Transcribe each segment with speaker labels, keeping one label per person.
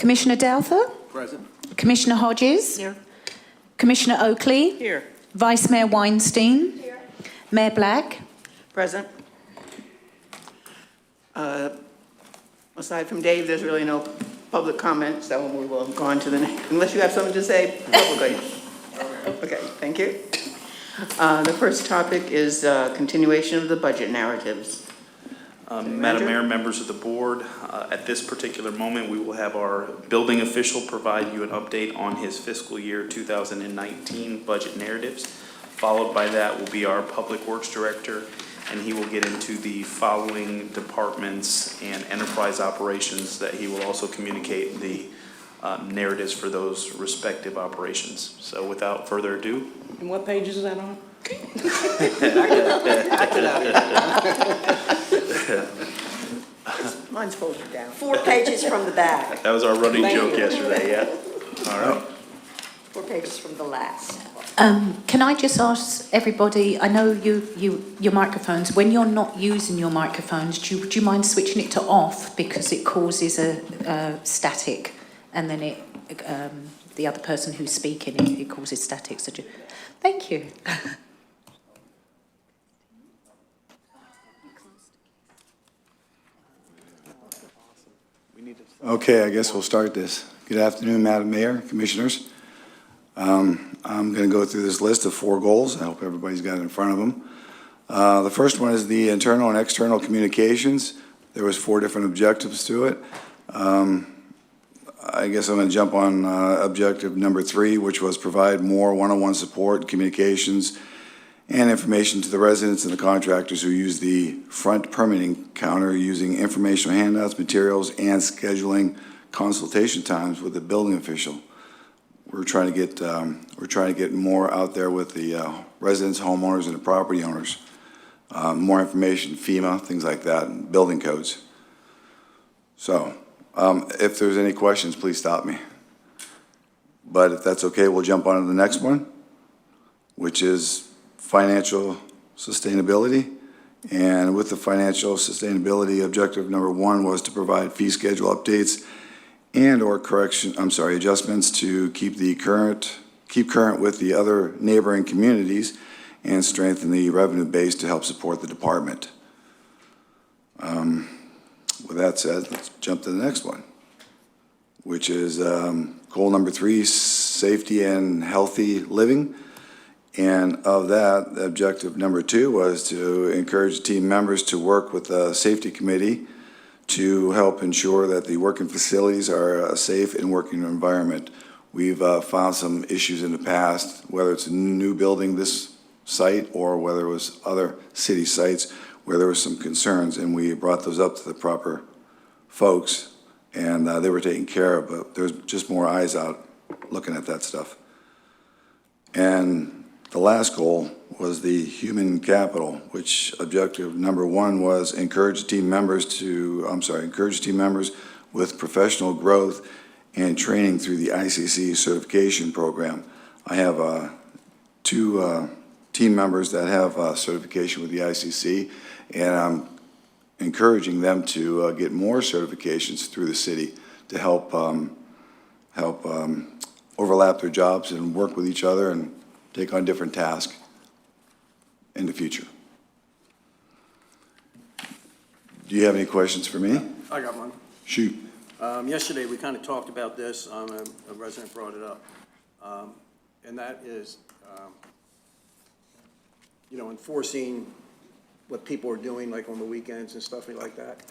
Speaker 1: Commissioner Douther?
Speaker 2: Present.
Speaker 1: Commissioner Hodges?
Speaker 3: Here.
Speaker 1: Commissioner Oakley?
Speaker 3: Here.
Speaker 1: Vice Mayor Weinstein?
Speaker 3: Here.
Speaker 1: Mayor Black?
Speaker 3: Present. Aside from Dave, there's really no public comment, so we will go on to the next, unless you have something to say publicly. Okay, thank you. The first topic is continuation of the budget narratives.
Speaker 2: Madam Mayor, members of the board, at this particular moment, we will have our building official provide you an update on his fiscal year 2019 budget narratives. Followed by that will be our Public Works Director, and he will get into the following departments and enterprise operations that he will also communicate the narratives for those respective operations. So without further ado.
Speaker 3: And what pages is that on? Mine's folded down.
Speaker 4: 4 pages from the back.
Speaker 2: That was our running
Speaker 4: Thank
Speaker 2: joke
Speaker 4: you.
Speaker 2: yesterday, yeah. All right.
Speaker 4: 4 pages from the last.
Speaker 1: Can I just ask everybody, I know your microphones, when you're not using your microphones, do you mind switching it to off because it causes a static and then the other person who's speaking, it causes static. So thank you.
Speaker 5: Okay, I guess we'll start this. Good afternoon, Madam Mayor, Commissioners. I'm going to go through this list of 4 goals. I hope everybody's got it in front of them. The first one is the internal and external communications. There was 4 different objectives to it. I guess I'm going to jump on objective number 3, which was provide more one-on-one support, communications, and information to the residents and the contractors who use the front permitting counter using informational handouts, materials, and scheduling consultation times with the building official. We're trying to get more out there with the residents, homeowners, and the property owners. More information, FEMA, things like that, and building codes. So, if there's any questions, please stop me. But if that's okay, we'll jump on to the next one, which is financial sustainability. And with the financial sustainability, objective number 1 was to provide fee schedule updates and or adjustments to keep current with the other neighboring communities and strengthen the revenue base to help support the department. With that said, let's jump to the next one, which is goal number 3, safety and healthy living. And of that, objective number 2 was to encourage team members to work with the safety committee to help ensure that the working facilities are a safe and working environment. We've found some issues in the past, whether it's a new building, this site, or whether it was other city sites where there were some concerns, and we brought those up to the proper folks, and they were taken care of, but there's just more eyes out looking at that stuff. And the last goal was the human capital, which objective number 1 was encourage team members with professional growth and training through the ICC certification program. I have 2 team members that have certification with the ICC, and I'm encouraging them to get more certifications through the city to help overlap their jobs and work with each other and take on different tasks in the future. Do you have any questions for me?
Speaker 6: I got one.
Speaker 5: Shoot.
Speaker 6: Yesterday, we kind of talked about this. A resident brought it up. And that is, enforcing what people are doing, like on the weekends and stuff like that.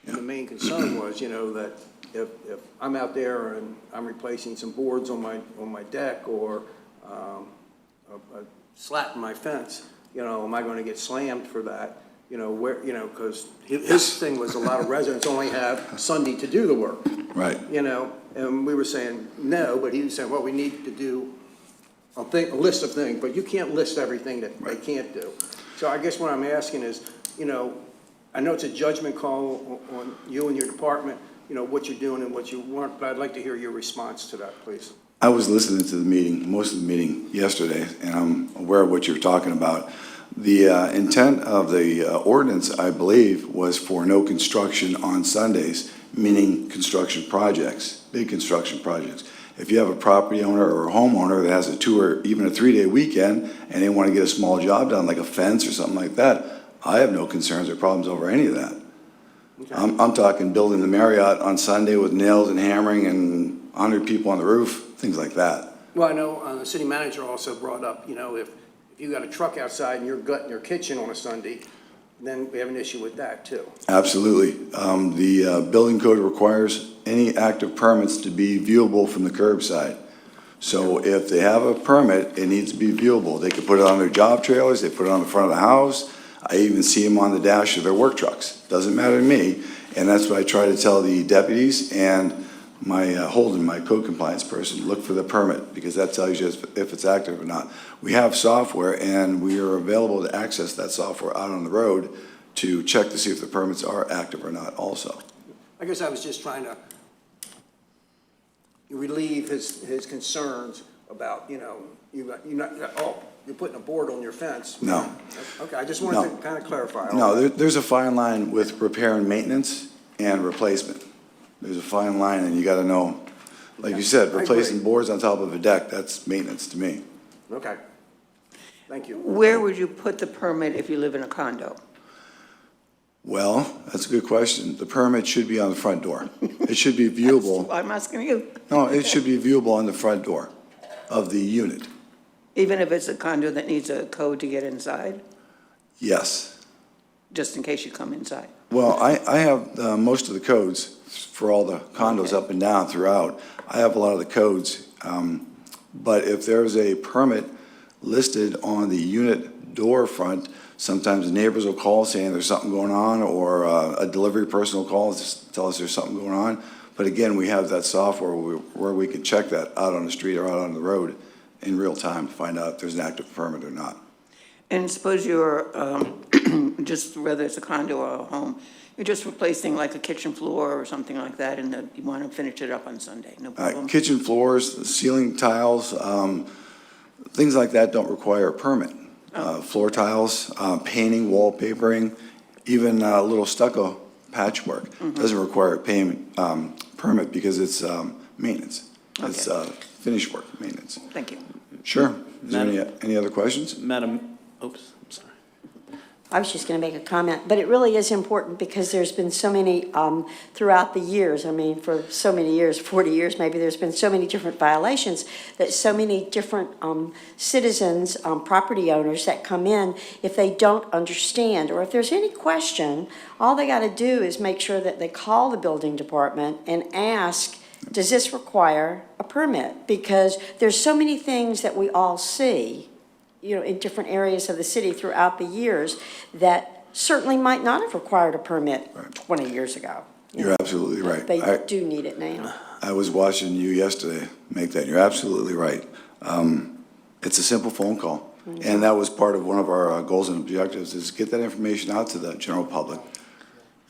Speaker 6: And the main concern was, that if I'm out there and I'm replacing some boards on my deck or a slat in my fence, am I going to get slammed for that? Because his thing was a lot of residents only have Sunday to do the work.
Speaker 5: Right.
Speaker 6: And we were saying no, but he was saying, well, we need to do a list of things, but you can't list everything that they can't do. So I guess what I'm asking is, I know it's a judgment call on you and your department, what you're doing and what you want, but I'd like to hear your response to that, please.
Speaker 5: I was listening to the meeting, most of the meeting yesterday, and I'm aware of what you're talking about. The intent of the ordinance, I believe, was for no construction on Sundays, meaning construction projects, big construction projects. If you have a property owner or a homeowner that has a 2 or even a 3-day weekend and they want to get a small job done, like a fence or something like that, I have no concerns or problems over any of that.
Speaker 6: Okay.
Speaker 5: I'm talking building the Marriott on Sunday with nails and hammering and 100 people on the roof, things like that.
Speaker 6: Well, I know the city manager also brought up, you know, if you got a truck outside and you're gutting your kitchen on a Sunday, then we have an issue with that too.
Speaker 5: Absolutely. The building code requires any active permits to be viewable from the curbside. So if they have a permit, it needs to be viewable. They could put it on their job trailers, they put it on the front of the house. I even see them on the dash of their work trucks. Doesn't matter to me. And that's what I try to tell the deputies and my Holden, my code compliance person, look for the permit, because that tells you if it's active or not. We have software, and we are available to access that software out on the road to check to see if the permits are active or not also.
Speaker 6: I guess I was just trying to relieve his concerns about, you know, you're putting a board on your fence.
Speaker 5: No.
Speaker 6: Okay, I just wanted to kind of clarify. all
Speaker 5: No,
Speaker 6: that.
Speaker 5: there's a fine line with repair and maintenance and replacement. There's a fine line, and you gotta know, like you said,
Speaker 6: I agree.
Speaker 5: replacing boards on top of a deck, that's maintenance to me.
Speaker 6: Okay, thank you.
Speaker 3: Where would you put the permit if you live in a condo?
Speaker 5: Well, that's a good question. The permit should be on the front door. It should be viewable.
Speaker 3: I'm asking you.
Speaker 5: No, it should be viewable on the front door of the unit.
Speaker 3: Even if it's a condo that needs a code to get inside,
Speaker 5: Yes.
Speaker 3: just in case you come inside?
Speaker 5: Well, I have most of the codes for all the condos
Speaker 3: Okay.
Speaker 5: up and down throughout. I have a lot of the codes. But if there's a permit listed on the unit door front, sometimes the neighbors will call saying there's something going on, or a delivery person will call and tell us there's something going on. But again, we have that software where we can check that out on the street or out on the road in real time to find out if there's an active permit or not.
Speaker 3: And suppose you're, just whether it's a condo or a home, you're just replacing like a kitchen floor or something like that, and then you want to finish it up on Sunday, no problem?
Speaker 5: Kitchen floors, ceiling tiles, things like that don't require a permit. Floor tiles, painting, wallpapering, even little stucco patchwork doesn't require a permit because it's maintenance. It's finish work maintenance.
Speaker 3: Thank you.
Speaker 5: Sure. Is there any other questions?
Speaker 2: Madam, oops, I'm sorry.
Speaker 4: I was just going to make a comment, but it really is important because there's been so many throughout the years. I mean, for so many years, 40 years maybe, there's been so many different violations that so many different citizens, property owners that come in, if they don't understand or if there's any question, all they got to do is make sure that they call the building department and ask, does this require a permit? Because there's so many things that we all see, you know, in different areas of the city throughout the years that certainly might not have required a permit 20 years ago.
Speaker 5: You're absolutely right.
Speaker 4: They do need it now.
Speaker 5: I was watching you yesterday make that. You're absolutely right. It's a simple phone call. And that was part of one of our goals and objectives, is get that information out to the general public.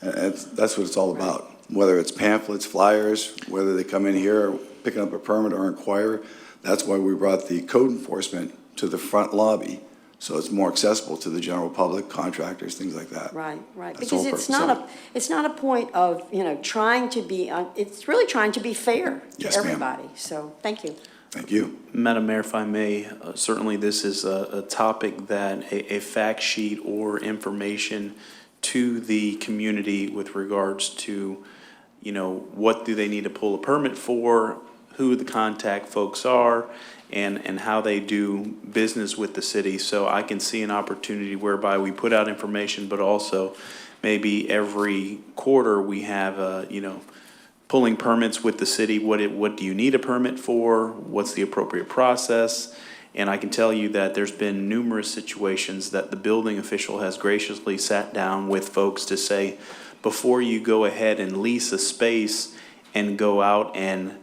Speaker 5: And that's what it's all about. Whether it's pamphlets, flyers, whether they come in here picking up a permit or inquire. That's why we brought the code enforcement to the front lobby, so it's more accessible to the general public, contractors, things like that.
Speaker 4: Right, right.
Speaker 5: That's the
Speaker 4: Because
Speaker 5: whole
Speaker 4: it's not a point of, you know, trying to be, it's really trying to be fair to
Speaker 5: Yes, ma'am.
Speaker 4: everybody. So, thank you.
Speaker 5: Thank you.
Speaker 2: Madam Mayor, if I may, certainly this is a topic that a fact sheet or information to the community with regards to, you know, what do they need to pull a permit for, who the contact folks are, and how they do business with the city. So I can see an opportunity whereby we put out information, but also maybe every quarter we have, you know, pulling permits with the city. What do you need a permit for? What's the appropriate process? And I can tell you that there's been numerous situations that the building official has graciously sat down with folks to say, before you go ahead and lease a space and go out and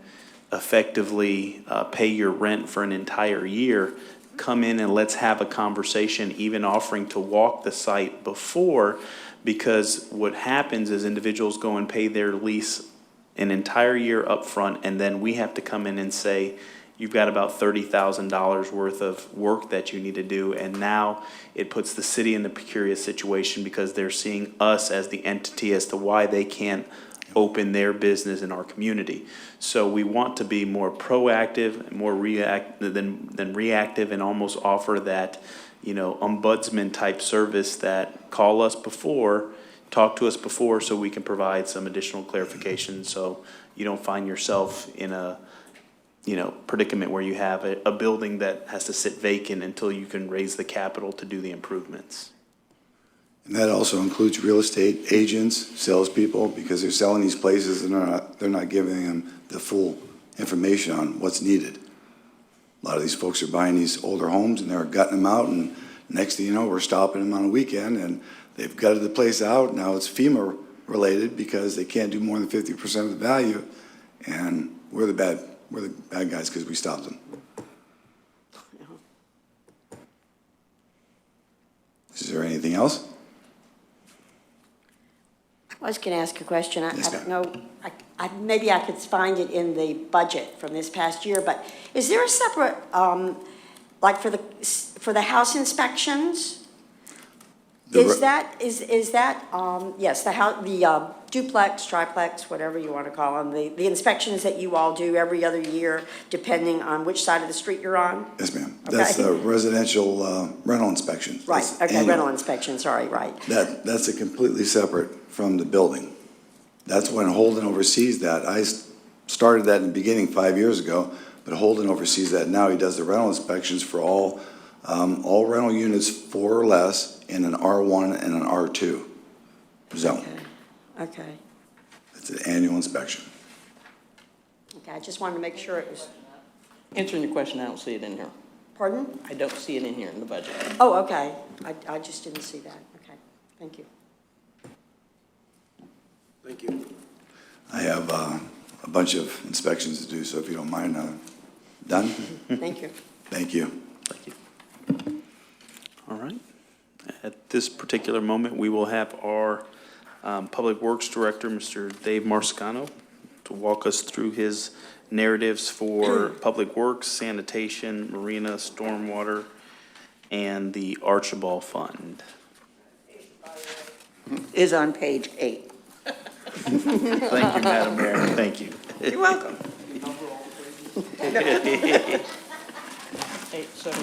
Speaker 2: effectively pay your rent for an entire year, come in and let's have a conversation, even offering to walk the site before, because what happens is individuals go and pay their lease an entire year up front, and then we have to come in and say, you've got about $30,000 worth of work that you need to do, and now it puts the city in the precarious situation because they're seeing us as the entity as to why they can't open their business in our community. So we want to be more proactive, more than reactive, and almost offer that, ombudsman type service that call us before, talk to us before, so we can provide some additional clarification, so you don't find yourself in a, predicament where you have a building that has to sit vacant until you can raise the capital to do the improvements.
Speaker 5: And that also includes real estate agents, salespeople, because they're selling these places and they're not giving them the full information on what's needed. A lot of these folks are buying these older homes and they're gutting them out, and next thing you know, we're stopping them on a weekend and they've gutted the place out. Now it's FEMA related because they can't do more than 50% of the value, and we're the bad guys because we stopped them. Is there anything else?
Speaker 4: I was going to ask a question. I
Speaker 5: Yes,
Speaker 4: don't
Speaker 5: ma'am.
Speaker 4: know, maybe I could find it in the budget from this past year, but is there a separate, like for the house inspections? Is that, yes, the duplex, triplex, whatever you want to call them, the inspections that you all do every other year, depending on which side of the street you're on?
Speaker 5: Yes, ma'am.
Speaker 4: Okay.
Speaker 5: That's the residential rental inspection.
Speaker 4: Right,
Speaker 5: That's
Speaker 4: okay,
Speaker 5: annual.
Speaker 4: rental inspection, sorry, right.
Speaker 5: That's a completely separate from the building. That's when Holden oversees that. I started that in the beginning 5 years ago, but Holden oversees that now. He does the rental inspections for all rental units 4 or less in an R1 and an R2 zone.
Speaker 4: Okay,
Speaker 5: It's an annual inspection.
Speaker 4: okay, I just wanted to make sure it was,
Speaker 7: Answering your question, I don't see it in here.
Speaker 4: pardon?
Speaker 7: I don't see it in here in the budget.
Speaker 4: Oh, okay, I just didn't see that, okay, thank you.
Speaker 6: Thank you.
Speaker 5: I have a bunch of inspections to do, so if you don't mind, done?
Speaker 4: Thank you.
Speaker 5: Thank you.
Speaker 2: Thank you. All right. At this particular moment, we will have our Public Works Director, Mr. Dave Marsicano, to walk us through his narratives for Public Works, Sanitation, Marina, Stormwater, and the Archibald Fund.
Speaker 3: Is on page 8.
Speaker 2: Thank you, Madam Mayor. Thank you.
Speaker 3: You're welcome.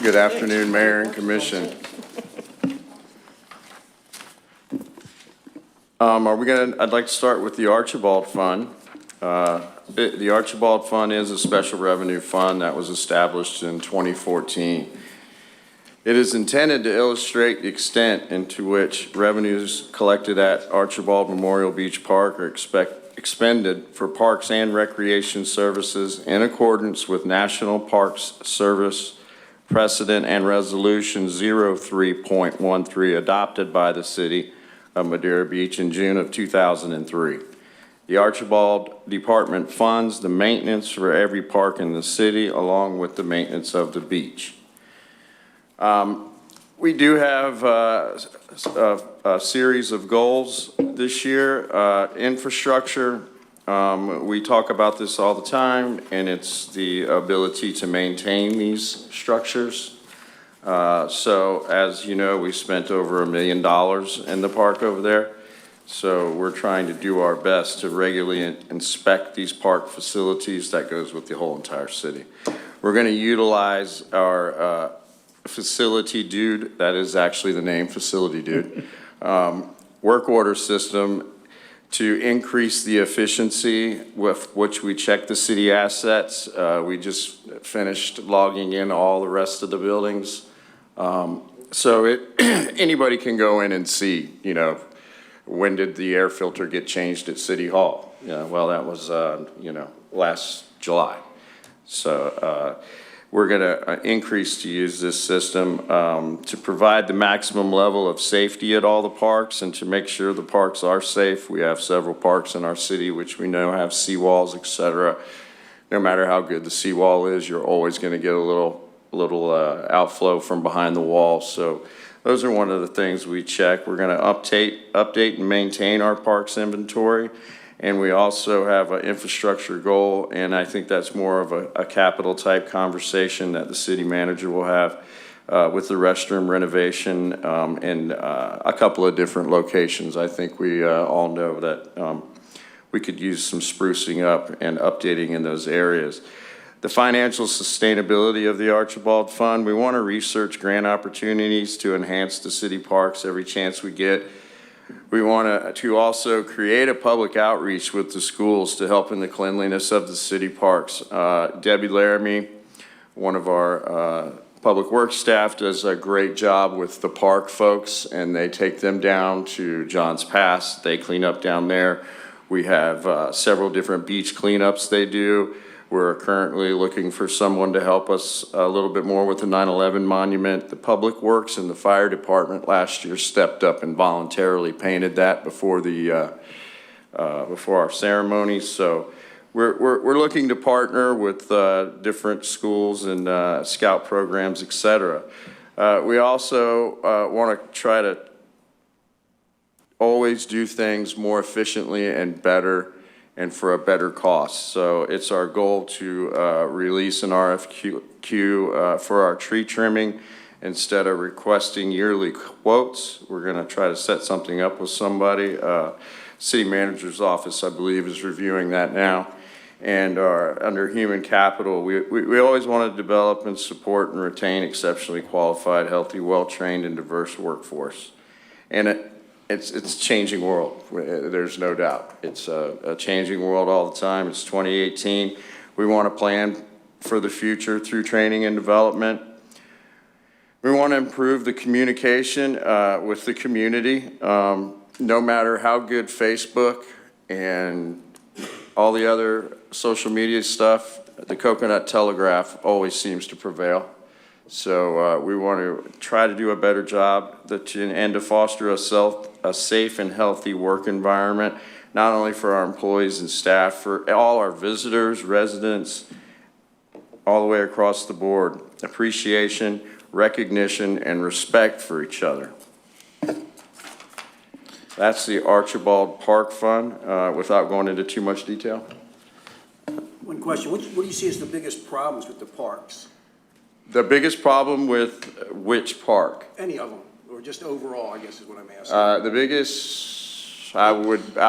Speaker 8: Good afternoon, Mayor and Commission. I'd like to start with the Archibald Fund. The Archibald Fund is a special revenue fund that was established in 2014. It is intended to illustrate the extent into which revenues collected at Archibald Memorial Beach Park are expended for parks and recreation services in accordance with National Parks Service Precedent and Resolution 03.13 adopted by the City of Madeira Beach in June of 2003. The Archibald Department funds the maintenance for every park in the city along with the maintenance of the beach. We do have a series of goals this year. Infrastructure, we talk about this all the time, and it's the ability to maintain these structures. So as you know, we spent over $1 million in the park over there. So we're trying to do our best to regularly inspect these park facilities. That goes with the whole entire city. We're going to utilize our Facility Dude, that is actually the name, Facility Dude, work order system to increase the efficiency with which we check the city assets. We just finished logging in all the rest of the buildings. So anybody can go in and see, when did the air filter get changed at City Hall? Yeah, well, that was, last July. So we're going to increase to use this system to provide the maximum level of safety at all the parks and to make sure the parks are safe. We have several parks in our city which we know have seawalls, et cetera. No matter how good the seawall is, you're always going to get a little outflow from behind the wall. So those are one of the things we check. We're going to update and maintain our parks inventory. And we also have an infrastructure goal, and I think that's more of a capital type conversation that the city manager will have with the restroom renovation in a couple of different locations. I think we all know that we could use some sprucing up and updating in those areas. The financial sustainability of the Archibald Fund, we want to research grant opportunities to enhance the city parks every chance we get. We want to also create a public outreach with the schools to help in the cleanliness of the city parks. Debbie Laramie, one of our public works staff, does a great job with the park folks, and they take them down to Johns Pass. They clean up down there. We have several different beach cleanups they do. We're currently looking for someone to help us a little bit more with the 9/11 monument. The Public Works and the Fire Department last year stepped up and voluntarily painted that before our ceremony. So we're looking to partner with different schools and scout programs, et cetera. We also want to try to always do things more efficiently and better and for a better cost. So it's our goal to release an RFQ for our tree trimming. Instead of requesting yearly quotes, we're gonna try to set something up with somebody. City Manager's Office, I believe, is reviewing that now. And under human capital, we always want to develop and support and retain exceptionally qualified, healthy, well-trained, and diverse workforce. And it's a changing world, there's no doubt. It's a changing world all the time. It's 2018. We want to plan for the future through training and development. We want to improve the communication with the community. No matter how good Facebook and all the other social media stuff, the Coconut Telegraph always seems to prevail. So we want to try to do a better job and to foster a safe and healthy work environment, not only for our employees and staff, for all our visitors, residents, all the way across the board. Appreciation, recognition, and respect for each other. That's the Archibald Park Fund, without going into too much detail.
Speaker 6: One question, what do you see as the biggest problems with the parks?
Speaker 8: The biggest problem with which park?
Speaker 6: Any of them, or just overall, I guess is what I'm asking.
Speaker 8: The biggest, I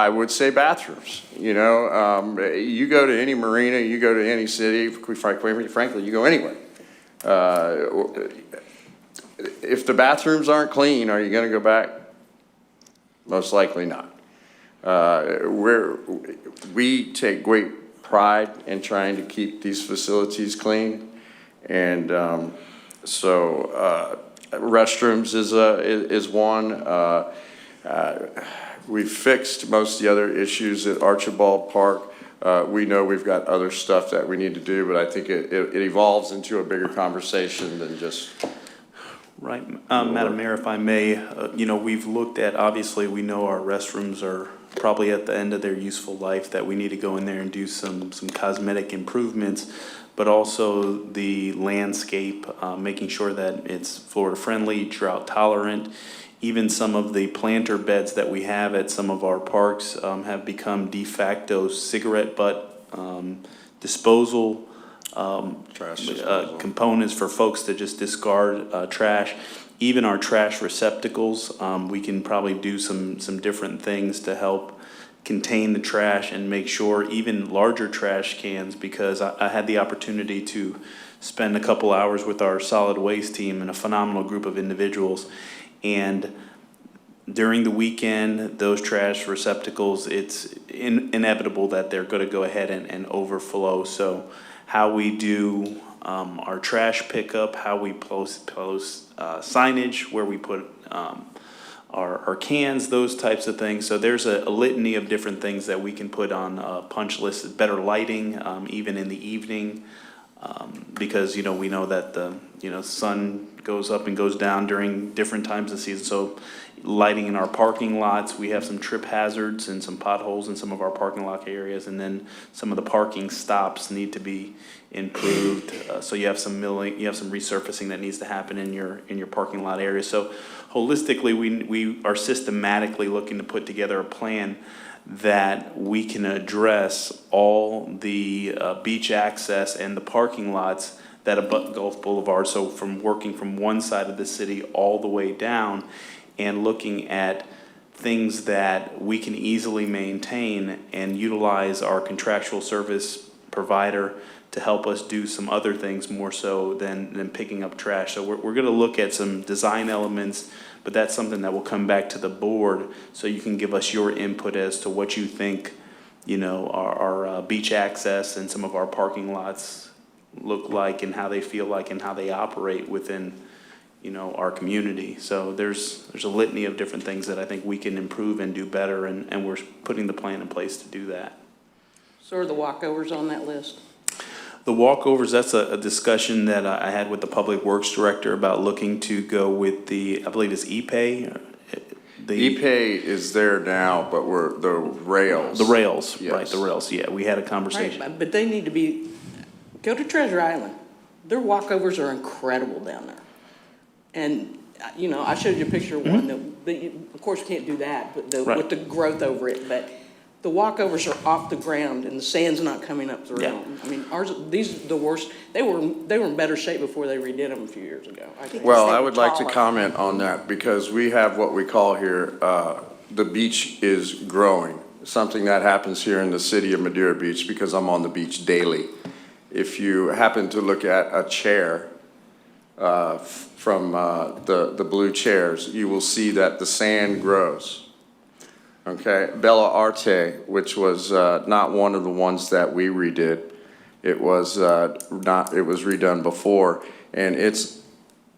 Speaker 8: would say bathrooms. You know, you go to any marina, you go to any city, frankly, you go anywhere. If the bathrooms aren't clean, are you going to go back? Most likely not. We take great pride in trying to keep these facilities clean. And restrooms is one. We've fixed most of the other issues at Archibald Park. We know we've got other stuff that we need to do, but I think it evolves into a bigger conversation than just.
Speaker 2: Right, Madam Mayor, if I may, you know, we've looked at, obviously, we know our restrooms are probably at the end of their useful life, that we need to go in there and do some cosmetic improvements, but also the landscape, making sure that it's Florida-friendly, drought-tolerant. Even some of the planter beds that we have at some of our parks have become de facto cigarette butt disposal components for folks to just discard trash. Even our trash receptacles, we can probably do some different things to help contain the trash and make sure even larger trash cans, because I had the opportunity to spend a couple hours with our solid waste team and a phenomenal group of individuals. And during the weekend, those trash receptacles, it's inevitable that they're going to go ahead and overflow. So how we do our trash pickup, how we post signage, where we put our cans, those types of things. So there's a litany of different things that we can put on a punch list. Better lighting, even in the evening, because we know that the sun goes up and goes down during different times of the season. So lighting in our parking lots, we have some trip hazards and some potholes in some of our parking lot areas, and then some of the parking stops need to be improved. So you have some milling, you have some resurfacing that needs to happen in your parking lot area. So holistically, we are systematically looking to put together a plan that we can address all the beach access and the parking lots that abut Gulf Boulevard. So from working from one side of the city all the way down and looking at things that we can easily maintain and utilize our contractual service provider to help us do some other things more so than picking up trash. So we're gonna look at some design elements, but that's something that will come back to the board so you can give us your input as to what you think, our beach access and some of our parking lots look like and how they feel like and how they operate within, our community. So there's a litany of different things that I think we can improve and do better, and we're putting the plan in place to do that.
Speaker 7: So are the walkovers on that list?
Speaker 2: The walkovers, that's a discussion that I had with the Public Works Director about looking to go with I believe it's E-Pay.
Speaker 8: E-Pay is there now, but the rails.
Speaker 2: The rails,
Speaker 8: Yes.
Speaker 2: right, the rails, yeah, we had a conversation.
Speaker 7: Right, but they need to go to Treasure Island. Their walkovers are incredible down there. And, I showed you a picture of one of course, you can't do that, but
Speaker 2: Right.
Speaker 7: with the growth over it, but the walkovers are off the ground and the sand's not coming up through
Speaker 2: Yeah.
Speaker 7: them. I mean, these are the worst, they were in better shape before they redid them a few years ago. I think.
Speaker 8: Well,
Speaker 4: they
Speaker 8: I
Speaker 4: were
Speaker 8: would like to
Speaker 4: taller.
Speaker 8: comment on that because we have what we call here, the beach is growing. Something that happens here in the city of Madeira Beach because I'm on the beach daily. If you happen to look at a chair from the blue chairs, you will see that the sand grows. Okay, Bella Arte, which was not one of the ones that we redid, it was redone before, and it's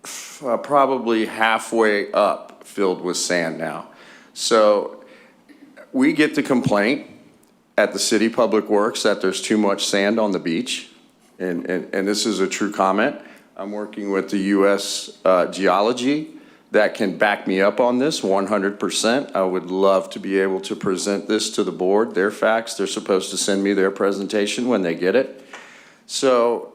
Speaker 8: probably halfway up filled with sand now. So we get the complaint at the City Public Works that there's too much sand on the beach, and this is a true comment. I'm working with the U.S. Geology that can back me up on this 100%. I would love to be able to present this to the board, their facts. They're supposed to send me their presentation when they get it. So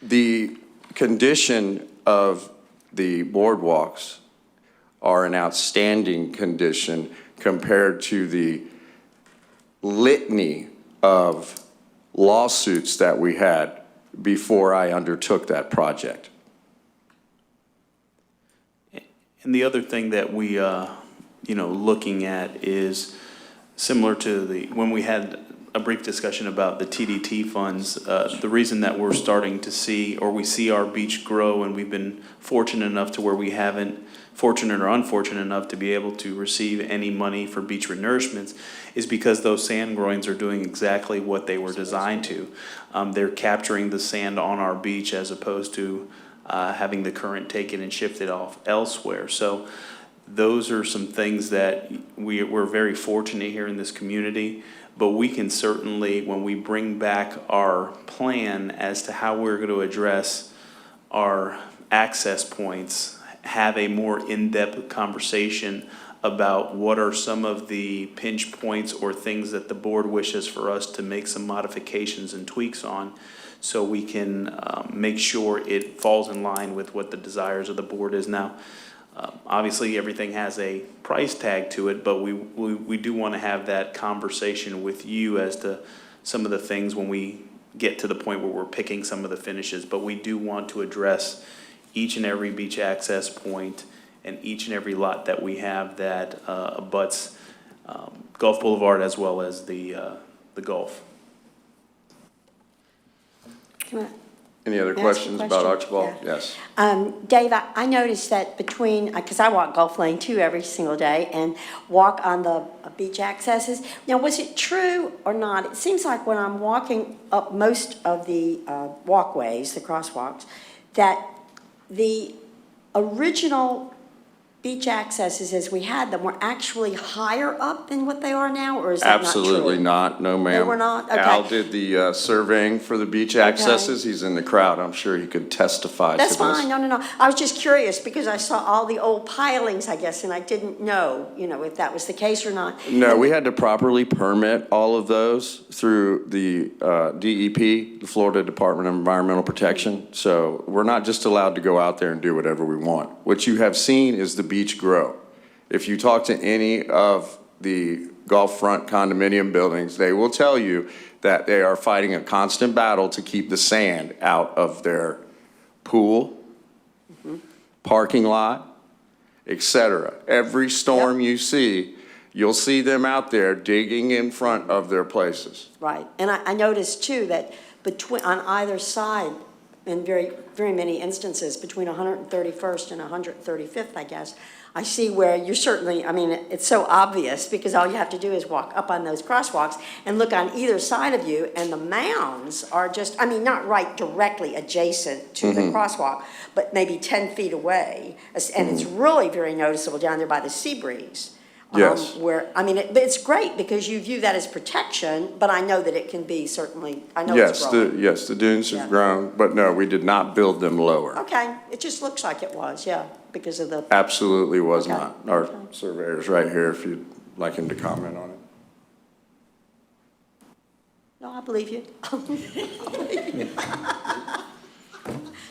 Speaker 8: the condition of the boardwalks are an outstanding condition compared to the litany of lawsuits that we had before I undertook that project.
Speaker 2: And the other thing that we, looking at is similar to when we had a brief discussion about the TDT funds, the reason that we're starting to see, or we see our beach grow, and we've been fortunate enough to where we haven't, fortunate or unfortunate enough to be able to receive any money for beach renourishments, is because those sand groins are doing exactly what they were designed to. They're capturing the sand on our beach as opposed to having the current taken and shifted off elsewhere. So those are some things that we're very fortunate here in this community, but we can certainly, when we bring back our plan as to how we're going to address our access points, have a more in-depth conversation about what are some of the pinch points or things that the board wishes for us to make some modifications and tweaks on, so we can make sure it falls in line with what the desires of the board is. Now, obviously, everything has a price tag to it, but we do want to have that conversation with you as to some of the things when we get to the point where we're picking some of the finishes. But we do want to address each and every beach access point and each and every lot that we have that abuts Gulf Boulevard as well as the Gulf.
Speaker 8: Any other
Speaker 4: May I ask a
Speaker 8: questions about
Speaker 4: question?
Speaker 8: Archibald?
Speaker 4: Yeah.
Speaker 8: Yes.
Speaker 4: Dave, I noticed that because I walk Gulf Lane too every single day and walk on the beach accesses. Now, was it true or not? It seems like when I'm walking up most of the walkways, the crosswalks, that the original beach accesses as we had them were actually higher up than what they are now, or is that not true?
Speaker 8: Absolutely not, no ma'am.
Speaker 4: They were not? Okay.
Speaker 8: Al did the surveying for the beach accesses. He's in the crowd. I'm sure he could testify to this.
Speaker 4: That's fine, no. I was just curious because I saw all the old pilings, I guess, and I didn't know, if that was the case or not.
Speaker 8: No, we had to properly permit all of those through the DEP, the Florida Department of Environmental Protection. So we're not just allowed to go out there and do whatever we want. What you have seen is the beach grow. If you talk to any of the Gulf Front condominium buildings, they will tell you that they are fighting a constant battle to keep the sand out of their pool, parking lot, et cetera. Every storm you see, you'll see them out there digging in front of their places.
Speaker 4: Right, and I noticed too that on either side, in very, very many instances, between 131st and 135th, I guess, I see where you're certainly, I mean, it's so obvious because all you have to do is walk up on those crosswalks and look on either side of you, and the mounds are just, I mean, not right directly adjacent to the crosswalk, but maybe 10 feet away. And it's really very noticeable down there by the sea breeze.
Speaker 8: Yes.
Speaker 4: Where, I mean, but it's great because you view that as protection, but I know that it can be certainly, I know it's
Speaker 8: Yes,
Speaker 4: growing.
Speaker 8: yes, the dunes
Speaker 4: Yeah.
Speaker 8: have grown, but no, we did not build them lower.
Speaker 4: Okay, it just looks like it was, yeah, because of the,
Speaker 8: Absolutely was
Speaker 4: Okay.
Speaker 8: not. Our
Speaker 4: Okay.
Speaker 8: surveyor's right here if you'd like him to comment on it.
Speaker 4: no, I believe you. I believe you.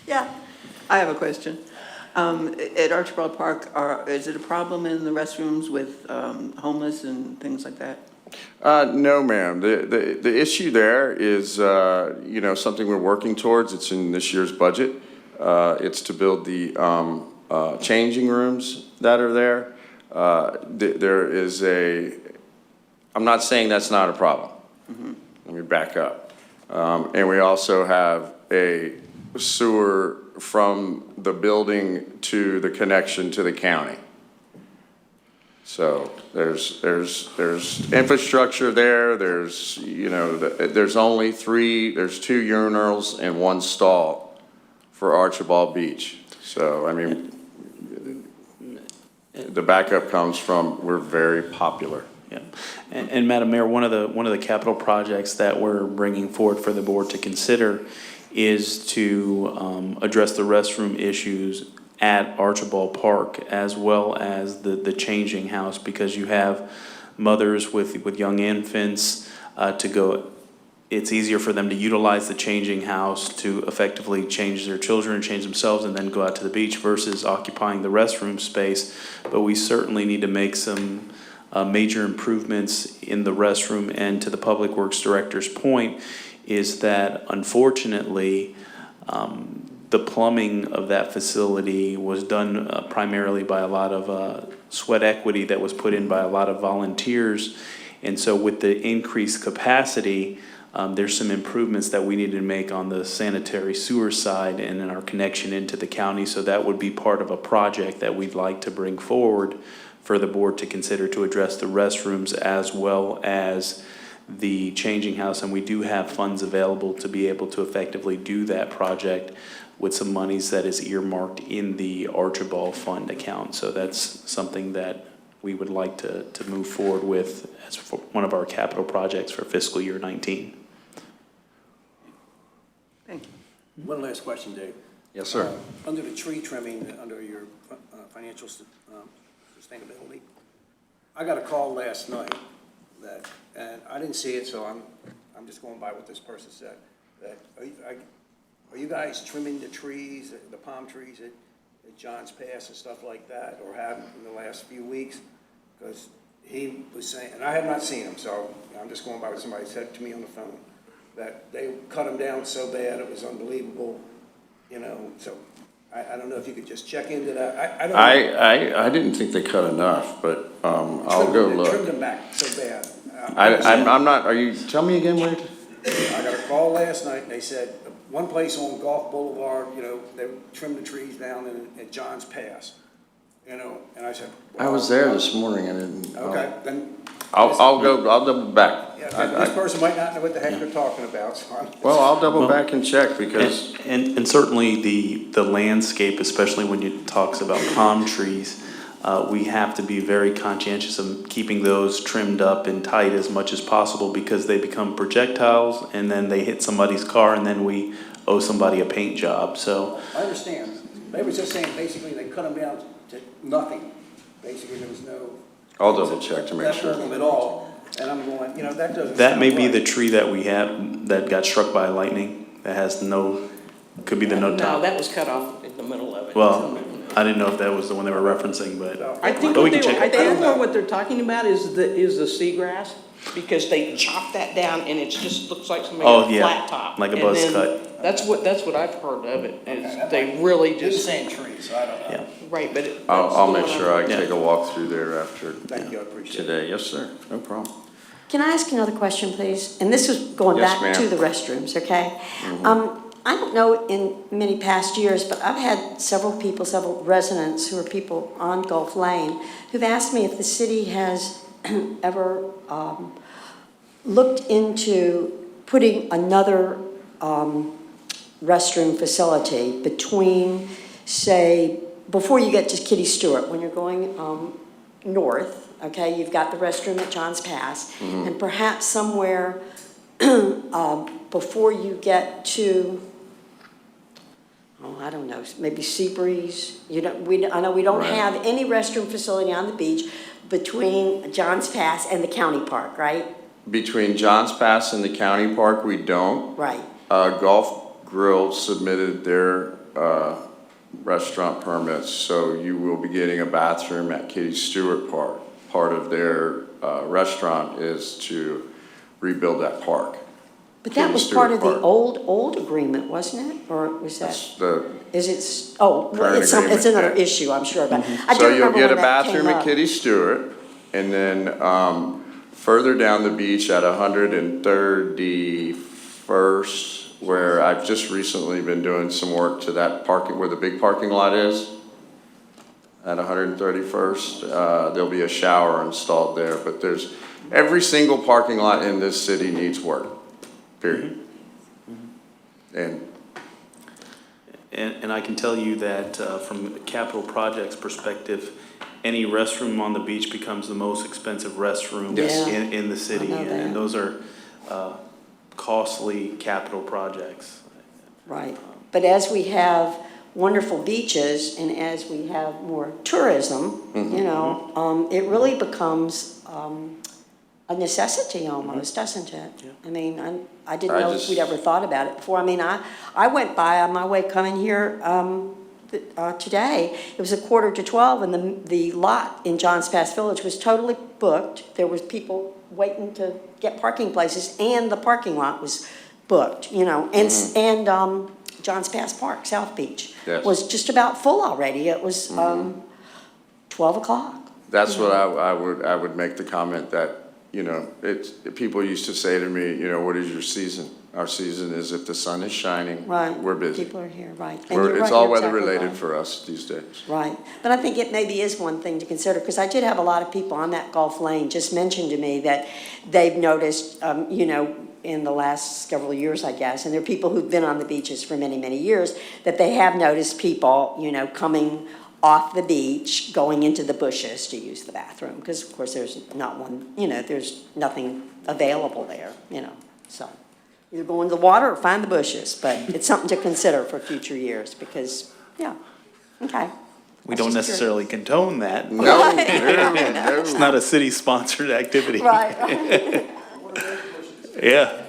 Speaker 4: Yeah,
Speaker 3: I have a question. At Archibald Park, is it a problem in the restrooms with homeless and things like that?
Speaker 8: No, ma'am. The issue there is, something we're working towards. It's in this year's budget. It's to build the changing rooms that are there. There is I'm not saying that's not a problem. Let me back up. And we also have a sewer from the building to the connection to the county. So there's infrastructure there. There's, there's only there's 2 urinals and 1 stall for Archibald Beach. So, I mean, the backup comes from, we're very popular.
Speaker 2: Yeah, and Madam Mayor, one of the capital projects that we're bringing forward for the board to consider is to address the restroom issues at Archibald Park, as well as the changing house, because you have mothers with young infants to go. It's easier for them to utilize the changing house to effectively change their children, change themselves, and then go out to the beach versus occupying the restroom space. But we certainly need to make some major improvements in the restroom. And to the Public Works Director's point, is that unfortunately, the plumbing of that facility was done primarily by a lot of sweat equity that was put in by a lot of volunteers. And so with the increased capacity, there's some improvements that we need to make on the sanitary sewer side and in our connection into the county. So that would be part of a project that we'd like to bring forward for the board to consider to address the restrooms as well as the changing house. And we do have funds available to be able to effectively do that project with some monies that is earmarked in the Archibald Fund account. So that's something that we would like to move forward with as one of our capital projects for fiscal year 19.
Speaker 3: Thank you.
Speaker 6: One last question, Dave.
Speaker 8: Yes, sir.
Speaker 6: Under the tree trimming, under your financial sustainability, I got a call last night and I didn't see it, so I'm just going by what this person said, that are you guys trimming the trees, the palm trees at John's Pass and stuff like that, or have in the last few weeks? Because he was saying, and I have not seen him, so I'm just going by what somebody said to me on the phone, that they cut them down so bad it was unbelievable, so I don't know if you could just check into that. I don't know.
Speaker 8: I didn't think they cut enough, but I'll go
Speaker 6: They
Speaker 8: look.
Speaker 6: trimmed them back so bad.
Speaker 8: I'm not, tell me again, Wade?
Speaker 6: I got a call last night, and they said, one place on Gulf Boulevard, they trimmed the trees down at John's Pass, and I said.
Speaker 8: I was there this morning, I didn't.
Speaker 6: Okay, then.
Speaker 8: I'll double back.
Speaker 6: Yeah, this person might not know what the heck they're talking about, so
Speaker 8: Well, I'll double back and check because.
Speaker 2: And certainly the landscape, especially when it talks about palm trees, we have to be very conscientious of keeping those trimmed up and tight as much as possible, because they become projectiles and then they hit somebody's car and then we owe somebody a paint job, so.
Speaker 6: I understand. They was just saying, basically, they cut them down to nothing. Basically, there was no.
Speaker 8: I'll double check to make
Speaker 6: That
Speaker 8: sure.
Speaker 6: problem at all, and I'm going, that doesn't.
Speaker 2: That
Speaker 6: sound
Speaker 2: may be
Speaker 6: right.
Speaker 2: the tree that we have that got struck by lightning, that has could be the no
Speaker 7: No,
Speaker 2: top.
Speaker 7: that was cut off in the middle of it.
Speaker 2: Well, I didn't know if that was the one they were referencing, but.
Speaker 7: I think
Speaker 2: But we
Speaker 7: what
Speaker 2: can check it.
Speaker 7: I think more what they're talking about is the seagrass, because they chop that down and it just looks like somebody
Speaker 2: Oh,
Speaker 7: got a
Speaker 2: yeah,
Speaker 7: flat top.
Speaker 2: like a
Speaker 7: And
Speaker 2: buzz
Speaker 7: then
Speaker 2: cut.
Speaker 7: That's what I've heard of it, is they really
Speaker 9: You're
Speaker 7: just,
Speaker 9: saying trees, so I don't know.
Speaker 7: right, but
Speaker 8: I'll make sure I take a walk through there after
Speaker 6: Thank you, I appreciate it.
Speaker 8: today. Yes, sir, no problem.
Speaker 4: Can I ask another question, please? And this is going
Speaker 8: Yes,
Speaker 4: back to
Speaker 8: ma'am.
Speaker 4: the restrooms, okay? I don't know in many past years, but I've had several residents who are people on Gulf Lane who've asked me if the city has ever looked into putting another restroom facility between, say, before you get to Kitty Stewart, when you're going north, okay, you've got the restroom at John's Pass, and perhaps somewhere before you get to, oh, I don't know, maybe Seabreeze. I know we don't
Speaker 8: Right.
Speaker 4: have any restroom facility on the beach between John's Pass and the county park, right?
Speaker 8: Between John's Pass and the county park, we don't.
Speaker 4: Right.
Speaker 8: Golf Grill submitted their restaurant permits, so you will be getting a bathroom at Kitty Stewart Park. Part of their restaurant is to rebuild that park.
Speaker 4: But that
Speaker 8: Kitty
Speaker 4: was part
Speaker 8: Stewart
Speaker 4: of the
Speaker 8: Park.
Speaker 4: old agreement, wasn't it? Or was that,
Speaker 8: That's the,
Speaker 4: is it, oh, well,
Speaker 8: Current
Speaker 4: it's
Speaker 8: agreement,
Speaker 4: another
Speaker 8: yeah.
Speaker 4: issue, I'm sure, but I do
Speaker 8: so you'll
Speaker 4: remember
Speaker 8: get a
Speaker 4: when that came
Speaker 8: bathroom at
Speaker 4: up.
Speaker 8: Kitty Stewart, and then further down the beach at 131st, where I've just recently been doing some work to that parking, where the big parking lot is. At 131st, there'll be a shower installed there, but there's, every single parking lot in this city needs work, period.
Speaker 2: And I can tell you that from a capital projects perspective, any restroom on the beach becomes the most expensive restroom
Speaker 4: Yes.
Speaker 2: in the city.
Speaker 4: I know that.
Speaker 2: And those are costly capital projects.
Speaker 4: Right, but as we have wonderful beaches and as we have more tourism, you know, it really becomes a necessity almost, doesn't it?
Speaker 2: Yeah.
Speaker 4: I mean, I didn't know if
Speaker 8: just-
Speaker 4: we'd ever thought about it before. I mean, I went by on my way coming here today. It was 11:45 and the lot in Johns Pass Village was totally booked. There was people waiting to get parking places and the parking lot was booked, you know, and Johns Pass Park, South Beach,
Speaker 8: Yes.
Speaker 4: was just about full already. It was 12 o'clock.
Speaker 8: That's what I would make the comment that, you know, people used to say to me, you know, what is your season? Our season is if the sun is shining,
Speaker 4: Right.
Speaker 8: we're busy.
Speaker 4: People are here, right. And you're
Speaker 8: It's
Speaker 4: right,
Speaker 8: all
Speaker 4: you're
Speaker 8: weather
Speaker 4: exactly
Speaker 8: related
Speaker 4: right.
Speaker 8: for us these days.
Speaker 4: Right, but I think it maybe is one thing to consider, because I did have a lot of people on that Gulf Lane just mention to me that they've noticed, you know, in the last several years, I guess, and there are people who've been on the beaches for many, many years, that they have noticed people, you know, coming off the beach, going into the bushes to use the bathroom, because of course there's not one, you know, there's nothing available there, you know, so. Either go into the water or find the bushes, but it's something to consider for future years, because, yeah, okay.
Speaker 2: We
Speaker 4: I was
Speaker 2: don't
Speaker 4: just
Speaker 2: necessarily condone that. but
Speaker 8: No,
Speaker 2: It's not a city-sponsored activity.
Speaker 4: Right, right.
Speaker 2: Yeah.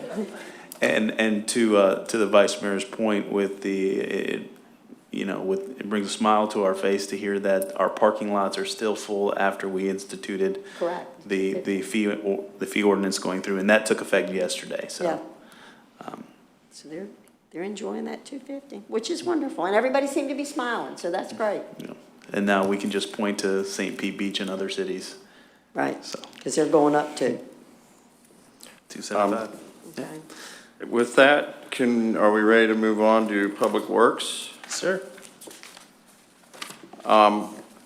Speaker 2: And to the Vice Mayor's point with it brings a smile to our face to hear that our parking lots are still full after we instituted
Speaker 4: Correct.
Speaker 2: the fee ordinance going through, and that took effect yesterday, so.
Speaker 4: Yeah. So they're enjoying that 250, which is wonderful, and everybody seemed to be smiling, so that's great.
Speaker 2: You know, and now we can just point to St. Pete Beach and other cities,
Speaker 4: Right,
Speaker 2: so,
Speaker 4: because they're going up too.
Speaker 2: 275.
Speaker 4: Okay.
Speaker 8: With that, are we ready to move on to Public Works?
Speaker 2: Sir?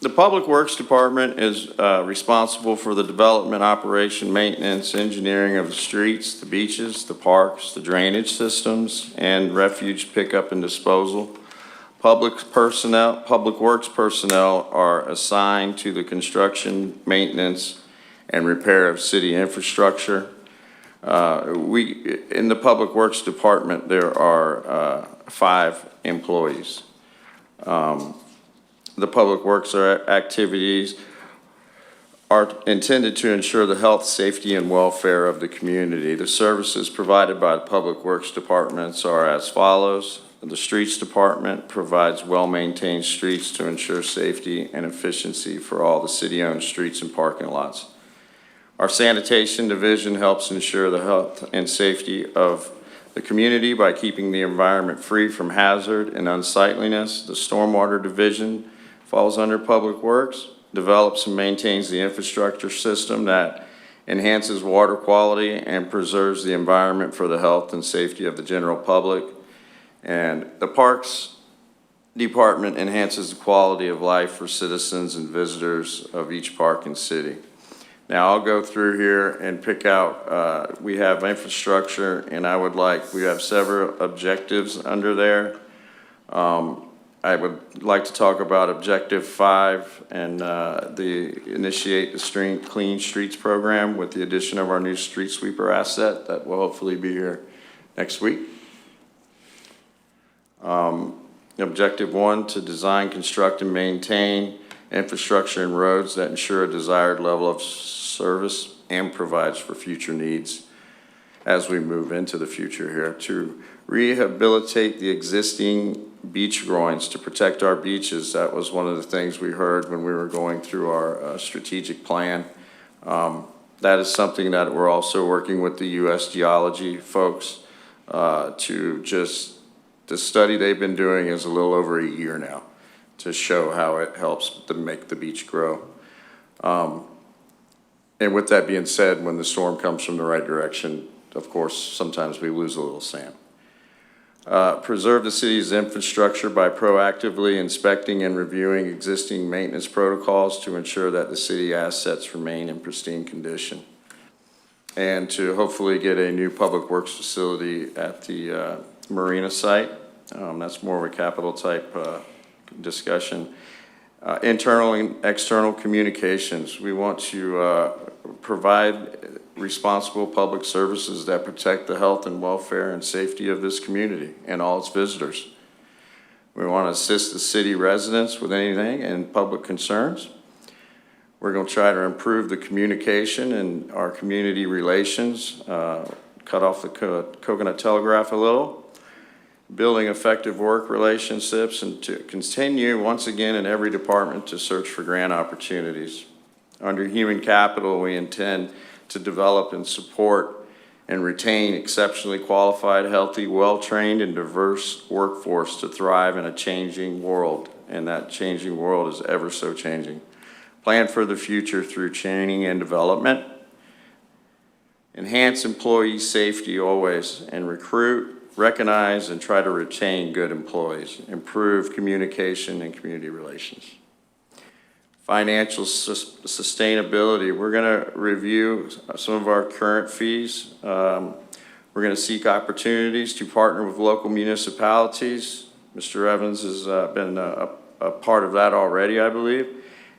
Speaker 8: The Public Works Department is responsible for the development, operation, maintenance, engineering of the streets, the beaches, the parks, the drainage systems, and refuge pickup and disposal. Public Works personnel are assigned to the construction, maintenance, and repair of city infrastructure. In the Public Works Department, there are 5 employees. The Public Works activities are intended to ensure the health, safety, and welfare of the community. The services provided by the Public Works Departments are as follows. The Streets Department provides well-maintained streets to ensure safety and efficiency for all the city-owned streets and parking lots. Our Sanitation Division helps ensure the health and safety of the community by keeping the environment free from hazard and unsightliness. The Stormwater Division falls under Public Works, develops and maintains the infrastructure system that enhances water quality and preserves the environment for the health and safety of the general public. And the Parks Department enhances the quality of life for citizens and visitors of each park and city. Now, I'll go through here and pick out, we have infrastructure, and we have several objectives under there. I would like to talk about Objective 5 and initiate the Clean Streets program with the addition of our new street sweeper asset that will hopefully be here next week. Objective 1, to design, construct, and maintain infrastructure and roads that ensure a desired level of service and provides for future needs as we move into the future here. To rehabilitate the existing beach groins to protect our beaches. That was one of the things we heard when we were going through our strategic plan. That is something that we're also working with the U.S. Geology folks the study they've been doing is a little over a year now to show how it helps to make the beach grow. And with that being said, when the storm comes from the right direction, of course, sometimes we lose a little sand. Preserve the city's infrastructure by proactively inspecting and reviewing existing maintenance protocols to ensure that the city assets remain in pristine condition. And to hopefully get a new public works facility at the marina site. That's more of a capital type discussion. Internal and external communications. We want to provide responsible public services that protect the health and welfare and safety of this community and all its visitors. We want to assist the city residents with anything and public concerns. We're going to try to improve the communication and our community relations, cut off the coconut telegraph a little, building effective work relationships, and to continue once again in every department to search for grant opportunities. Under human capital, we intend to develop and support and retain exceptionally qualified, healthy, well-trained, and diverse workforce to thrive in a changing world, and that changing world is ever so changing. Plan for the future through training and development. Enhance employee safety always, and recruit, recognize, and try to retain good employees. Improve communication and community relations. Financial sustainability. We're going to review some of our current fees. We're going to seek opportunities to partner with local municipalities. Mr. Evans has been a part of that already, I believe,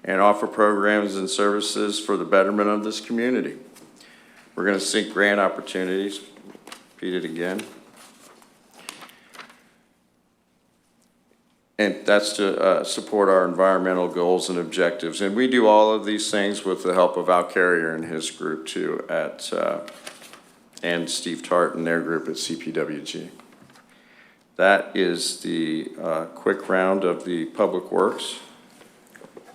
Speaker 8: and offer programs and services for the betterment of this community. We're going to seek grant opportunities. Repeat it again. And that's to support our environmental goals and objectives. And we do all of these things with the help of Al Carrier and his group too, and Steve Tart and their group at CPWG. That is the quick round of the Public Works.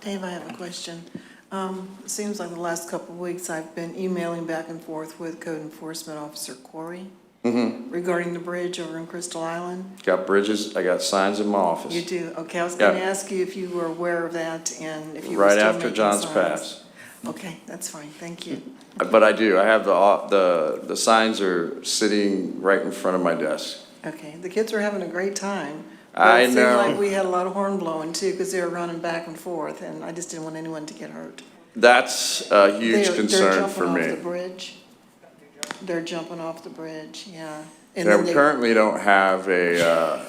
Speaker 9: Dave, I have a question. It seems like the last couple of weeks I've been emailing back and forth with Code Enforcement Officer Corey regarding the bridge over in Crystal Island.
Speaker 8: Got bridges, I got signs in my office.
Speaker 9: You do? Okay, I was going to ask you if you were aware of that and if you were
Speaker 8: Right
Speaker 9: still
Speaker 8: after
Speaker 9: making
Speaker 8: John's
Speaker 9: signs.
Speaker 8: pass.
Speaker 9: Okay, that's fine, thank you.
Speaker 8: But I do, I have the signs are sitting right in front of my desk.
Speaker 9: Okay, the kids were having a great time.
Speaker 8: I
Speaker 9: But it
Speaker 8: know.
Speaker 9: seemed like we had a lot of horn blowing too, because they were running back and forth, and I just didn't want anyone to get hurt.
Speaker 8: That's a huge
Speaker 9: They're
Speaker 8: concern for
Speaker 9: jumping off the
Speaker 8: me.
Speaker 9: bridge. They're jumping off the bridge, yeah. And
Speaker 8: Yeah,
Speaker 9: then
Speaker 8: we
Speaker 9: they-
Speaker 8: currently don't have a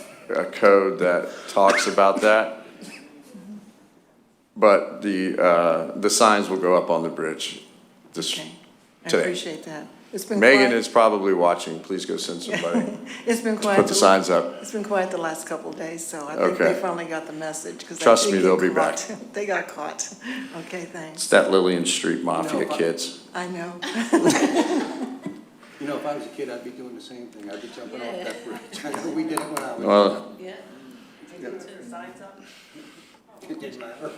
Speaker 8: code that talks about that. But the signs will go up on the bridge this
Speaker 9: Okay, I
Speaker 8: today.
Speaker 9: appreciate that. It's been
Speaker 8: Megan
Speaker 9: quiet.
Speaker 8: is probably watching. Please go send somebody.
Speaker 9: It's been quiet.
Speaker 8: Put the signs up.
Speaker 9: It's been quiet the last couple of days, so I think
Speaker 8: Okay.
Speaker 9: they finally got the message. 'Cause they
Speaker 8: Trust
Speaker 9: did
Speaker 8: me,
Speaker 9: get
Speaker 8: they'll be
Speaker 9: caught. They got caught. Okay, thanks.
Speaker 8: It's that Lillian Street Mafia kids.
Speaker 9: I know.
Speaker 6: You know, if I was a kid, I'd be doing the same thing. I'd be jumping off that bridge. I know we did it when I was.
Speaker 8: Well,
Speaker 6: It didn't matter.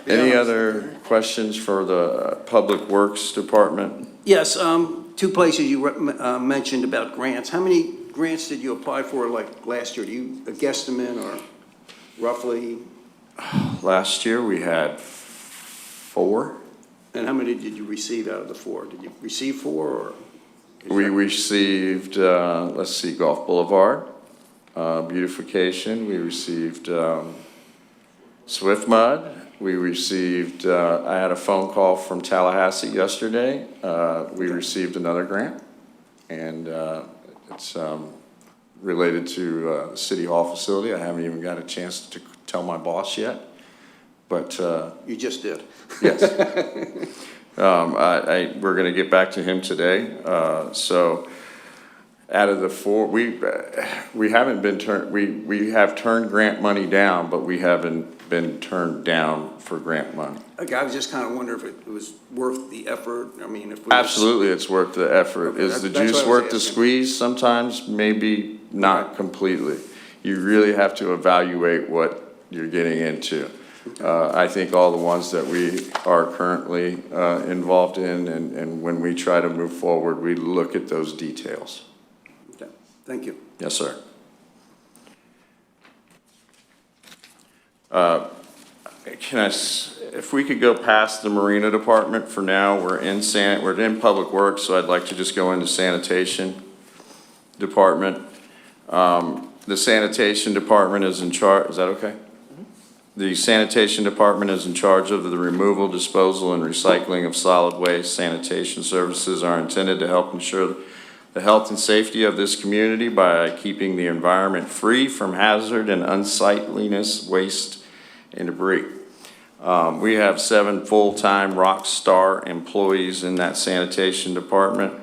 Speaker 8: any other questions for the Public Works Department?
Speaker 6: Yes, two places you mentioned about grants. How many grants did you apply for, like, last year? Do you a guesstimate or roughly?
Speaker 8: Last year, we had 4.
Speaker 6: And how many did you receive out of the 4? Did you receive 4 or?
Speaker 8: We received, let's see, Gulf Boulevard, beautification. We received Swift Mud. We received, I had a phone call from Tallahassee yesterday. We received another grant, and it's related to the City Hall facility. I haven't even got a chance to tell my boss yet, but
Speaker 6: You just did.
Speaker 8: yes. We're going to get back to him today. So out of the 4, we haven't been turned, we have turned grant money down, but we haven't been turned down for grant money.
Speaker 6: Okay, I was just kind of wondering if it was worth the effort. I mean, if we.
Speaker 8: Absolutely, it's worth the effort.
Speaker 6: Okay,
Speaker 8: Is the
Speaker 6: that's what
Speaker 8: juice
Speaker 6: I was
Speaker 8: worth the
Speaker 6: asking.
Speaker 8: squeeze? Sometimes, maybe not
Speaker 6: Okay.
Speaker 8: completely. You really have to evaluate what you're getting into. I think all the ones that we are currently involved in, and when we try to move forward, we look at those details.
Speaker 6: Okay, thank you.
Speaker 8: Yes, sir. If we could go past the Marina Department for now, we're in Public Works, so I'd like to just go into Sanitation Department. The Sanitation Department is in charge, is that okay? The Sanitation Department is in charge of the removal, disposal, and recycling of solid waste. Sanitation services are intended to help ensure the health and safety of this community by keeping the environment free from hazard and unsightliness, waste, and debris. We have 7 full-time rock star employees in that Sanitation Department.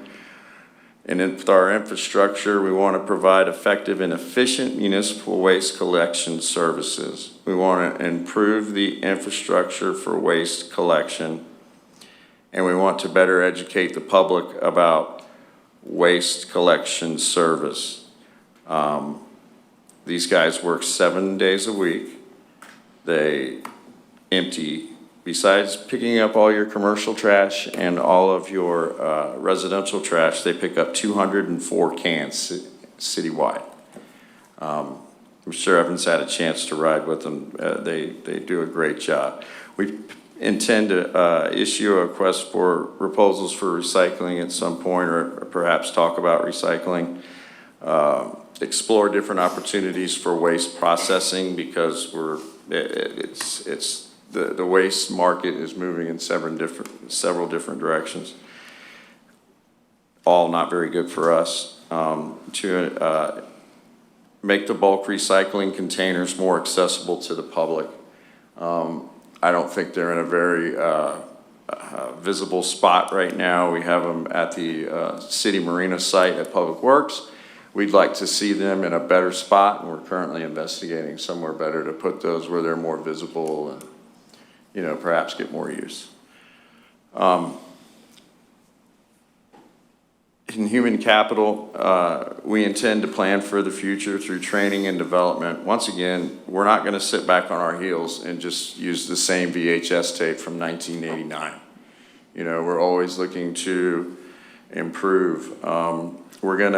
Speaker 8: And with our infrastructure, we want to provide effective and efficient municipal waste collection services. We want to improve the infrastructure for waste collection, and we want to better educate the public about waste collection service. These guys work 7 days a week. They empty, besides picking up all your commercial trash and all of your residential trash, they pick up 204 cans citywide. I'm sure everyone's had a chance to ride with them. They do a great job. We intend to issue a request for proposals for recycling at some point, or perhaps talk about recycling. Explore different opportunities for waste processing, because the waste market is moving in several different directions. All not very good for us. To make the bulk recycling containers more accessible to the public. I don't think they're in a very visible spot right now. We have them at the City Marina site at Public Works. We'd like to see them in a better spot, and we're currently investigating somewhere better to put those where they're more visible and, you know, perhaps get more use. In human capital, we intend to plan for the future through training and development. Once again, we're not going to sit back on our heels and just use the same VHS tape from 1989. You know, we're always looking to improve. We're going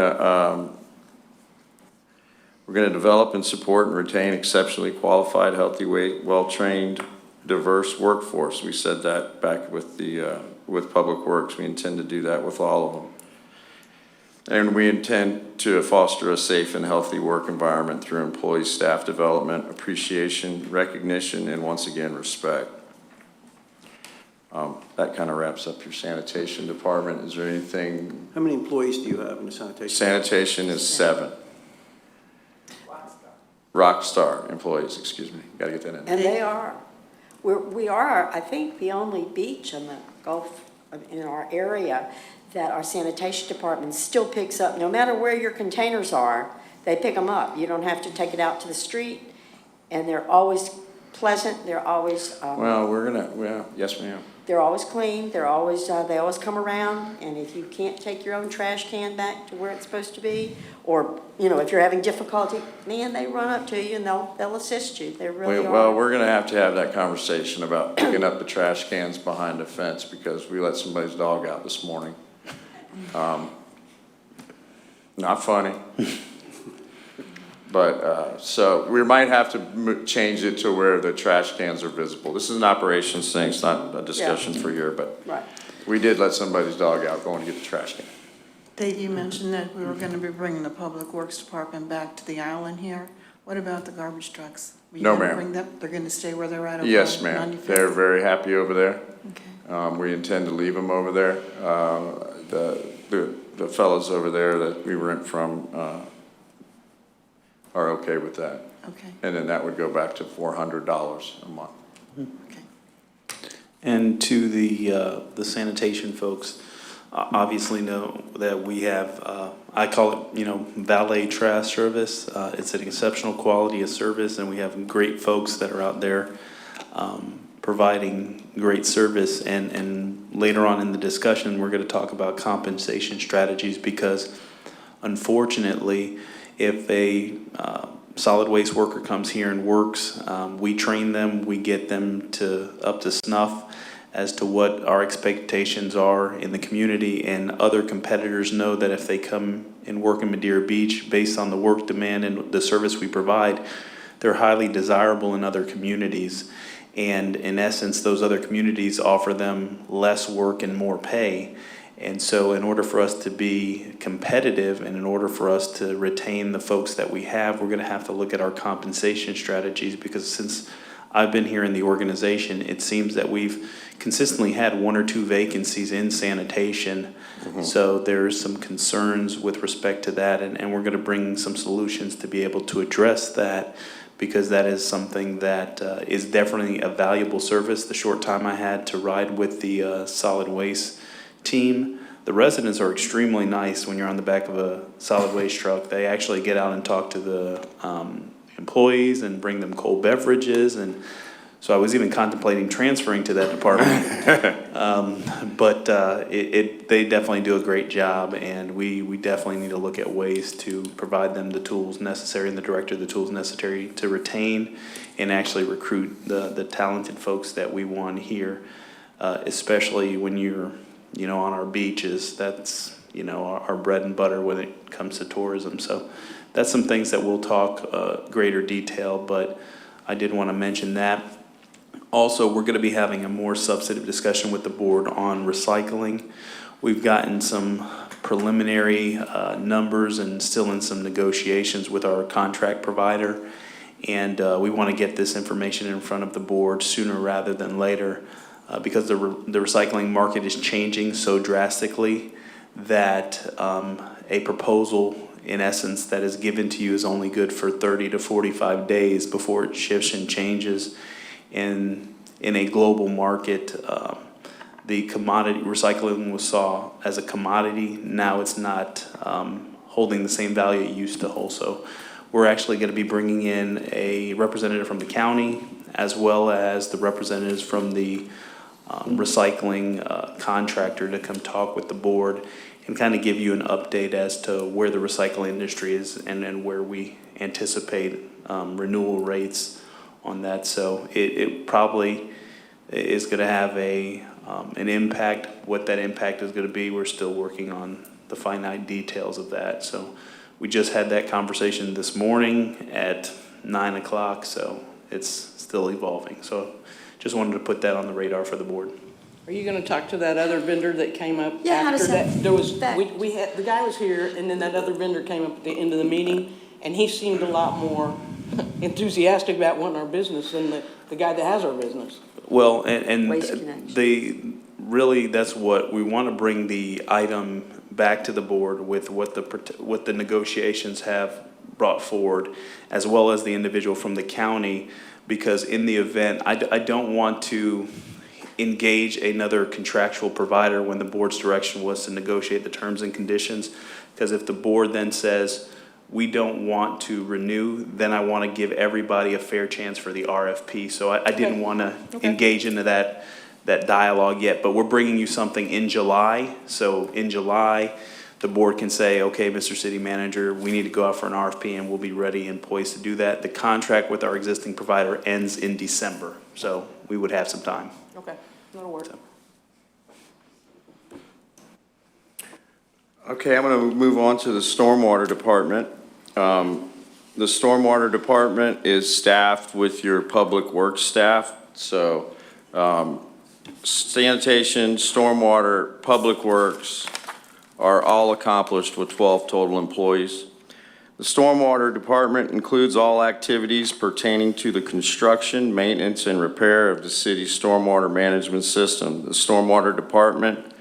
Speaker 8: to develop and support and retain exceptionally qualified, healthy, well-trained, diverse workforce. We said that back with with Public Works. We intend to do that with all of them. And we intend to foster a safe and healthy work environment through employee staff development, appreciation, recognition, and once again, respect. That kind of wraps up your Sanitation Department. Is there anything?
Speaker 6: How many employees do you have in the sanitation?
Speaker 8: Sanitation is 7. Rockstar employees, excuse me. Got to get that in.
Speaker 4: And we are, I think, the only beach in the Gulf, in our area, that our Sanitation Department still picks up. No matter where your containers are, they pick them up. You don't have to take it out to the street, and they're always pleasant. They're always
Speaker 8: Yes, ma'am.
Speaker 4: they're always clean. They're always they always come around. And if you can't take your own trash can back to where it's supposed to be, or you know, if you're having difficulty, man, they run up to you and they'll assist you. They really are.
Speaker 8: Well, we're going to have that conversation about picking up the trash cans behind the fence, because we let somebody's dog out this morning. Not funny. But, so we might have to change it to where the trash cans are visible. This is an operations thing, it's not a discussion for here, but
Speaker 4: Right.
Speaker 8: we did let somebody's dog out going to get the trash can.
Speaker 9: Dave, you mentioned that we were gonna be bringing the Public Works Department back to the island here. What about the garbage trucks? Were you
Speaker 8: No,
Speaker 9: gonna
Speaker 8: ma'am.
Speaker 9: bring them? They're gonna stay where they're at? over
Speaker 8: Yes,
Speaker 9: on
Speaker 8: ma'am.
Speaker 9: 95th?
Speaker 8: They're very happy over there.
Speaker 9: Okay.
Speaker 8: We intend to leave them over there. The fellows over there that we rent from, are okay with that.
Speaker 9: Okay,
Speaker 8: And then that would go back to $400 a month.
Speaker 9: okay.
Speaker 2: And to the sanitation folks, obviously know that we have, I call it, valet trash service. It's an exceptional quality of service, and we have great folks that are out there providing great service. And later on in the discussion, we're going to talk about compensation strategies, because unfortunately, if a solid waste worker comes here and works, we train them, we get them up to snuff as to what our expectations are in the community, and other competitors know that if they come and work in Madeira Beach based on the work demand and the service we provide, they're highly desirable in other communities. And in essence, those other communities offer them less work and more pay. And so in order for us to be competitive, and in order for us to retain the folks that we have, we're going to have to look at our compensation strategies, because since I've been here in the organization, it seems that we've consistently had 1 or 2 vacancies in sanitation. So there's some concerns with respect to that, and we're going to bring some solutions to be able to address that, because that is something that is definitely a valuable service. The short time I had to ride with the solid waste team, the residents are extremely nice when you're on the back of a solid waste truck. They actually get out and talk to the employees and bring them cold beverages, and so I was even contemplating transferring to that department. But they definitely do a great job, and we definitely need to look at ways to provide them the tools necessary, and the director the tools necessary to retain and actually recruit the talented folks that we want here, especially when you're on our beaches. That's our bread and butter when it comes to tourism. So that's some things that we'll talk greater detail, but I did want to mention that. Also, we're going to be having a more substantive discussion with the board on recycling. We've gotten some preliminary numbers and still in some negotiations with our contract provider, and we want to get this information in front of the board sooner rather than later, because the recycling market is changing so drastically that a proposal, in essence, that is given to you is only good for 30 to 45 days before it shifts and changes. In a global market, the commodity recycling was saw as a commodity. Now it's not holding the same value it used to hold. So we're actually going to be bringing in a representative from the county, as well as the representatives from the recycling contractor, to come talk with the board and kind of give you an update as to where the recycling industry is and where we anticipate renewal rates on that. So it probably is going to have an impact. What that impact is going to be, we're still working on the finite details of that. So we just had that conversation this morning at 9 o'clock, so it's still evolving. So just wanted to put that on the radar for the board.
Speaker 7: Are you gonna talk to that other vendor that came up
Speaker 4: Yeah, how
Speaker 7: after
Speaker 4: does that-
Speaker 7: There was,
Speaker 4: that-
Speaker 7: we had, the guy was here, and then that other vendor came up at the end of the meeting, and he seemed a lot more enthusiastic about wanting our business than the guy that has our business.
Speaker 2: Well, and
Speaker 4: Waste Connection.
Speaker 2: that's what we want to bring the item back to the board with, what the negotiations have brought forward, as well as the individual from the county, because in the event, I don't want to engage another contractual provider when the board's direction was to negotiate the terms and conditions, because if the board then says we don't want to renew, then I want to give everybody a fair chance for the RFP. So I didn't want to engage into that dialogue yet, but we're bringing you something in July. So in July, the board can say, okay, Mr. City Manager, we need to go out for an RFP, and we'll be ready and poised to do that. The contract with our existing provider ends in December, so we would have some time.
Speaker 7: Okay, that'll work.
Speaker 8: Okay, I'm going to move on to the Stormwater Department. The Stormwater Department is staffed with your Public Works staff. So sanitation, stormwater, Public Works are all accomplished with 12 total employees. The Stormwater Department includes all activities pertaining to the construction, maintenance, and repair of the city's stormwater management system. The Stormwater Department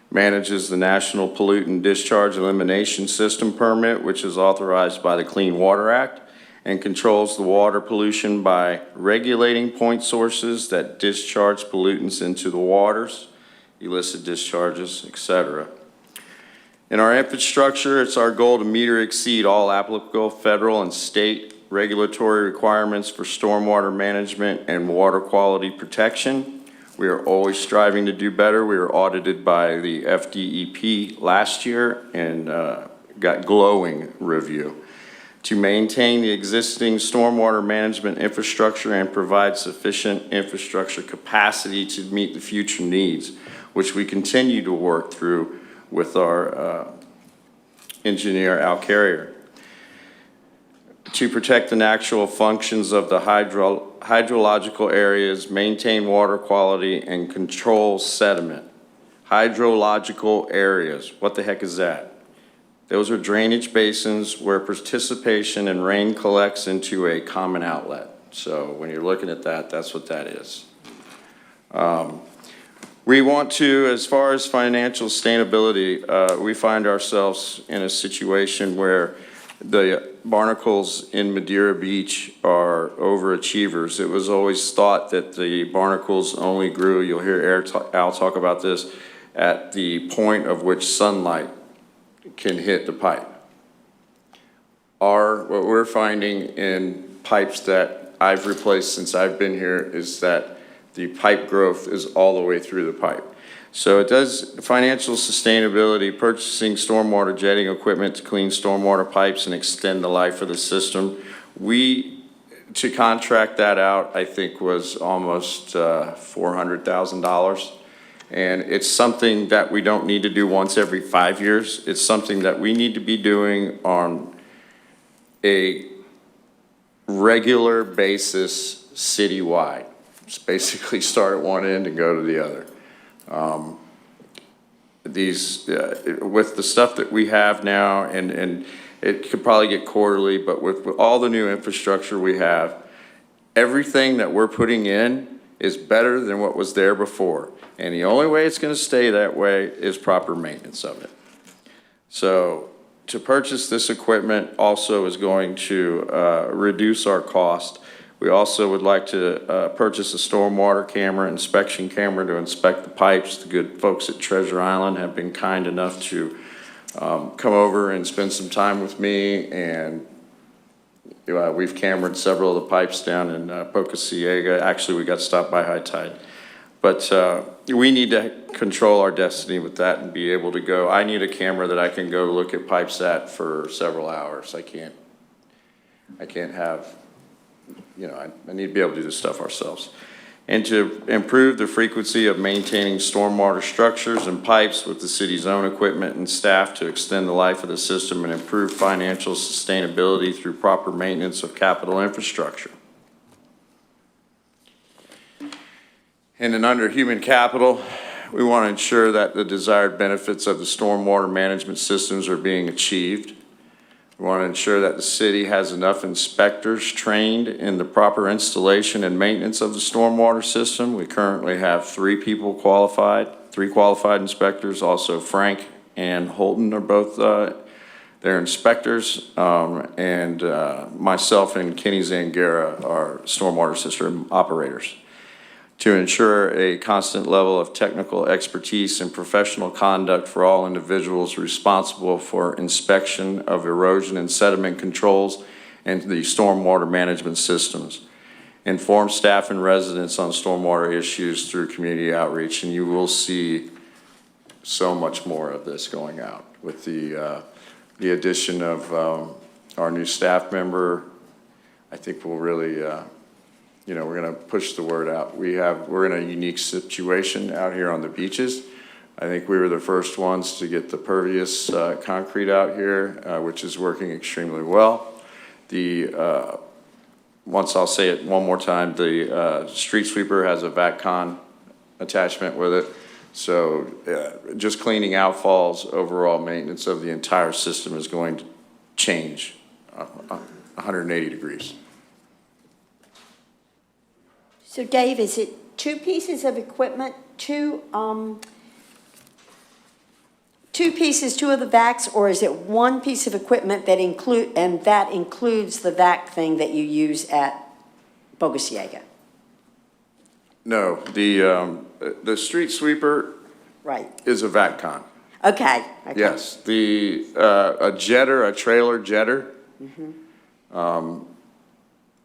Speaker 8: manages the National Pollutant Discharge Elimination System permit, which is authorized by the Clean Water Act, and controls the water pollution by regulating point sources that discharge pollutants into the waters, illicit discharges, etc. In our infrastructure, it's our goal to meet or exceed all applicable federal and state regulatory requirements for stormwater management and water quality protection. We are always striving to do better. We were audited by the FDEP last year and got glowing review. To maintain the existing stormwater management infrastructure and provide sufficient infrastructure capacity to meet the future needs, which we continue to work through with our engineer, Al Carrier. To protect the natural functions of the hydrological areas, maintain water quality, and control sediment. Hydrological areas, what the heck is that? Those are drainage basins where participation and rain collects into a common outlet. So when you're looking at that, that's what that is. We want to, as far as financial sustainability, we find ourselves in a situation where the barnacles in Madeira Beach are overachievers. It was always thought that the barnacles only grew, you'll hear Al talk about this, at the point of which sunlight can hit the pipe. What we're finding in pipes that I've replaced since I've been here is that the pipe growth is all the way through the pipe. So it does financial sustainability, purchasing stormwater jetting equipment to clean stormwater pipes and extend the life of the system. To contract that out, I think was almost $400,000. And it's something that we don't need to do once every 5 years. It's something that we need to be doing on a regular basis citywide. Just basically start at one end and go to the other. With the stuff that we have now, and it could probably get quarterly, but with all the new infrastructure we have, everything that we're putting in is better than what was there before. And the only way it's going to stay that way is proper maintenance of it. So to purchase this equipment also is going to reduce our cost. We also would like to purchase a stormwater camera, inspection camera to inspect the pipes. The good folks at Treasure Island have been kind enough to come over and spend some time with me, and we've cameraed several of the pipes down in Boca Ciega. Actually, we got stopped by high tide. But we need to control our destiny with that and be able to go. I need a camera that I can go look at pipes at for several hours. I can't have, I need to be able to do this stuff ourselves. And to improve the frequency of maintaining stormwater structures and pipes with the city's own equipment and staff to extend the life of the system and improve financial sustainability through proper maintenance of capital infrastructure. And then under human capital, we want to ensure that the desired benefits of the stormwater management systems are being achieved. We want to ensure that the city has enough inspectors trained in the proper installation and maintenance of the stormwater system. We currently have three qualified inspectors. Also Frank and Holton are both they're inspectors, and myself and Kenny Zangara are stormwater system operators. To ensure a constant level of technical expertise and professional conduct for all individuals responsible for inspection of erosion and sediment controls and the stormwater management systems. Inform staff and residents on stormwater issues through community outreach, and you will see so much more of this going out with the addition of our new staff member. I think we'll really we're going to push the word out. We're in a unique situation out here on the beaches. I think we were the first ones to get the pervious concrete out here, which is working extremely well. Once I'll say it one more time, the street sweeper has a VACCON attachment with it. So just cleaning outfalls, overall maintenance of the entire system is going to change 180 degrees.
Speaker 4: So Dave, is it two pieces of equipment, two pieces, two of the vacs, or is it one piece of equipment that includes the vac thing that you use at BOC?
Speaker 8: No, the street sweeper
Speaker 4: Right,
Speaker 8: is a VACCON.
Speaker 4: okay.
Speaker 8: Yes, a jetter, a trailer jetter.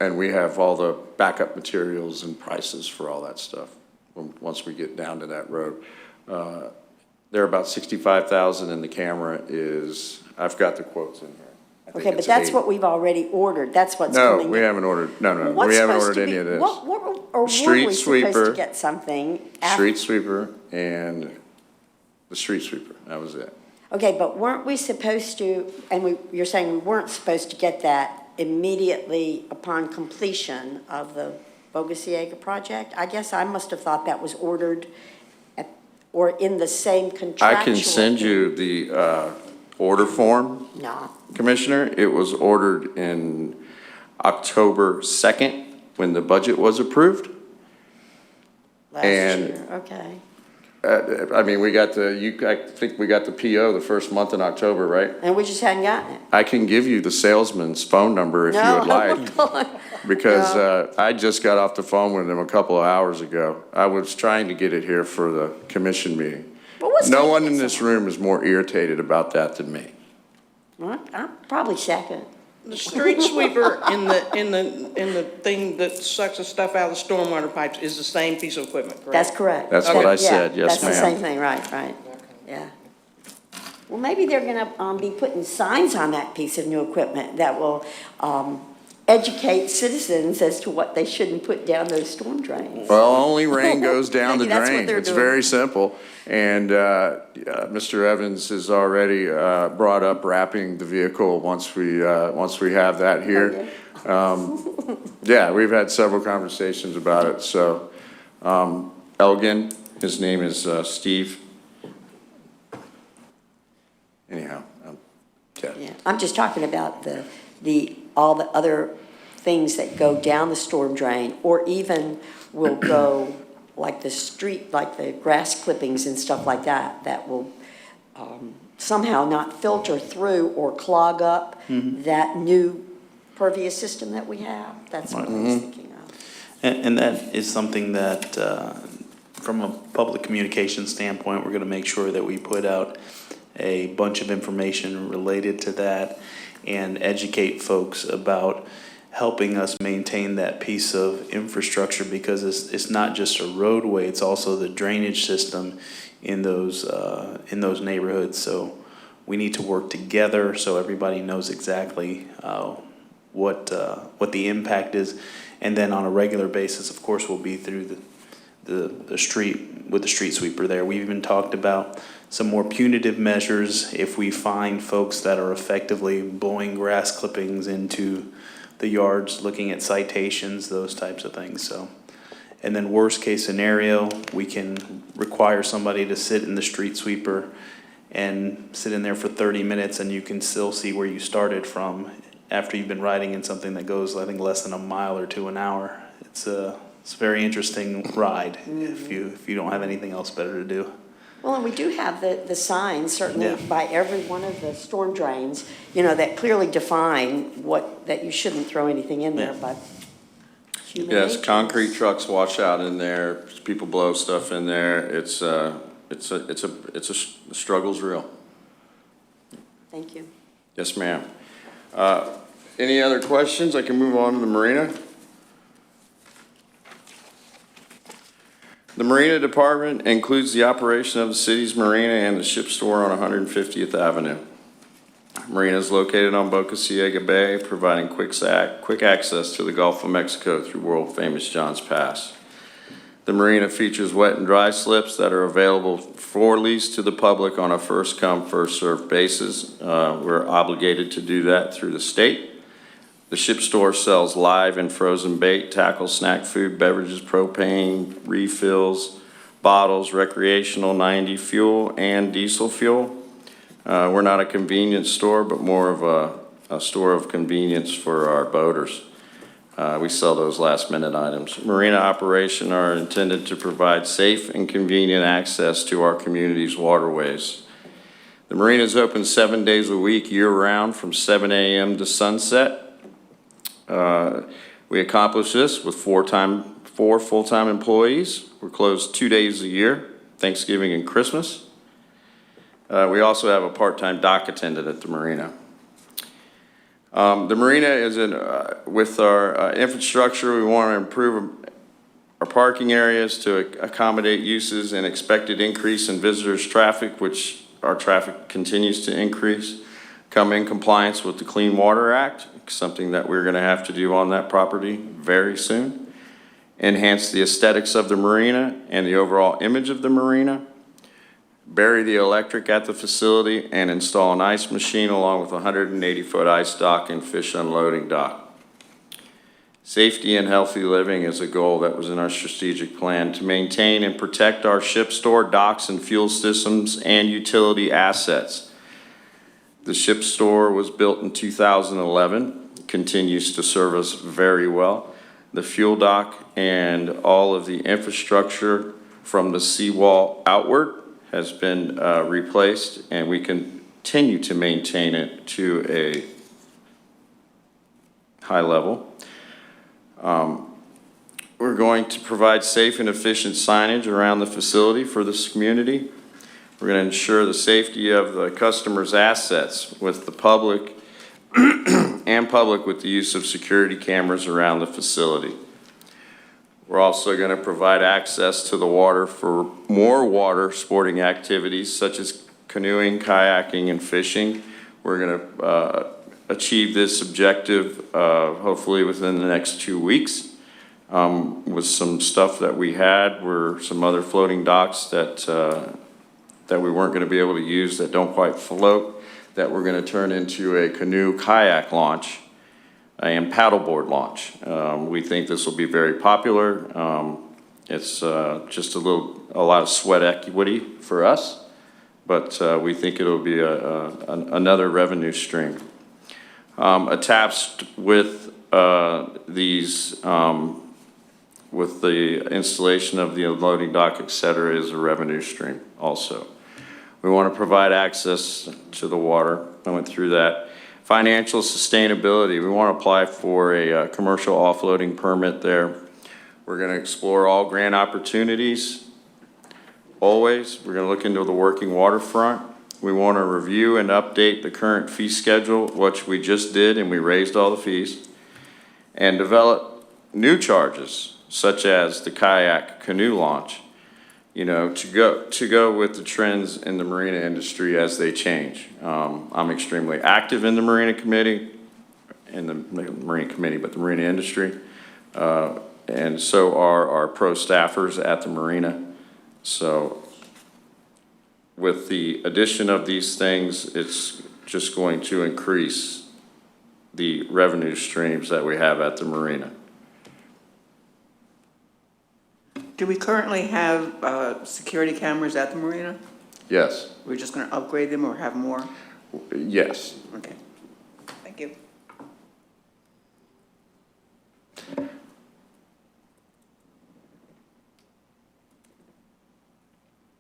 Speaker 8: And we have all the backup materials and prices for all that stuff, once we get down to that road. They're about 65,000 and the camera is, I've got the quotes in here. I think
Speaker 4: Okay, but
Speaker 8: it's
Speaker 4: that's
Speaker 8: 8.
Speaker 4: what we've already ordered, that's what's coming.
Speaker 8: No, we haven't ordered, no,
Speaker 4: What's
Speaker 8: we haven't
Speaker 4: supposed
Speaker 8: ordered
Speaker 4: to
Speaker 8: any
Speaker 4: be-
Speaker 8: of this.
Speaker 4: Or were
Speaker 8: Street
Speaker 4: we supposed
Speaker 8: sweeper.
Speaker 4: to get something after?
Speaker 8: Street sweeper and the street sweeper, that was it.
Speaker 4: Okay, but weren't we supposed to, and you're saying we weren't supposed to get that immediately upon completion of the Bogosiega project? I guess I must have thought that was ordered or in the same contractual.
Speaker 8: I can send you the order form,
Speaker 4: No,
Speaker 8: Commissioner. It was ordered in October 2nd, when the budget was approved.
Speaker 4: last
Speaker 8: And-
Speaker 4: year, okay.
Speaker 8: I mean, I think we got the PO the first month in October, right?
Speaker 4: And we just hadn't gotten it.
Speaker 8: I can give you the salesman's phone number if you would like,
Speaker 4: No.
Speaker 8: because I just got off the phone with him a couple of hours ago. I was trying to get it here for the commission meeting.
Speaker 4: But what's
Speaker 8: No
Speaker 4: taking
Speaker 8: one
Speaker 4: it
Speaker 8: in
Speaker 4: so
Speaker 8: this room is more irritated about that than me.
Speaker 4: Well, I'm probably second.
Speaker 7: The street sweeper in the thing that sucks the stuff out of the stormwater pipes is the same piece of equipment, correct?
Speaker 4: That's correct.
Speaker 8: That's what I said,
Speaker 4: Yeah,
Speaker 8: yes,
Speaker 4: That's the
Speaker 8: ma'am.
Speaker 4: same thing, right, yeah. Well, maybe they're gonna, be putting signs on that piece of new equipment that will, educate citizens as to what they shouldn't put down those storm drains.
Speaker 8: Well, only rain goes down the
Speaker 4: Maybe that's what
Speaker 8: drain.
Speaker 4: they're
Speaker 8: It's
Speaker 4: doing.
Speaker 8: very simple. And Mr. Evans has already brought up wrapping the vehicle once we have that here. Yeah, we've had several conversations about it. So Elgin, his name is Steve. Anyhow, yeah.
Speaker 4: Yeah, I'm just talking about all the other things that go down the storm drain, or even will go like the street, like the grass clippings and stuff like that, that will somehow not filter through or clog up that new pervious system that we have. That's what I was thinking of.
Speaker 2: And that is something that, from a public communication standpoint, we're gonna make sure that we put out a bunch of information related to that and educate folks about helping us maintain that piece of infrastructure, because it's not just a roadway, it's also the drainage system in those neighborhoods. So we need to work together so everybody knows exactly what the impact is. And then on a regular basis, of course, we'll be through the street with the street sweeper there. We even talked about some more punitive measures if we find folks that are effectively blowing grass clippings into the yards, looking at citations, those types of things. So, and then worst case scenario, we can require somebody to sit in the street sweeper and sit in there for 30 minutes, and you can still see where you started from after you've been riding in something that goes, I think, less than a mile or 2 an hour. It's a very interesting ride if you don't have anything else better to do.
Speaker 4: Well, and we do have the signs, certainly
Speaker 2: Yeah.
Speaker 4: by every one of the storm drains, that clearly define that you shouldn't throw anything in there,
Speaker 2: Yeah.
Speaker 4: but human
Speaker 8: Yes,
Speaker 4: nature.
Speaker 8: concrete trucks wash out in there, people blow stuff in there. It's a struggle's real.
Speaker 4: Thank you.
Speaker 8: Yes, ma'am. Any other questions? I can move on to the marina. The Marina Department includes the operation of the city's marina and the ship store on 150th Avenue. Marina is located on Bocosiega Bay, providing quick access to the Gulf of Mexico through world-famous Johns Pass. The marina features wet and dry slips that are available for lease to the public on a first-come, first-served basis. We're obligated to do that through the state. The ship store sells live and frozen bait, tackle, snack food, beverages, propane, refills, bottles, recreational 90 fuel, and diesel fuel. We're not a convenience store, but more of a store of convenience for our boaters. We sell those last-minute items. Marina operations are intended to provide safe and convenient access to our community's waterways. The marina is open 7 days a week, year-round, from 7 a.m. to sunset. We accomplish this with four full-time employees. We're closed 2 days a year, Thanksgiving and Christmas. We also have a part-time dock attendant at the marina. The marina is with our infrastructure, we want to improve our parking areas to accommodate uses and expected increase in visitors' traffic, which our traffic continues to increase. Come in compliance with the Clean Water Act, something that we're going to have to do on that property very soon. Enhance the aesthetics of the marina and the overall image of the marina. Bury the electric at the facility and install an ice machine along with a 180-foot ice dock and fish unloading dock. Safety and healthy living is a goal that was in our strategic plan to maintain and protect our ship store, docks, and fuel systems and utility assets. The ship store was built in 2011, continues to serve us very well. The fuel dock and all of the infrastructure from the seawall outward has been replaced, and we continue to maintain it to a high level. We're going to provide safe and efficient signage around the facility for this community. We're going to ensure the safety of the customer's assets with the public and public with the use of security cameras around the facility. We're also going to provide access to the water for more water sporting activities such as canoeing, kayaking, and fishing. We're going to achieve this objective hopefully within the next 2 weeks. With some stuff that we had were some other floating docks that we weren't going to be able to use that don't quite float, that we're going to turn into a canoe kayak launch and paddleboard launch. We think this will be very popular. It's just a lot of sweat equity for us, but we think it'll be another revenue stream. Attached with with the installation of the unloading dock, et cetera, is a revenue stream also. We want to provide access to the water. I went through that. Financial sustainability. We want to apply for a commercial offloading permit there. We're going to explore all grant opportunities. Always, we're going to look into the working waterfront. We want to review and update the current fee schedule, which we just did, and we raised all the fees, and develop new charges, such as the kayak canoe launch, you know, to go with the trends in the marina industry as they change. I'm extremely active in the marina committee, but the marina industry, and so are our pro staffers at the marina. So with the addition of these things, it's just going to increase the revenue streams that we have at the marina.
Speaker 3: Do we currently have security cameras at the marina?
Speaker 8: Yes.
Speaker 3: We're just going to upgrade them or have more?
Speaker 8: Yes.
Speaker 3: Okay. Thank you.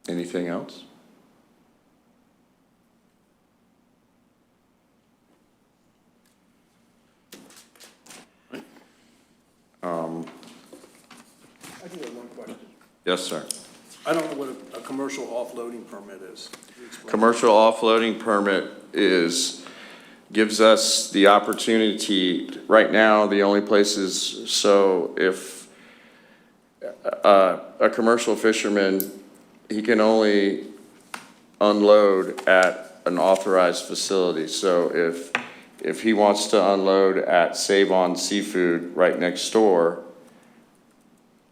Speaker 8: Anything else?
Speaker 6: I do have one question.
Speaker 8: Yes, sir.
Speaker 6: I don't know what a commercial offloading permit is. Could you explain?
Speaker 8: Commercial offloading permit gives us the opportunity, right now, the only places, so if a commercial fisherman, he can only unload at an authorized facility. So if he wants to unload at Save On Seafood right next door,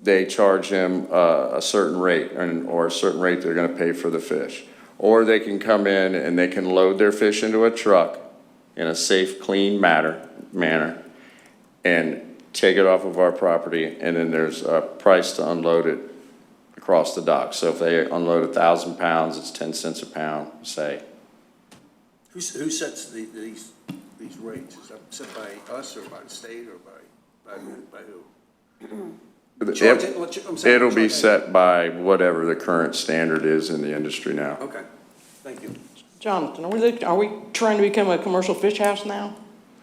Speaker 8: they charge him a certain rate, or a certain rate they're gonna pay for the fish. Or they can come in and they can load their fish into a truck in a safe, clean manner, and take it off of our property, and then there's a price to unload it across the dock. So if they unload 1,000 pounds, it's 10 cents a pound, say.
Speaker 6: Who sets these rates? Is that set by us or by the state or by who?
Speaker 8: It'll be set by whatever the current standard is in the industry now.
Speaker 6: Okay, thank you.
Speaker 7: Jonathan, are we trying to become a commercial fish house now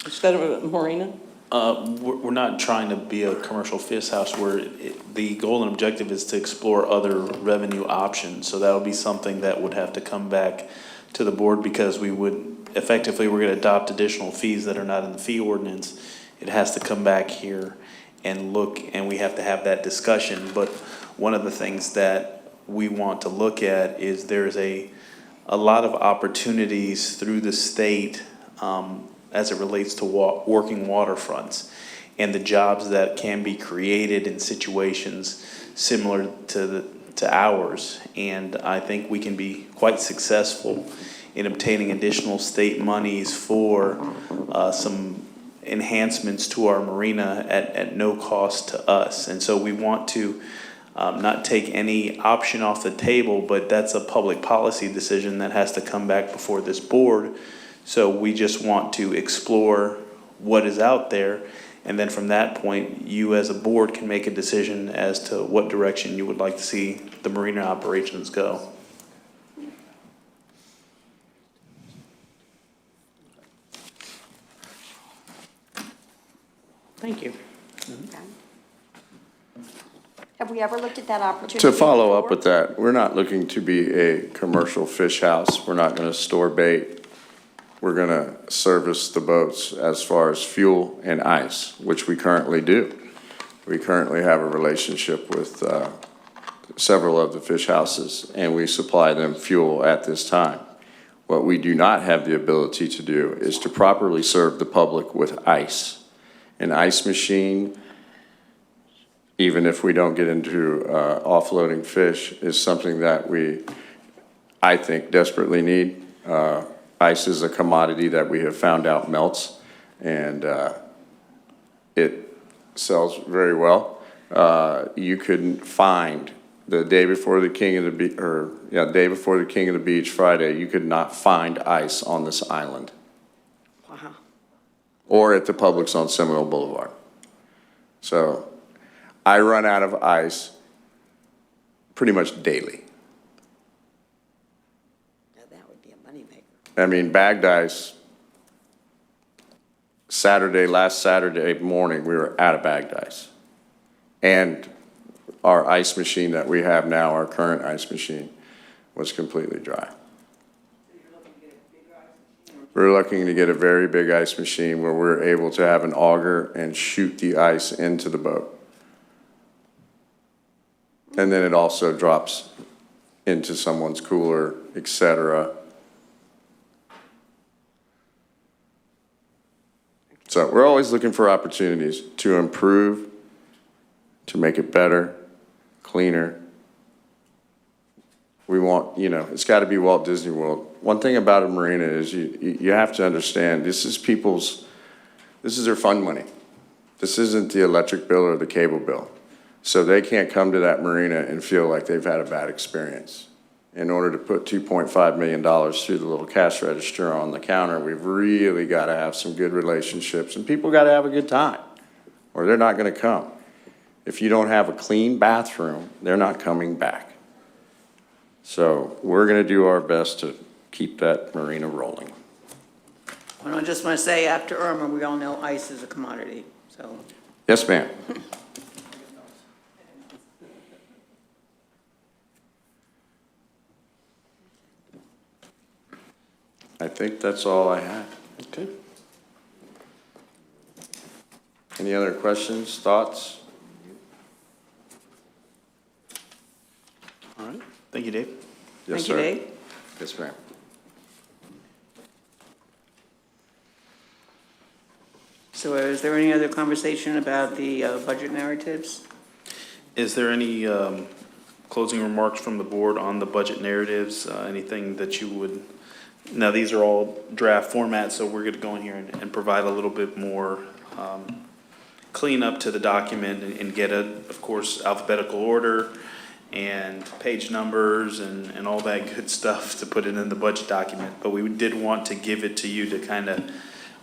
Speaker 7: instead of a marina?
Speaker 2: We're not trying to be a commercial fish house where the goal and objective is to explore other revenue options. So that'll be something that would have to come back to the board, because we would, effectively, we're gonna adopt additional fees that are not in the fee ordinance. It has to come back here and look, and we have to have that discussion. But one of the things that we want to look at is there's a lot of opportunities through the state as it relates to working waterfronts and the jobs that can be created in situations similar to ours. And I think we can be quite successful in obtaining additional state monies for some enhancements to our marina at no cost to us. And so we want to not take any option off the table, but that's a public policy decision that has to come back before this board. So we just want to explore what is out there, and then from that point, you as a board can make a decision as to what direction you would like to see the marina operations go.
Speaker 7: Thank you.
Speaker 4: Have we ever looked at that opportunity?
Speaker 8: To follow up
Speaker 4: before?
Speaker 8: with that, we're not looking to be a commercial fish house. We're not gonna store bait. We're gonna service the boats as far as fuel and ice, which we currently do. We currently have a relationship with several of the fish houses, and we supply them fuel at this time. What we do not have the ability to do is to properly serve the public with ice. An ice machine, even if we don't get into offloading fish, is something that I think, desperately need. Ice is a commodity that we have found out melts, and it sells very well. You couldn't find the day before the King of the Beach, Friday, you could not find ice on this island.
Speaker 4: Wow.
Speaker 8: Or at the Publix on Seminole Boulevard. So I run out of ice pretty much daily.
Speaker 4: Now, that would be a moneymaker.
Speaker 8: I mean, bagged ice, last Saturday morning, we were out of bagged ice. And our ice machine that we have now, our current ice machine, was completely dry. We're looking to get a very big ice machine where we're able to have an auger and shoot the ice into the boat. And then it also drops into someone's cooler, etc. So we're always looking for opportunities to improve, to make it better, cleaner. We want, it's got to be Walt Disney World. One thing about a marina is you have to understand, this is their fund money. This isn't the electric bill or the cable bill. So they can't come to that marina and feel like they've had a bad experience. In order to put $2.5 million through the little cash register on the counter, we've really got to have some good relationships, and people got to have a good time, or they're not going to come. If you don't have a clean bathroom, they're not coming back. So we're going to do our best to keep that marina rolling.
Speaker 3: Well, I just want to say, after Irma, we all know ice is a commodity, so.
Speaker 8: Yes, ma'am. I think that's all I have.
Speaker 2: Okay.
Speaker 8: Any other questions, thoughts?
Speaker 2: All right. Thank you, Dave.
Speaker 8: Yes,
Speaker 3: Thank you,
Speaker 8: sir.
Speaker 3: Dave.
Speaker 8: Yes, ma'am.
Speaker 3: So is there any other conversation about the budget narratives?
Speaker 2: Is there any closing remarks from the board on the budget narratives? Anything that you would, now these are all draft format, so we're gonna go in here and provide a little bit more clean up to the document and get a, of course, alphabetical order and page numbers and all that good stuff to put it in the budget document. But we did want to give it to you to kind of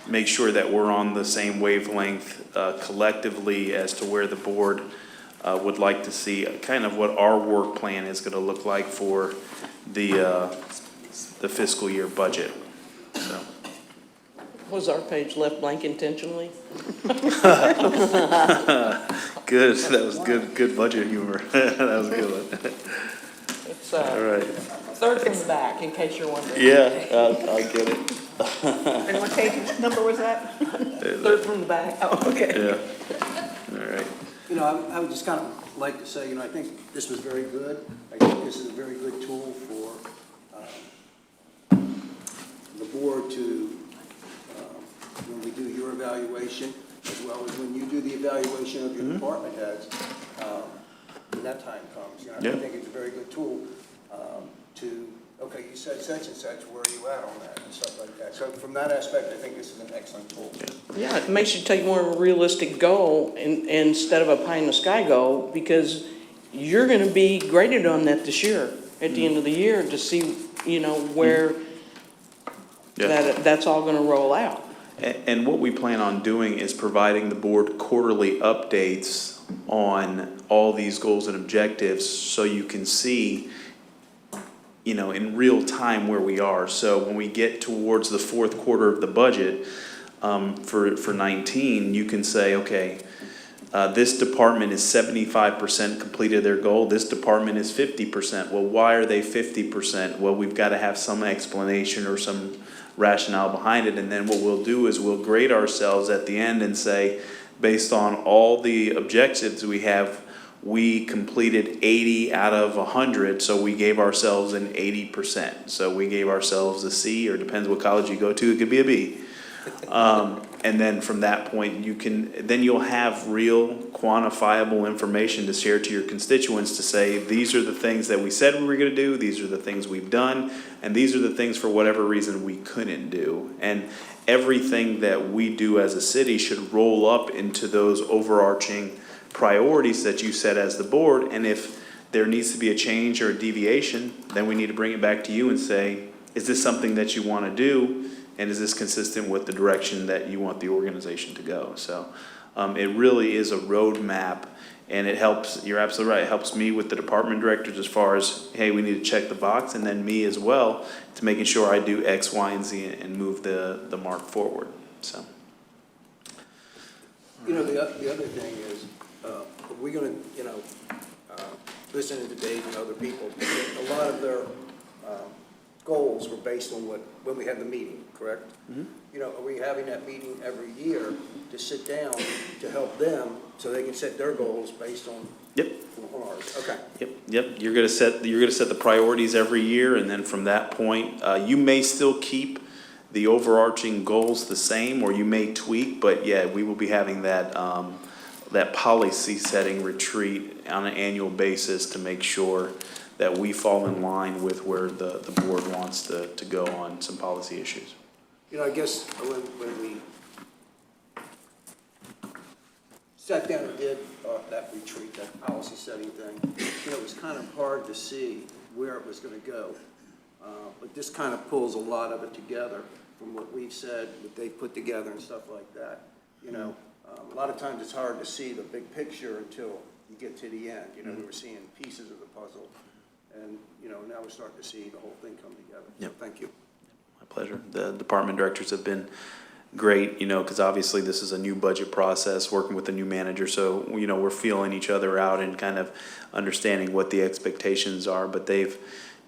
Speaker 2: make sure that we're on the same wavelength collectively as to where the board would like to see kind of what our work plan is going to look like for the fiscal year budget. So.
Speaker 7: Was our page left blank intentionally?
Speaker 2: Good. That was good budget humor. That was a good one.
Speaker 7: It's,
Speaker 2: All right.
Speaker 7: third from the back, in case you're wondering.
Speaker 2: Yeah, I'll get it.
Speaker 3: And what page number was that?
Speaker 7: Third from the back.
Speaker 3: Oh, okay.
Speaker 2: Yeah. All right.
Speaker 6: You know, I would just kind of like to say, you know, I think this was very good. I think this is a very good tool for the board to, when we do your evaluation, as well as when you do the evaluation of your department heads, when that time comes. You know,
Speaker 2: Yeah.
Speaker 6: I think it's a very good tool to, okay, you said such and such, where are you at on that, and stuff like that. So from that aspect, I think this is an excellent tool.
Speaker 7: Yeah, it makes you take more of a realistic goal instead of a pie-in-the-sky goal, because you're gonna be graded on that this year, at the end of the year, to see, you know, where that's all gonna roll out.
Speaker 2: And what we plan on doing is providing the board quarterly updates on all these goals and objectives so you can see, you know, in real time where we are. So when we get towards the fourth quarter of the budget for 19, you can say, okay, this department is 75% completed their goal. This department is 50%. Well, why are they 50%? Well, we've got to have some explanation or some rationale behind it. And then what we'll do is we'll grade ourselves at the end and say, based on all the objectives we have, we completed 80 out of 100, so we gave ourselves an 80%. So we gave ourselves a C, or depends what college you go to, it could be a B. And then from that point, you'll have real quantifiable information to share to your constituents to say, these are the things that we said we were gonna do, these are the things we've done, and these are the things for whatever reason we couldn't do. And everything that we do as a city should roll up into those overarching priorities that you set as the board. And if there needs to be a change or a deviation, then we need to bring it back to you and say, is this something that you want to do? And is this consistent with the direction that you want the organization to go? So it really is a roadmap, and it helps, you're absolutely right, it helps me with the department directors as far as, hey, we need to check the box, and then me as well to making sure I do X, Y, and Z and move the mark forward. So.
Speaker 6: You know, the other thing is, we're gonna, you know, listening to Dave and other people, a lot of their goals were based on when we had the meeting, correct? Mm-hmm. You know, are we having that meeting every year to sit down to help them so they can set their goals based on ours? Okay.
Speaker 2: Yep. You're gonna set the priorities every year, and then from that point, you may still keep the overarching goals the same, or you may tweak, but yeah, we will be having that that policy setting retreat on an annual basis to make sure that we fall in line with where the board wants to go on some policy issues.
Speaker 6: You know, I guess when we sat down and did that retreat, that policy setting thing, you know, it was kind of hard to see where it was going to go. But this kind of pulls a lot of it together from what we've said, what they've put together and stuff like that. You know, a lot of times it's hard to see the big picture until you get to the end. You know, we were seeing pieces of the puzzle. And, you know, now we're starting to see the whole thing come together.
Speaker 2: Yep.
Speaker 6: So thank you.
Speaker 2: My pleasure. The department directors have been great, you know, because obviously this is a new budget process, working with a new manager. So, you know, we're feeling each other out and kind of understanding what the expectations are. But they've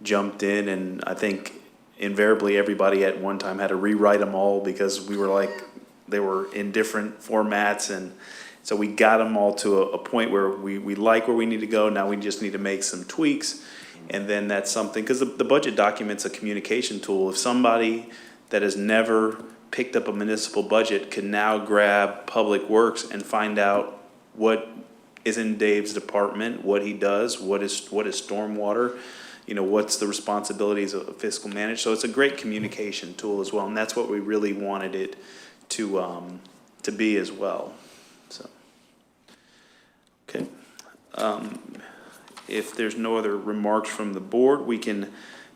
Speaker 2: jumped in, and I think invariably everybody at one time had to rewrite them all because we were like, they were in different formats. And so we got them all to a point where we like where we need to go. Now we just need to make some tweaks. And then that's something, because the budget document's a communication tool. If somebody that has never picked up a municipal budget can now grab Public Works and find out what is in Dave's department, what he does, what is stormwater, what's the responsibilities of fiscal management. So it's a great communication tool as well, and that's what we really wanted it to be as well. So, okay. If there's no other remarks from the board, we can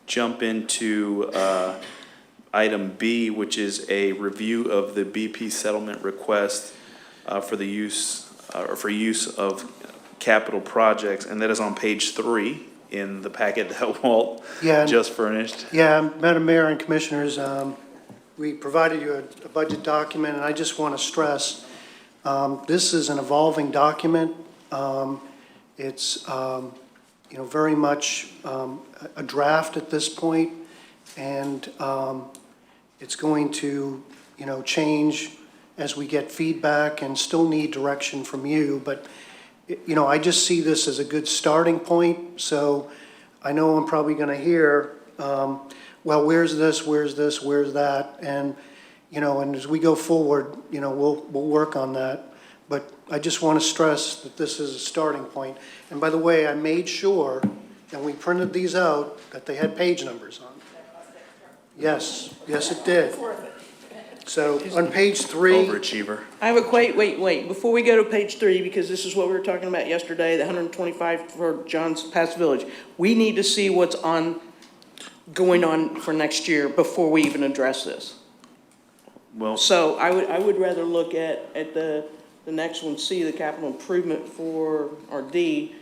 Speaker 2: jump into item B, which is a review of the BP settlement request for the use of capital projects, and that is on page 3 in the packet that Walt just furnished.
Speaker 10: Yeah, Madam Mayor and Commissioners, we provided you a budget document, and I just want to stress, this is an evolving document. It's, very much a draft at this point, and it's going to, change as we get feedback and still need direction from you. But, I just see this as a good starting point. So I know I'm probably going to hear, well, where's this, where's that? And, and as we go forward, we'll work on that. But I just want to stress that this is a starting point. And by the way, I made sure, and we printed these out, that they had page numbers on. Yes, it did. So on page 3.
Speaker 2: Overachiever.
Speaker 7: I have a wait, before we go to page 3, because this is what we were talking about yesterday, the 125 for John's Pass Village. We need to see what's going on for next year before we even address this.
Speaker 2: Well,
Speaker 7: So I would rather look at the next one, C, the capital improvement or D,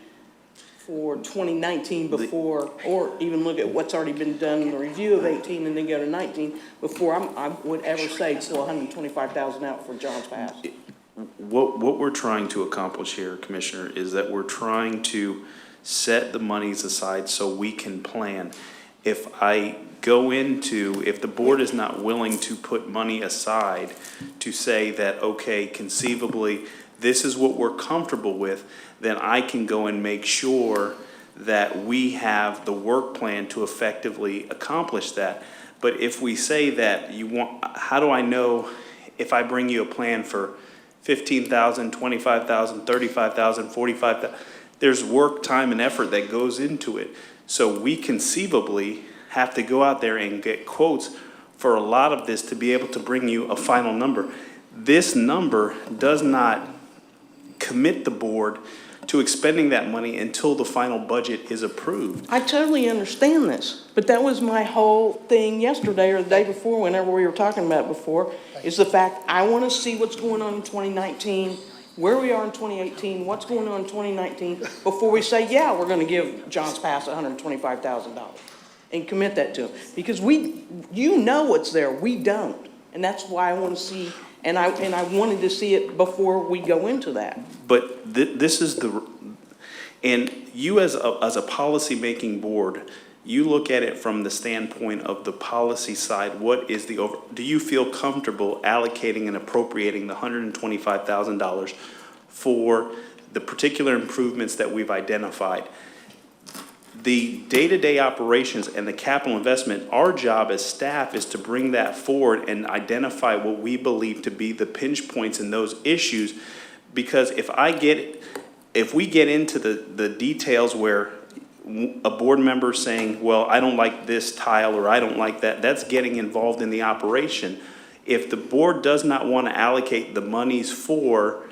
Speaker 7: for 2019 before, or even look at what's already been done in the review of 18 and then go to 19 before I would ever say pull 125,000 out for John's Pass.
Speaker 2: what we're trying to accomplish here, Commissioner, is that we're trying to set the monies aside so we can plan. If the board is not willing to put money aside to say that, okay, conceivably, this is what we're comfortable with, then I can go and make sure that we have the work plan to effectively accomplish that. But if we say that how do I know if I bring you a plan for 15,000, 25,000, 35,000, 45,000? There's work, time, and effort that goes into it. So we conceivably have to go out there and get quotes for a lot of this to be able to bring you a final number. This number does not commit the board to expending that money until the final budget is approved.
Speaker 7: I totally understand this, but that was my whole thing yesterday or the day before, whenever we were talking about it before, is the fact I want to see what's going on in 2019, where we are in 2018, what's going on in 2019, before we say, yeah, we're going to give John's Pass $125,000 and commit that to him. Because you know what's there, we don't. And that's why I want to see, and I wanted to see it before we go into that.
Speaker 2: But this is and you as a policy-making board, you look at it from the standpoint of the policy side. What is do you feel comfortable allocating and appropriating the $125,000 for the particular improvements that we've identified? The day-to-day operations and the capital investment, our job as staff is to bring that forward and identify what we believe to be the pinch points in those issues. Because if we get into the details where a board member saying, well, I don't like this tile or I don't like that, that's getting involved in the operation. If the board does not want to allocate the monies for,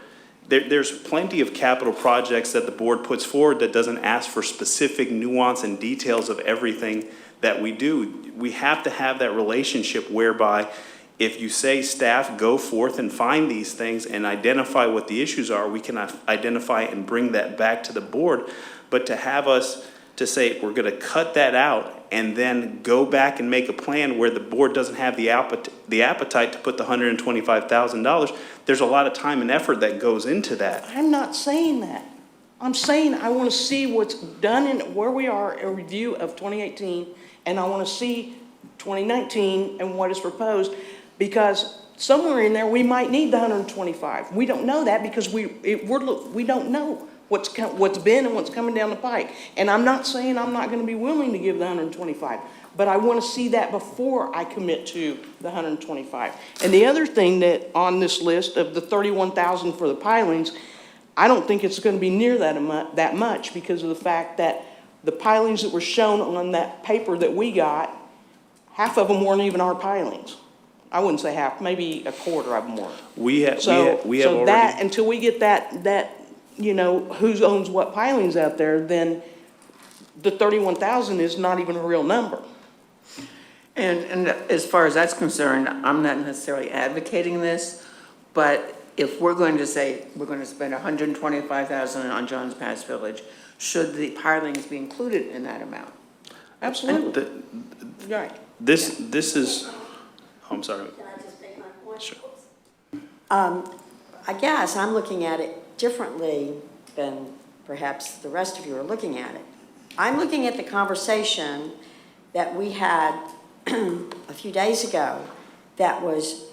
Speaker 2: there's plenty of capital projects that the board puts forward that doesn't ask for specific nuance and details of everything that we do. We have to have that relationship whereby if you say, staff, go forth and find these things and identify what the issues are, we can identify and bring that back to the board. But to have us to say we're going to cut that out and then go back and make a plan where the board doesn't have the appetite to put the $125,000, there's a lot of time and effort that goes into that.
Speaker 7: I'm not saying that. I'm saying I want to see what's done and where we are, a review of 2018, and I want to see 2019 and what is proposed, because somewhere in there we might need the 125. We don't know that because we don't know what's been and what's coming down the pike. And I'm not saying I'm not going to be willing to give the 125, but I want to see that before I commit to the 125. And the other thing that on this list of the 31,000 for the pilings, I don't think it's gonna be near that much because of the fact that the pilings that were shown on that paper that we got, half of them weren't even our pilings. I wouldn't say half, maybe a quarter of them were.
Speaker 2: We have
Speaker 7: So that,
Speaker 2: already,
Speaker 7: until we get that, you know, who owns what pilings out there, then the 31,000 is not even a real number.
Speaker 3: And as far as that's concerned, I'm not necessarily advocating this, but if we're going to say we're going to spend 125,000 on Johns Pass Village, should the pilings be included in that amount?
Speaker 7: Absolutely. Right.
Speaker 2: this is, I'm sorry.
Speaker 4: Can I just make my point?
Speaker 2: Sure.
Speaker 4: I guess I'm looking at it differently than perhaps the rest of you are looking at it. I'm looking at the conversation that we had a few days ago that was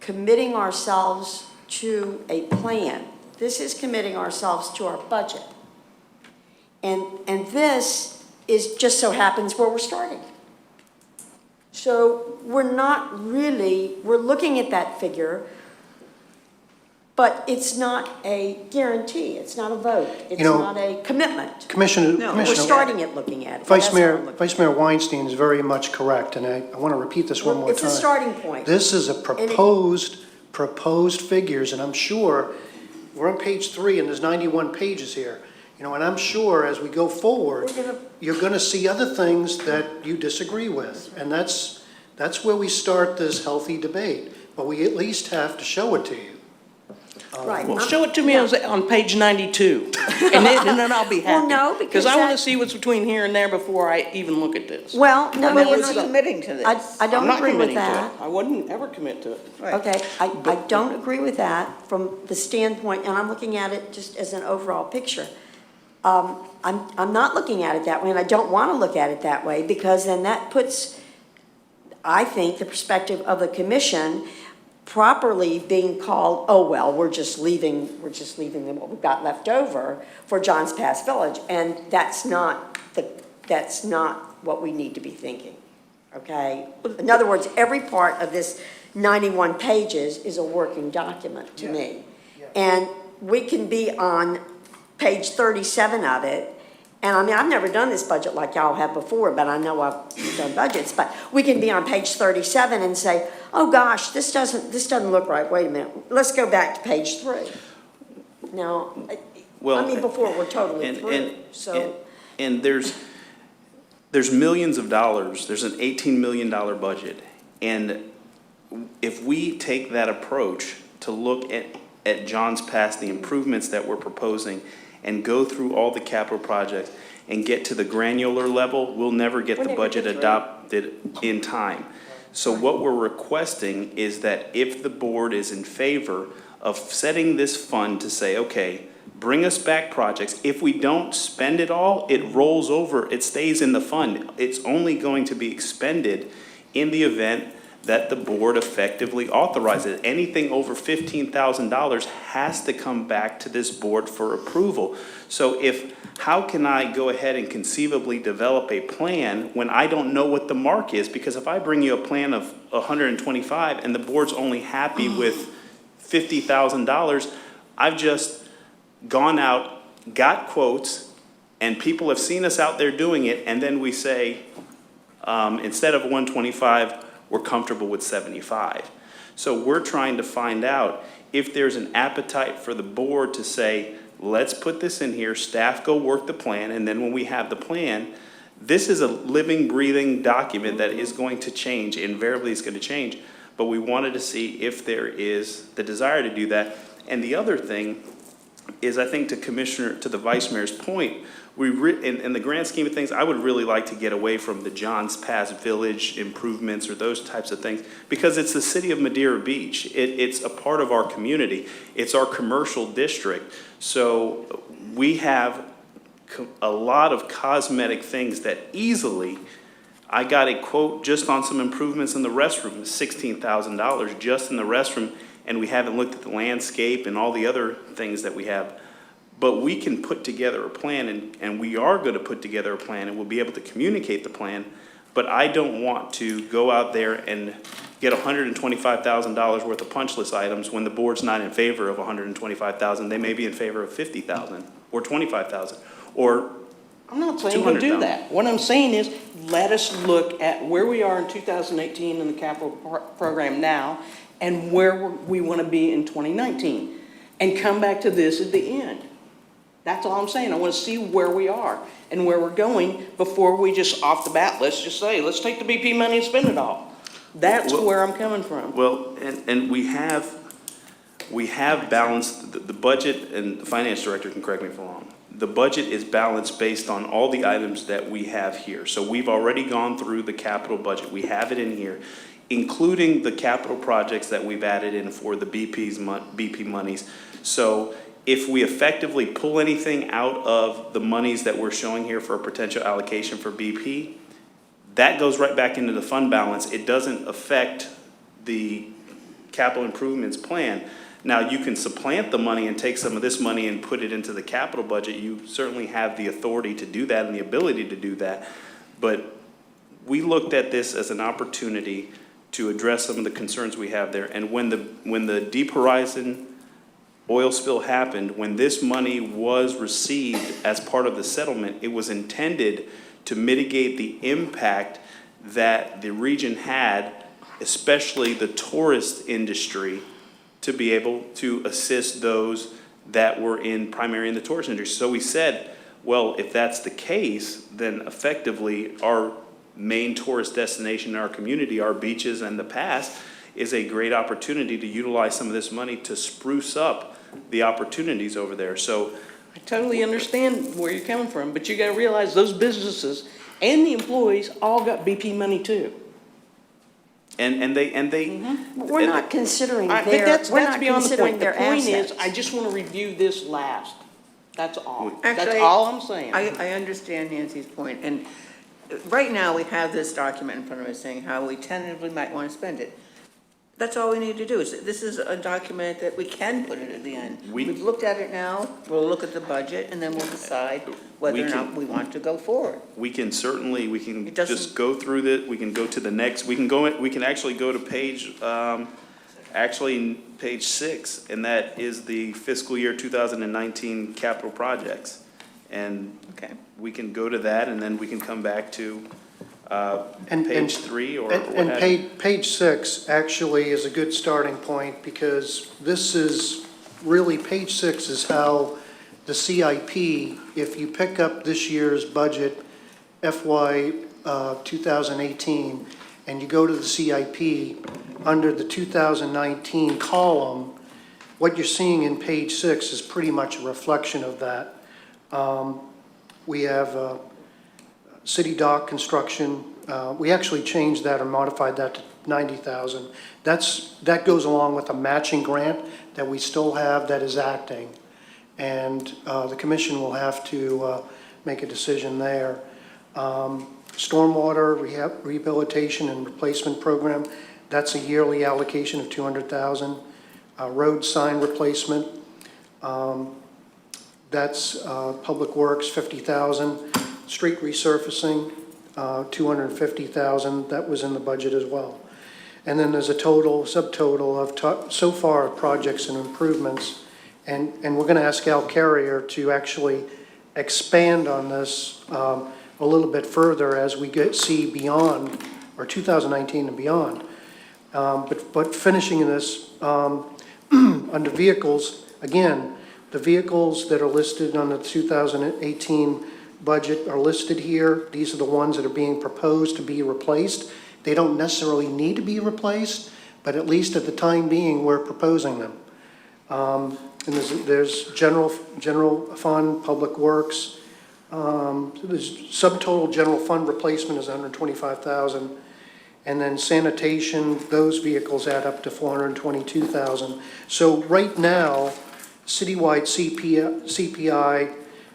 Speaker 4: committing ourselves to a plan. This is committing ourselves to our budget. And this is just so happens where we're starting. So we're not really, we're looking at that figure, but it's not a guarantee, it's not a vote, it's
Speaker 10: You know,
Speaker 4: not a commitment.
Speaker 10: Commissioner,
Speaker 4: We're starting at looking at it.
Speaker 10: Vice
Speaker 4: That's how
Speaker 10: Mayor,
Speaker 4: I'm looking.
Speaker 10: Vice Mayor Weinstein is very much correct, and I want to repeat this one more time.
Speaker 4: It's a starting point.
Speaker 10: This is a proposed figures, and I'm sure, we're on page 3, and there's 91 pages here. You know, and I'm sure as we go forward, you're going to see other things that you disagree with. And that's where we start this healthy debate. But we at least have to show it to you.
Speaker 4: Right.
Speaker 7: Well, show it to me on page 92, and then I'll be happy.
Speaker 4: Well, no, because
Speaker 7: Because I want to
Speaker 4: that-
Speaker 7: see what's between here and there before I even look at this.
Speaker 4: Well, no,
Speaker 3: But we're
Speaker 4: it's
Speaker 3: not committing to this.
Speaker 4: I don't
Speaker 7: I'm not
Speaker 4: agree with
Speaker 7: committing to
Speaker 4: that.
Speaker 7: it. I wouldn't ever commit to it.
Speaker 3: Right.
Speaker 4: Okay, I don't agree with that from the standpoint, and I'm looking at it just as an overall picture. I'm not looking at it that way, and I don't want to look at it that way, because then that puts, I think, the perspective of the commission properly being called, oh, well, we're just leaving them what we've got left over for Johns Pass Village, and that's not what we need to be thinking, okay? In other words, every part of this 91 pages is a working document to me. And we can be on page 37 of it, and I mean, I've never done this budget like y'all have before, but I know I've done budgets, but we can be on page 37 and say, oh gosh, this doesn't look right, wait a minute, let's go back to page 3. Now, I mean, before we're totally through, so.
Speaker 2: And there's millions of dollars, there's an $18 million budget. And if we take that approach to look at Johns Pass, the improvements that we're proposing, and go through all the capital projects and get to the granular level, we'll never get the budget adopted in time. So what we're requesting is that if the board is in favor of setting this fund to say, okay, bring us back projects. If we don't spend it all, it rolls over, it stays in the fund. It's only going to be expended in the event that the board effectively authorizes. Anything over $15,000 has to come back to this board for approval. So how can I go ahead and conceivably develop a plan when I don't know what the mark is? Because if I bring you a plan of 125 and the board's only happy with $50,000, I've just gone out, got quotes, and people have seen us out there doing it, and then we say, instead of 125, we're comfortable with 75. So we're trying to find out if there's an appetite for the board to say, let's put this in here, staff go work the plan, and then when we have the plan, this is a living, breathing document that is going to change, invariably it's going to change, but we wanted to see if there is the desire to do that. And the other thing is, I think to the Vice Mayor's point, in the grand scheme of things, I would really like to get away from the Johns Pass Village improvements or those types of things, because it's the city of Madeira Beach. It's a part of our community. It's our commercial district. So we have a lot of cosmetic things that easily, I got a quote just on some improvements in the restroom, $16,000 just in the restroom, and we haven't looked at the landscape and all the other things that we have. But we can put together a plan, and we are going to put together a plan, and we'll be able to communicate the plan But I don't want to go out there and get $125,000 worth of punch list items when the board's not in favor of $125,000. They may be in favor of $50,000 or $25,000 or
Speaker 7: I'm not saying go do
Speaker 2: 200,000.
Speaker 7: that. What I'm saying is, let us look at where we are in 2018 in the capital program now and where we want to be in 2019, and come back to this at the end. That's all I'm saying. I want to see where we are and where we're going before we just off the bat, let's just say, let's take the BP money and spend it all. That's where I'm coming from.
Speaker 2: Well, and we have balanced the budget, and the finance director can correct me if I'm wrong. The budget is balanced based on all the items that we have here. So we've already gone through the capital budget. We have it in here, including the capital projects that we've added in for the BP monies. So if we effectively pull anything out of the monies that we're showing here for a potential allocation for BP, that goes right back into the fund balance. It doesn't affect the capital improvements plan. Now, you can supplant the money and take some of this money and put it into the capital budget. You certainly have the authority to do that and the ability to do that. But we looked at this as an opportunity to address some of the concerns we have there. And when the Deep Horizon oil spill happened, when this money was received as part of the settlement, it was intended to mitigate the impact that the region had, especially the tourist industry, to be able to assist those that were primarily in the tourist industry. So we said, well, if that's the case, then effectively our main tourist destination in our community, our beaches and the pass, is a great opportunity to utilize some of this money to spruce up the opportunities over there. So
Speaker 7: I totally understand where you're coming from, but you got to realize those businesses and the employees all got BP money too.
Speaker 2: and they
Speaker 4: But we're not considering
Speaker 7: But
Speaker 4: their,
Speaker 7: that's
Speaker 4: we're not
Speaker 7: beyond the
Speaker 4: considering
Speaker 7: point. The
Speaker 4: their
Speaker 7: point is,
Speaker 4: assets.
Speaker 7: I just want to review this last. That's all. That's
Speaker 3: Actually,
Speaker 7: all I'm saying.
Speaker 3: I understand Nancy's point, and right now, we have this document in front of us saying how we tentatively might want to spend it. That's all we need to do. This is a document that we can put it at the end. We've looked at it now, we'll look at the budget, and then we'll decide whether or not we want to go forward.
Speaker 2: We can certainly,
Speaker 3: It doesn't-
Speaker 2: just go through that, we can go to the next, we can actually go to page 6, and that is the fiscal year 2019 capital projects. And
Speaker 3: Okay.
Speaker 2: we can go to that, and then we can come back to
Speaker 10: And-
Speaker 2: page 3 or what
Speaker 10: And
Speaker 2: have you.
Speaker 10: page 6 actually is a good starting point, because this is, really, page 6 is how the CIP, if you pick up this year's budget, FY 2018, and you go to the CIP, under the 2019 column, what you're seeing in page 6 is pretty much a reflection of that. We have city dock construction. We actually changed that or modified that to 90,000. That goes along with a matching grant that we still have that is acting. And the commission will have to make a decision there. Stormwater rehabilitation and replacement program, that's a yearly allocation of 200,000. Road sign replacement, that's Public Works, 50,000. Street resurfacing, 250,000, that was in the budget as well. And then there's a subtotal of so far projects and improvements. And we're gonna ask Al Carrier to actually expand on this a little bit further as we see beyond, or 2019 and beyond. But finishing this, under vehicles, again, the vehicles that are listed on the 2018 budget are listed here. These are the ones that are being proposed to be replaced. They don't necessarily need to be replaced, but at least at the time being, we're proposing them. And there's general fund, public works. There's subtotal general fund replacement is 125,000. And then sanitation, those vehicles add up to 422,000. So right now, citywide CPI,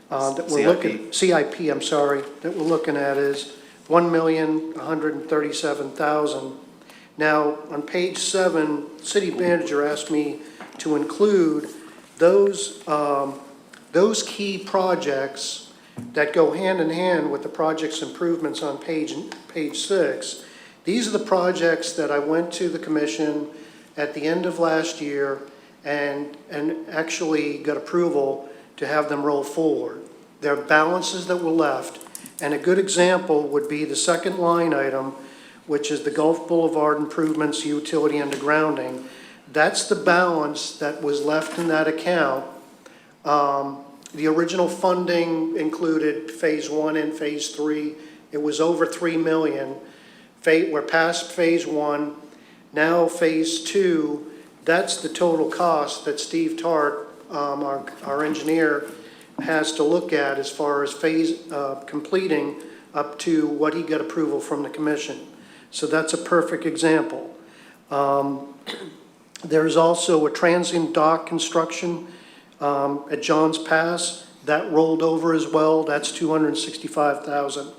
Speaker 10: that we're looking, CIP, I'm sorry, that we're looking at is 1,137,000. Now, on page 7, city manager asked me to include those key projects that go hand in hand with the project's improvements on page 6. These are the projects that I went to the commission at the end of last year and actually got approval to have them roll forward. There are balances that were left, and a good example would be the second line item, which is the Gulf Boulevard improvements, utility undergrounding. That's the balance that was left in that account. The original funding included Phase 1 and Phase 3. It was over $3 million. We're past Phase 1. Now Phase 2, that's the total cost that Steve Tart, our engineer, has to look at as far as completing up to what he got approval from the commission. So that's a perfect example. There's also a transient dock construction at Johns Pass. That rolled over as well. That's $265,000.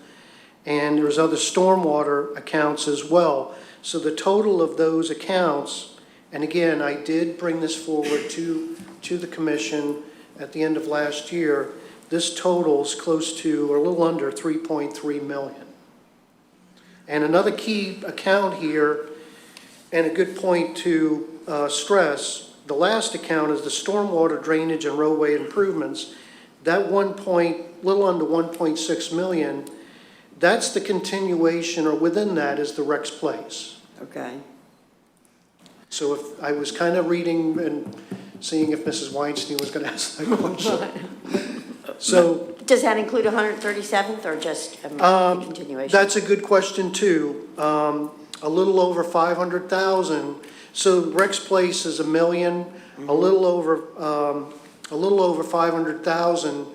Speaker 10: And there's other stormwater accounts as well. So the total of those accounts, and again, I did bring this forward to the commission at the end of last year, this totals close to, or a little under, 3.3 million. And another key account here, and a good point to stress, the last account is the stormwater drainage and roadway improvements. That little under 1.6 million, that's the continuation, or within that is the Rex Place.
Speaker 4: Okay.
Speaker 10: So if I was kind of reading and seeing if Mrs. Weinstein was going to ask that question. So
Speaker 4: Does that include 137th or just a continuation?
Speaker 10: that's a good question too. A little over 500,000. So Rex Place is $1 million, a little over 500,000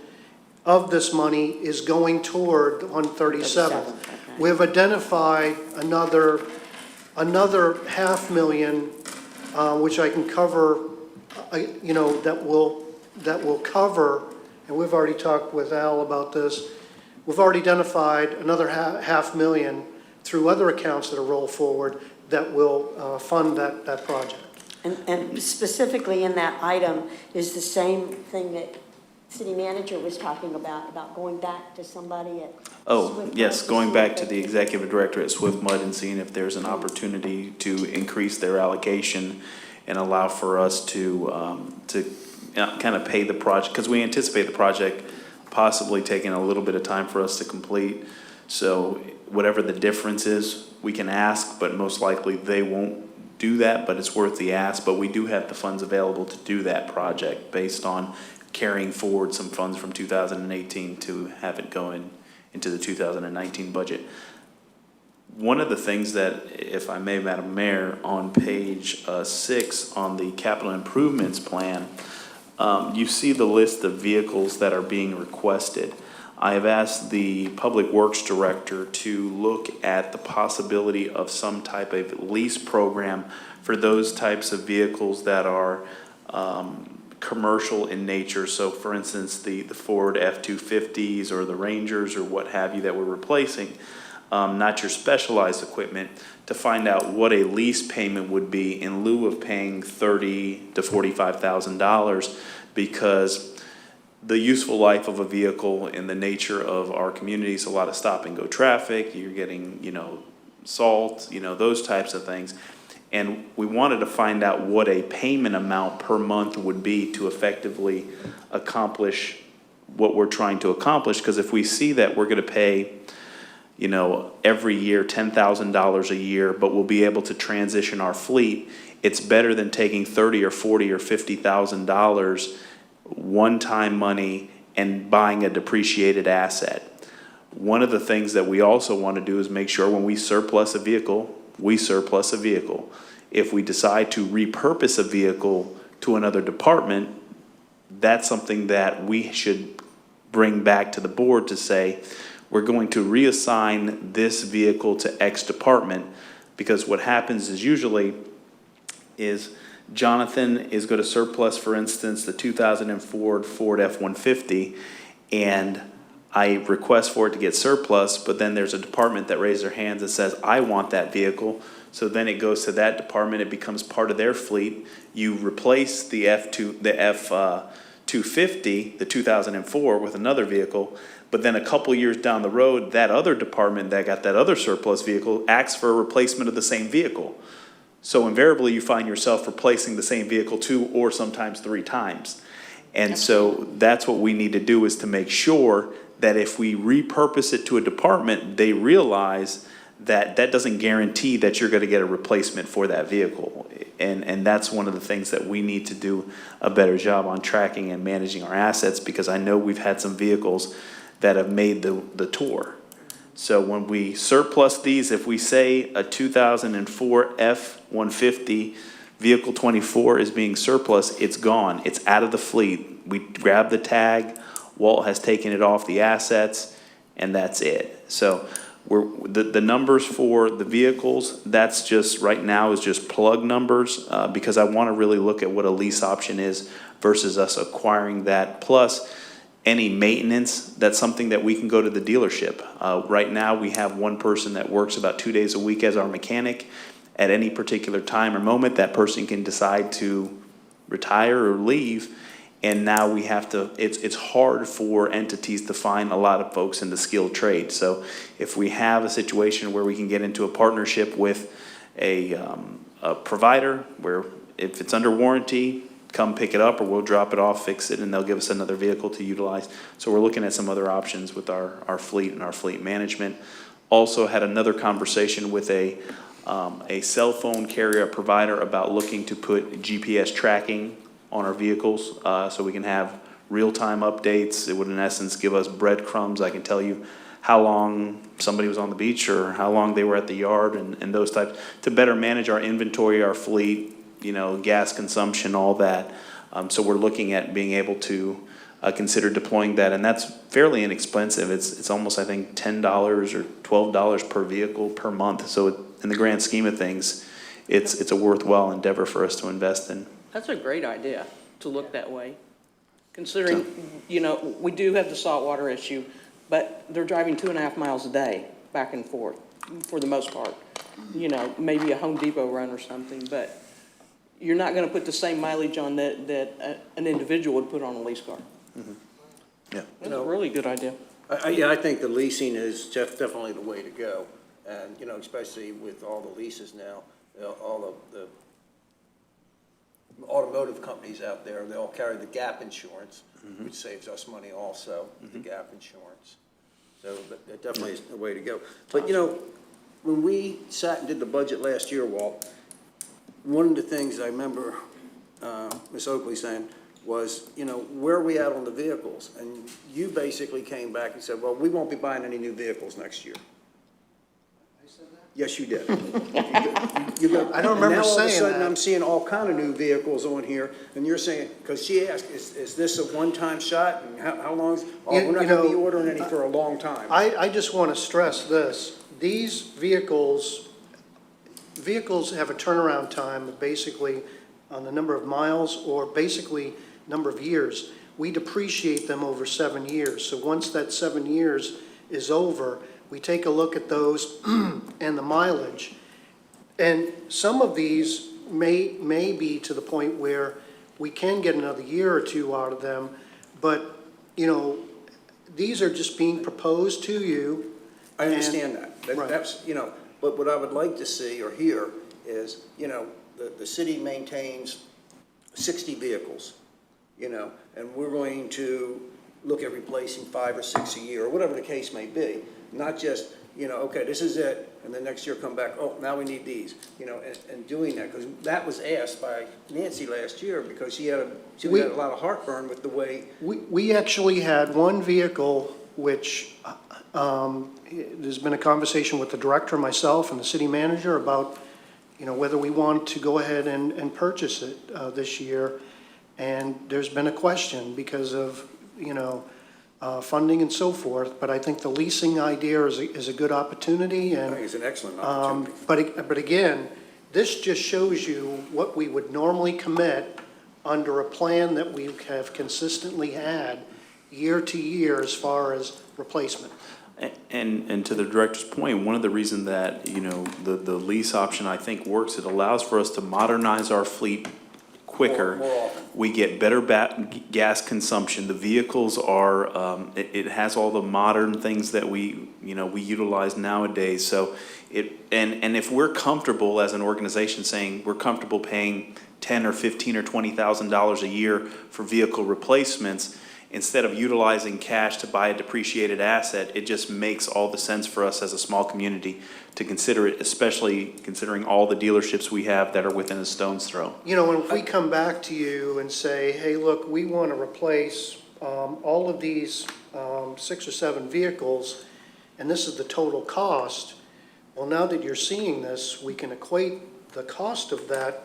Speaker 10: of this money is going toward 137th.
Speaker 4: Okay.
Speaker 10: We've identified another $500,000, which I can cover, that will cover, and we've already talked with Al about this. We've already identified another $500,000 through other accounts that are rolled forward that will fund that project.
Speaker 4: And specifically in that item is the same thing that city manager was talking about going back to somebody at Swift
Speaker 2: Yes,
Speaker 4: Mud
Speaker 2: going
Speaker 4: see
Speaker 2: back
Speaker 4: if
Speaker 2: to
Speaker 4: they
Speaker 2: the
Speaker 4: can-
Speaker 2: executive director at Swift Mud and seeing if there's an opportunity to increase their allocation and allow for us to kind of pay the project, because we anticipate the project possibly taking a little bit of time for us to complete. So whatever the difference is, we can ask, but most likely they won't do that, but it's worth the ask. But we do have the funds available to do that project based on carrying forward some funds from 2018 to have it going into the 2019 budget. One of the things that, if I may, Madam Mayor, on page 6 on the capital improvements plan, you see the list of vehicles that are being requested. I have asked the Public Works Director to look at the possibility of some type of lease program for those types of vehicles that are commercial in nature. So for instance, the Ford F-250s or the Rangers or what have you that we're replacing, not your specialized equipment, to find out what a lease payment would be in lieu of paying $30,000 to $45,000, because the useful life of a vehicle in the nature of our community is a lot of stop and go traffic. You're getting, salt, those types of things. And we wanted to find out what a payment amount per month would be to effectively accomplish what we're trying to accomplish. Because if we see that we're going to pay, every year $10,000 a year, but we'll be able to transition our fleet, it's better than taking $30,000 or $40,000 or $50,000 one-time money and buying a depreciated asset. One of the things that we also want to do is make sure when we surplus a vehicle, we surplus a vehicle. If we decide to repurpose a vehicle to another department, that's something that we should bring back to the board to say, we're going to reassign this vehicle to X department, because what happens is usually Jonathan is going to surplus, for instance, the 2004 Ford F-150, and I request for it to get surplus, but then there's a department that raises their hands and says, I want that vehicle. So then it goes to that department, it becomes part of their fleet. You replace the 250, the 2004 with another vehicle, but then a couple years down the road, that other department that got that other surplus vehicle asks for a replacement of the same vehicle. So invariably, you find yourself replacing the same vehicle 2 or sometimes 3 times. And so that's what we need to do, is to make sure that if we repurpose it to a department, they realize that that doesn't guarantee that you're gonna get a replacement for that vehicle. And that's one of the things that we need to do a better job on, tracking and managing our assets, because I know we've had some vehicles that have made the tour. So when we surplus these, if we say a 2004 F-150 vehicle 24 is being surplus, it's gone, it's out of the fleet. We grab the tag, Walt has taken it off the assets, and that's it. So the numbers for the vehicles, that's just, right now, is just plug numbers, because I want to really look at what a lease option is versus us acquiring that. Plus, any maintenance, that's something that we can go to the dealership. Right now, we have one person that works about 2 days a week as our mechanic. At any particular time or moment, that person can decide to retire or leave. And now we have to, it's hard for entities to find a lot of folks in the skilled trade. So if we have a situation where we can get into a partnership with a provider, where if it's under warranty, come pick it up, or we'll drop it off, fix it, and they'll give us another vehicle to utilize. So we're looking at some other options with our fleet and our fleet management. Also had another conversation with a cell phone carrier provider about looking to put GPS tracking on our vehicles, so we can have real-time updates. It would in essence give us breadcrumbs. I can tell you how long somebody was on the beach or how long they were at the yard, and those types, to better manage our inventory, our fleet, you know, gas consumption, all that. So we're looking at being able to consider deploying that, and that's fairly inexpensive. It's almost, I think, $10 or $12 per vehicle per month. So in the grand scheme of things, it's a worthwhile endeavor for us to invest in.
Speaker 7: That's a great idea, to look that way. Considering, you know, we do have the saltwater issue, but they're driving 2.5 miles a day back and forth, for the most part. You know, maybe a Home Depot run or something, but you're not gonna put the same mileage on that an individual would put on a lease car.
Speaker 2: Mm-hmm. Yeah.
Speaker 7: That's a really good idea.
Speaker 6: Yeah, I think the leasing is definitely the way to go. And, you know, especially with all the leases now, all of the automotive companies out there, they all carry the gap insurance, which saves us money also, the gap insurance. So that definitely is the way to go. But, you know, when we sat and did the budget last year, Walt, one of the things I remember Ms. Oakley saying was, you know, where are we at on the vehicles? And you basically came back and said, well, we won't be buying any new vehicles next year. Yes, you did.
Speaker 10: I don't remember saying
Speaker 6: Now all of a sudden,
Speaker 10: that.
Speaker 6: I'm seeing all kind of new vehicles on here, and you're saying, because she asked, is this a one-time shot, and how long is, oh, we're not gonna be ordering any for a long time.
Speaker 10: I just want to stress this. These vehicles have a turnaround time of basically on the number of miles, or basically number of years. We depreciate them over 7 years. So once that 7 years is over, we take a look at those and the mileage. And some of these may be to the point where we can get another year or two out of them, but, you know, these are just being proposed to you.
Speaker 6: I understand that.
Speaker 10: Right.
Speaker 6: That's, you know, but what I would like to see or hear is, you know, the city maintains 60 vehicles, you know, and we're going to look at replacing 5 or 6 a year, or whatever the case may be. Not just, you know, okay, this is it, and the next year come back, oh, now we need these, you know, and doing that. Because that was asked by Nancy last year, because she had a lot of heartburn with the way.
Speaker 10: We actually had one vehicle which, there's been a conversation with the director, myself, and the city manager about, you know, whether we want to go ahead and purchase it this year. And there's been a question because of, you know, funding and so forth, but I think the leasing idea is a good opportunity.
Speaker 6: I think it's an excellent opportunity.
Speaker 10: But again, this just shows you what we would normally commit under a plan that we have consistently had year to year as far as replacement.
Speaker 2: And to the director's point, one of the reasons that, you know, the lease option, I think, works, it allows for us to modernize our fleet quicker.
Speaker 6: More often.
Speaker 2: We get better gas consumption. The vehicles are, it has all the modern things that we utilize nowadays. So and if we're comfortable as an organization saying we're comfortable paying $10 or $15 or $20,000 a year for vehicle replacements, instead of utilizing cash to buy a depreciated asset, it just makes all the sense for us as a small community to consider it, especially considering all the dealerships we have that are within a stone's throw.
Speaker 10: You know, and if we come back to you and say, hey, look, we want to replace all of these 6 or 7 vehicles, and this is the total cost, well, now that you're seeing this, we can equate the cost of that.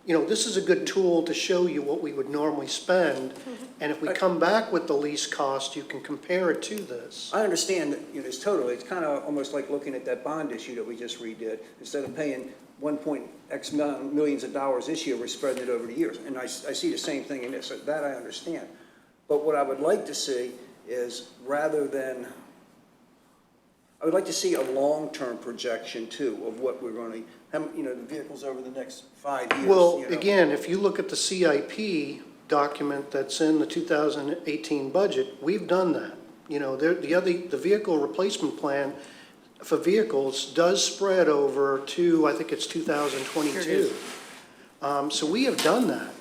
Speaker 10: You know, this is a good tool to show you what we would normally spend, and if we come back with the lease cost, you can compare it to this.
Speaker 6: I understand that, you know, it's totally, it's kind of almost like looking at that bond issue that we just redid. Instead of paying $1.X millions of dollars this year, we're spreading it over the years. And I see the same thing in this, so that I understand. But what I would like to see is, rather than, I would like to see a long-term projection too of what we're going to, you know, the vehicles over the next 5 years.
Speaker 10: Well,
Speaker 6: you know.
Speaker 10: again, if you look at the CIP document that's in the 2018 budget, we've done that. You know, the vehicle replacement plan for vehicles does spread over to, I think it's 2022. So we have done that.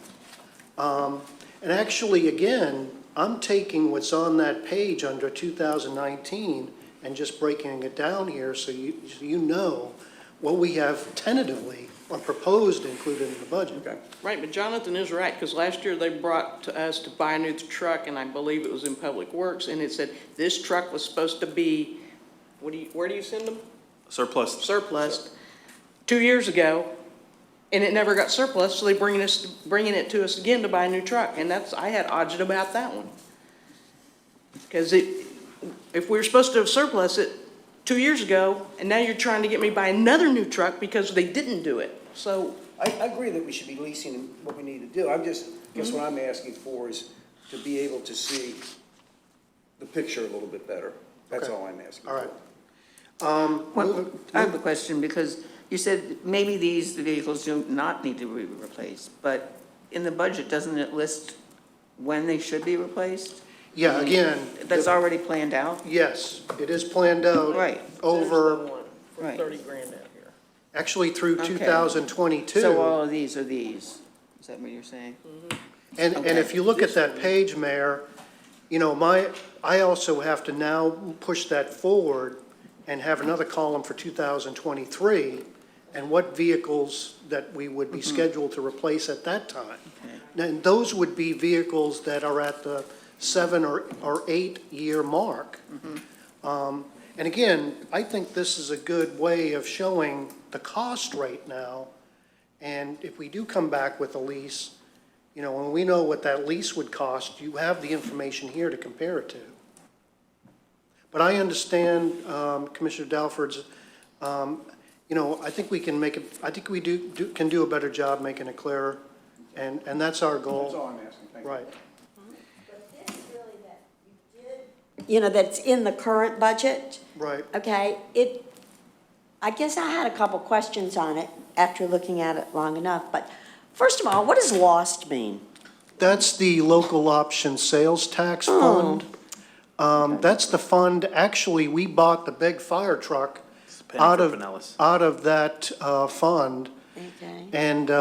Speaker 10: And actually, again, I'm taking what's on that page under 2019 and just breaking it down here so you know what we have tentatively or proposed included in the budget.
Speaker 6: Okay.
Speaker 7: Right, but Jonathan is right, because last year they brought to us to buy a new truck, and I believe it was in Public Works, and it said this truck was supposed to be, where do you send them?
Speaker 2: Surplus.
Speaker 7: Surplus 2 years ago, and it never got surplus, so they bringing it to us again to buy a new truck, and I had audited about that one. Because if we were supposed to have surplus it 2 years ago, and now you're trying to get me to buy another new truck because they didn't do it, so.
Speaker 6: I agree that we should be leasing what we need to do. I'm just, guess what I'm asking for is to be able to see the picture a little bit better. That's
Speaker 10: Okay.
Speaker 6: all I'm asking
Speaker 10: All
Speaker 6: for.
Speaker 10: right.
Speaker 3: I have a question, because you said maybe these vehicles do not need to be replaced, but in the budget, doesn't it list when they should be replaced?
Speaker 10: Yeah, again.
Speaker 3: That's already planned out?
Speaker 10: Yes, it is planned out.
Speaker 3: Right.
Speaker 10: Over,
Speaker 7: There's the one for
Speaker 3: Right.
Speaker 7: 30 grand out here.
Speaker 10: actually through
Speaker 3: Okay.
Speaker 10: 2022.
Speaker 3: So all of these are these? Is that what you're saying?
Speaker 10: And
Speaker 3: Okay.
Speaker 10: if you look at that page, Mayor, you know, I also have to now push that forward and have another column for 2023, and what vehicles that we would be scheduled to replace at that time.
Speaker 3: Okay.
Speaker 10: And those would be vehicles that are at the 7 or 8 year mark. And again, I think this is a good way of showing the cost right now. And if we do come back with a lease, you know, when we know what that lease would cost, you have the information here to compare it to. But I understand Commissioner Dalford's, you know, I think we can make it, I think we can do a better job making it clearer, and that's our goal.
Speaker 6: That's all I'm asking. Thank you.
Speaker 10: Right.
Speaker 4: But this really that you did, you know, that's in the current budget,
Speaker 10: Right.
Speaker 4: okay, I guess I had a couple questions on it after looking at it long enough, but first of all, what does lost mean?
Speaker 10: That's the local option sales tax fund. That's the fund, actually, we bought the big fire truck
Speaker 2: Penny
Speaker 10: out
Speaker 2: for
Speaker 10: of,
Speaker 2: Pinellas.
Speaker 10: out of that fund.
Speaker 4: Okay.
Speaker 10: And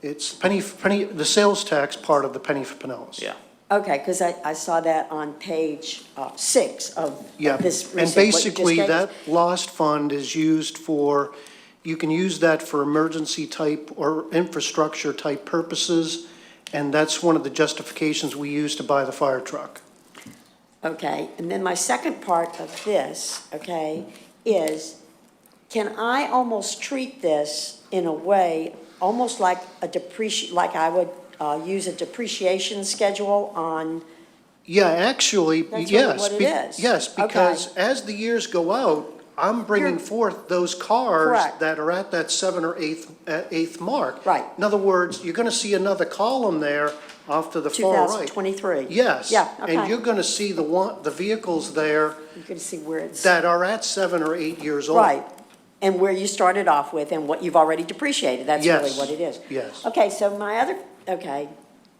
Speaker 10: it's the sales tax part of the penny for Pinellas.
Speaker 2: Yeah.
Speaker 4: Okay, because I saw that on page 6 of
Speaker 10: Yeah,
Speaker 4: this
Speaker 10: and
Speaker 4: recent, what you just
Speaker 10: basically,
Speaker 4: gave us.
Speaker 10: that lost fund is used for, you can use that for emergency type or infrastructure type purposes, and that's one of the justifications we use to buy the fire truck.
Speaker 4: Okay, and then my second part of this, okay, is can I almost treat this in a way, almost like like I would use a depreciation schedule on,
Speaker 10: Yeah, actually,
Speaker 4: That's really
Speaker 10: yes.
Speaker 4: what it is.
Speaker 10: Yes, because as the years go out, I'm bringing
Speaker 4: You're-
Speaker 10: forth those cars
Speaker 4: Correct.
Speaker 10: that are at that 7 or 8th mark.
Speaker 4: Right.
Speaker 10: In other words, you're going to see another column there off to the far right.
Speaker 4: 2023?
Speaker 10: Yes.
Speaker 4: Yeah, okay.
Speaker 10: And you're going to see the vehicles there
Speaker 4: You can see where it's,
Speaker 10: that are at 7 or 8 years old.
Speaker 4: right, and where you started off with and what you've already depreciated, that's really
Speaker 10: Yes,
Speaker 4: what it is.
Speaker 10: yes.
Speaker 4: Okay, so my other Okay.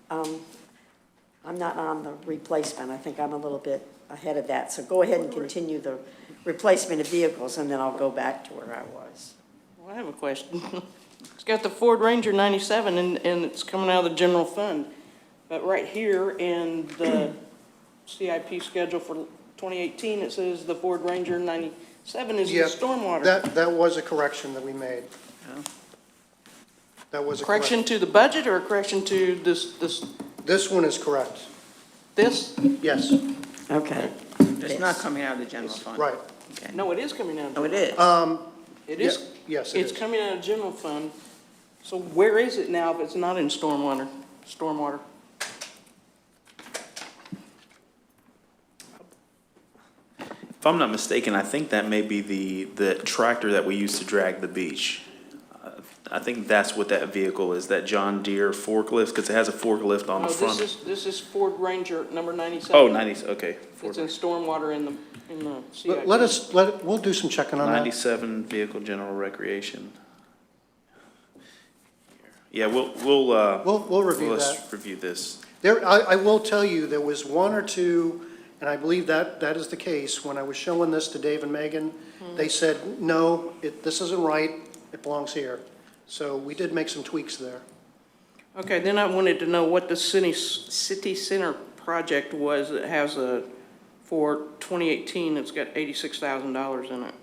Speaker 4: I'm not on the replacement. I think I'm a little bit ahead of that. So go ahead and continue the replacement of vehicles, and then I'll go back to where I was.
Speaker 7: Well, I have a question. It's got the Ford Ranger 97 and it's coming out of the general fund. But right here in the CIP schedule for 2018, it says the Ford Ranger 97 is in
Speaker 10: Yeah,
Speaker 7: stormwater.
Speaker 10: That was a correction that we made. That was a
Speaker 7: Correction to the budget or a correction to this?
Speaker 10: This one is correct. Yes,
Speaker 4: Okay.
Speaker 3: It's not coming out of the general fund.
Speaker 10: right.
Speaker 3: Okay.
Speaker 7: No, it is coming out.
Speaker 3: Oh, it is?
Speaker 7: It is?
Speaker 10: Yes, it
Speaker 7: It's
Speaker 10: is.
Speaker 7: coming out of general fund. So where is it now if it's not in stormwater?
Speaker 2: If I'm not mistaken, I think that may be the tractor that we use to drag the beach. I think that's what that vehicle is, that John Deere forklift, because it has a forklift on the
Speaker 7: No,
Speaker 2: front.
Speaker 7: this is Ford Ranger number 97.
Speaker 2: Oh, 90, okay.
Speaker 7: It's in stormwater in the CIP.
Speaker 10: We'll do some checking on that.
Speaker 2: 97 vehicle general recreation. Yeah, we'll
Speaker 10: review
Speaker 2: let's
Speaker 10: that.
Speaker 2: review this.
Speaker 10: I will tell you, there was one or two, and I believe that is the case. When I was showing this to Dave and Megan, they said, no, this isn't right, it belongs here. So we did make some tweaks there.
Speaker 7: Okay, then I wanted to know what the city center project was that has for 2018, it's got $86,000 in it.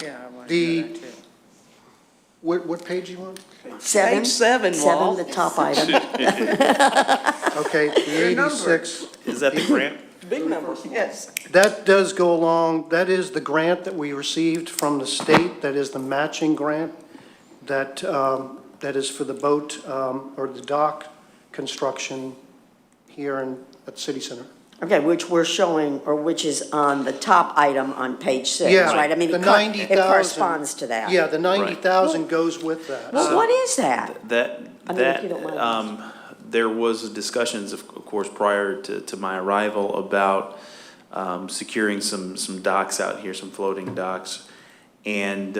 Speaker 3: Yeah, I want to
Speaker 10: The-
Speaker 3: know that too.
Speaker 10: What page you on?
Speaker 4: Seven?
Speaker 7: Page 7, Walt.
Speaker 4: Seven, the top item.
Speaker 10: Okay, the 86.
Speaker 2: Is that the grant?
Speaker 7: Big numbers.
Speaker 3: Yes.
Speaker 10: That does go along, that is the grant that we received from the state, that is the matching grant that is for the boat, or the dock construction here at the city center.
Speaker 4: Okay, which we're showing, or which is on the top item on page 6,
Speaker 10: Yeah,
Speaker 4: right? I mean,
Speaker 10: the
Speaker 4: it
Speaker 10: 90,000
Speaker 4: corresponds to that.
Speaker 10: Yeah, the 90,000 goes with that.
Speaker 4: Well, what is that?
Speaker 2: That,
Speaker 4: I mean, if you don't mind.
Speaker 2: there was discussions, of course, prior to my arrival about securing some docks out here, some floating docks. And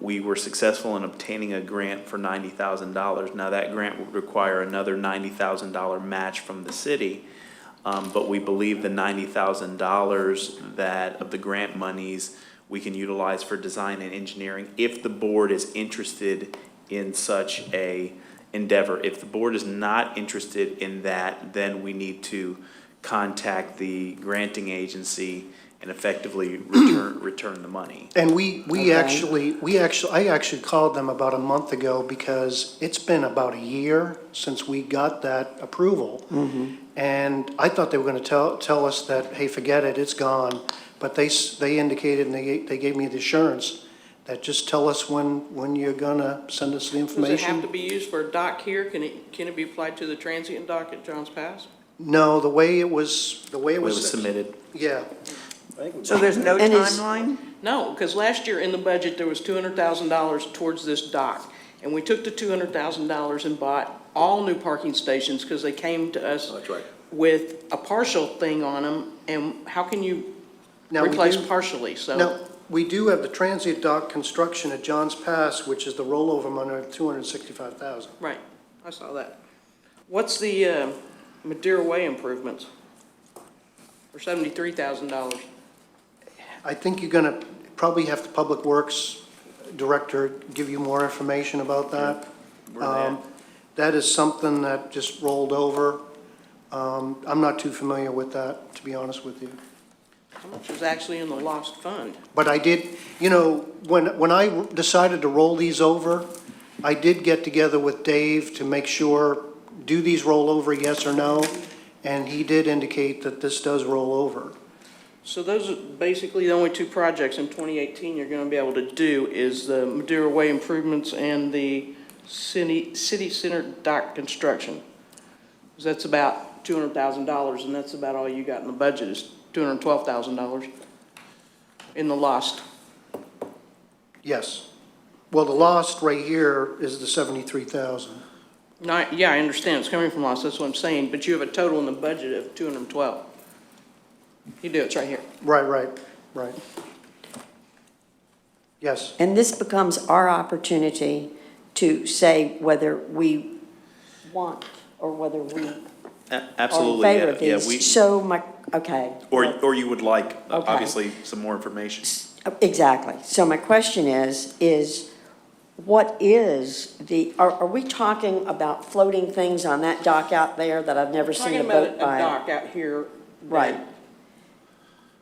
Speaker 2: we were successful in obtaining a grant for $90,000. Now, that grant would require another $90,000 match from the city. But we believe the $90,000 that of the grant monies we can utilize for design and engineering if the board is interested in such a endeavor. If the board is not interested in that, then we need to contact the granting agency and effectively return the money.
Speaker 10: And
Speaker 4: Okay.
Speaker 10: I actually called them about a month ago because it's been about a year since we got that approval. And I thought they were gonna tell us that, hey, forget it, it's gone. But they indicated, and they gave me the assurance that just tell us when you're gonna send us the
Speaker 7: Does it have
Speaker 10: information.
Speaker 7: to be used for a dock here? Can it be applied to the transient dock at Johns Pass?
Speaker 10: No, the way it was
Speaker 2: It was submitted.
Speaker 10: Yeah,
Speaker 3: So there's no
Speaker 4: And is-
Speaker 3: timeline?
Speaker 7: No, because last year in the budget, there was $200,000 towards this dock. And we took the $200,000 and bought all new parking stations because they came to us with a partial thing on them. And how can you
Speaker 10: Now, we
Speaker 7: replace
Speaker 10: do-
Speaker 7: partially? So
Speaker 10: Now, we do have the transient dock construction at Johns Pass, which is the rollover money of $265,000.
Speaker 7: right, I saw that. What's the Madeira Way improvements for $73,000?
Speaker 10: I think you're gonna probably have the Public Works Director give you more information about that.
Speaker 2: Where are they at?
Speaker 10: That is something that just rolled over. I'm not too familiar with that, to be honest with you.
Speaker 7: How much is actually in the lost fund?
Speaker 10: But I did, when I decided to roll these over, I did get together with Dave to make sure, do these roll over, yes or no? And he did indicate that this does roll over.
Speaker 7: So those are basically the only two projects in 2018 you're going to be able to do is the Madeira Way improvements and the city center dock construction. 'Cause that's about $200,000, and that's about all you got in the budget is $212,000 in the lost.
Speaker 10: Yes. Well, the lost right here is the 73,000.
Speaker 7: Yeah, I understand it's coming from lost, that's what I'm saying, but you have a total in the budget of 212. You do, it's right here.
Speaker 10: Right. Yes.
Speaker 4: And this becomes our opportunity to say whether we want or whether we are in
Speaker 2: Absolutely,
Speaker 4: favor of
Speaker 2: yeah,
Speaker 4: these. So my, okay.
Speaker 2: or you would like,
Speaker 4: Okay.
Speaker 2: obviously, some more information.
Speaker 4: Exactly. So my question is what is are we talking about floating things on that dock out there that I've never seen
Speaker 7: Talking
Speaker 4: a
Speaker 7: about
Speaker 4: boat
Speaker 7: a
Speaker 4: by?
Speaker 7: dock out here.
Speaker 4: Right.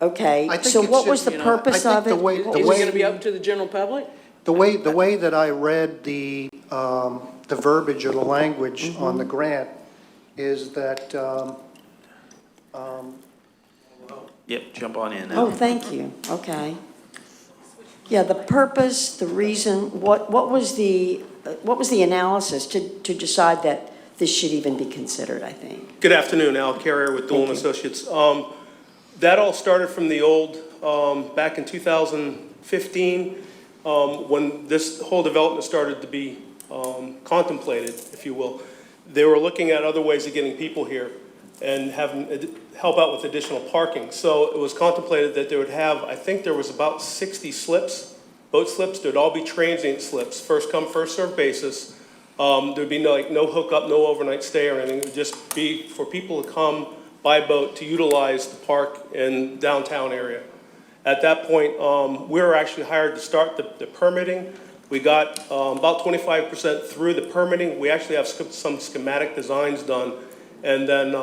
Speaker 4: Okay,
Speaker 10: I think
Speaker 4: so
Speaker 10: it's
Speaker 4: what was
Speaker 10: just,
Speaker 4: the
Speaker 10: you know,
Speaker 4: purpose
Speaker 10: I
Speaker 4: of
Speaker 10: think
Speaker 4: it?
Speaker 10: the way-
Speaker 4: What
Speaker 7: Is
Speaker 4: was
Speaker 7: it gonna be up to the general public?
Speaker 10: The way that I read the verbiage or the language on the grant is that,
Speaker 2: Yep, jump on in
Speaker 4: Oh,
Speaker 2: now.
Speaker 4: thank you, okay. Yeah, the purpose, the reason, what was the analysis to decide that this should even be considered, I think?
Speaker 11: Good afternoon, Al Carrier with Doolin
Speaker 4: Thank you.
Speaker 11: Associates. That all started from the old, back in 2015, when this whole development started to be contemplated, if you will. They were looking at other ways of getting people here and having, help out with additional parking. So it was contemplated that they would have, I think there was about 60 slips, boat slips. There'd all be transient slips, first come, first served basis. There'd be no hookup, no overnight stay or anything. It would just be for people to come by boat to utilize the park in downtown area. At that point, we were actually hired to start the permitting. We got about 25% through the permitting. We actually have some schematic designs done. And then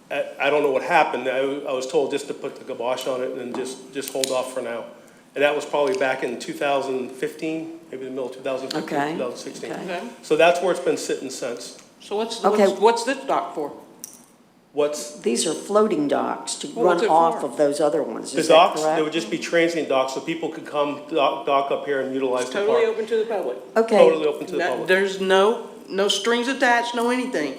Speaker 11: I don't know what happened. I was told just to put the kibosh on it and just hold off for now. And that was probably back in 2015, maybe the middle of 2015,
Speaker 4: Okay.
Speaker 11: 2016.
Speaker 4: Okay.
Speaker 7: Okay,
Speaker 11: So that's where it's been sitting since.
Speaker 7: so
Speaker 4: Okay.
Speaker 7: what's this dock for?
Speaker 4: These are floating docks to
Speaker 7: Well, what's
Speaker 4: run
Speaker 7: it
Speaker 4: off
Speaker 7: for?
Speaker 4: of those other ones,
Speaker 11: The
Speaker 4: is that
Speaker 11: docks, they would
Speaker 4: correct?
Speaker 11: just be transient docks, so people could come dock up here and utilize
Speaker 7: It's
Speaker 11: the
Speaker 7: totally
Speaker 11: park.
Speaker 7: open to the public.
Speaker 4: Okay,
Speaker 11: Totally open to the
Speaker 7: No-
Speaker 11: public.
Speaker 7: There's no strings attached, no anything.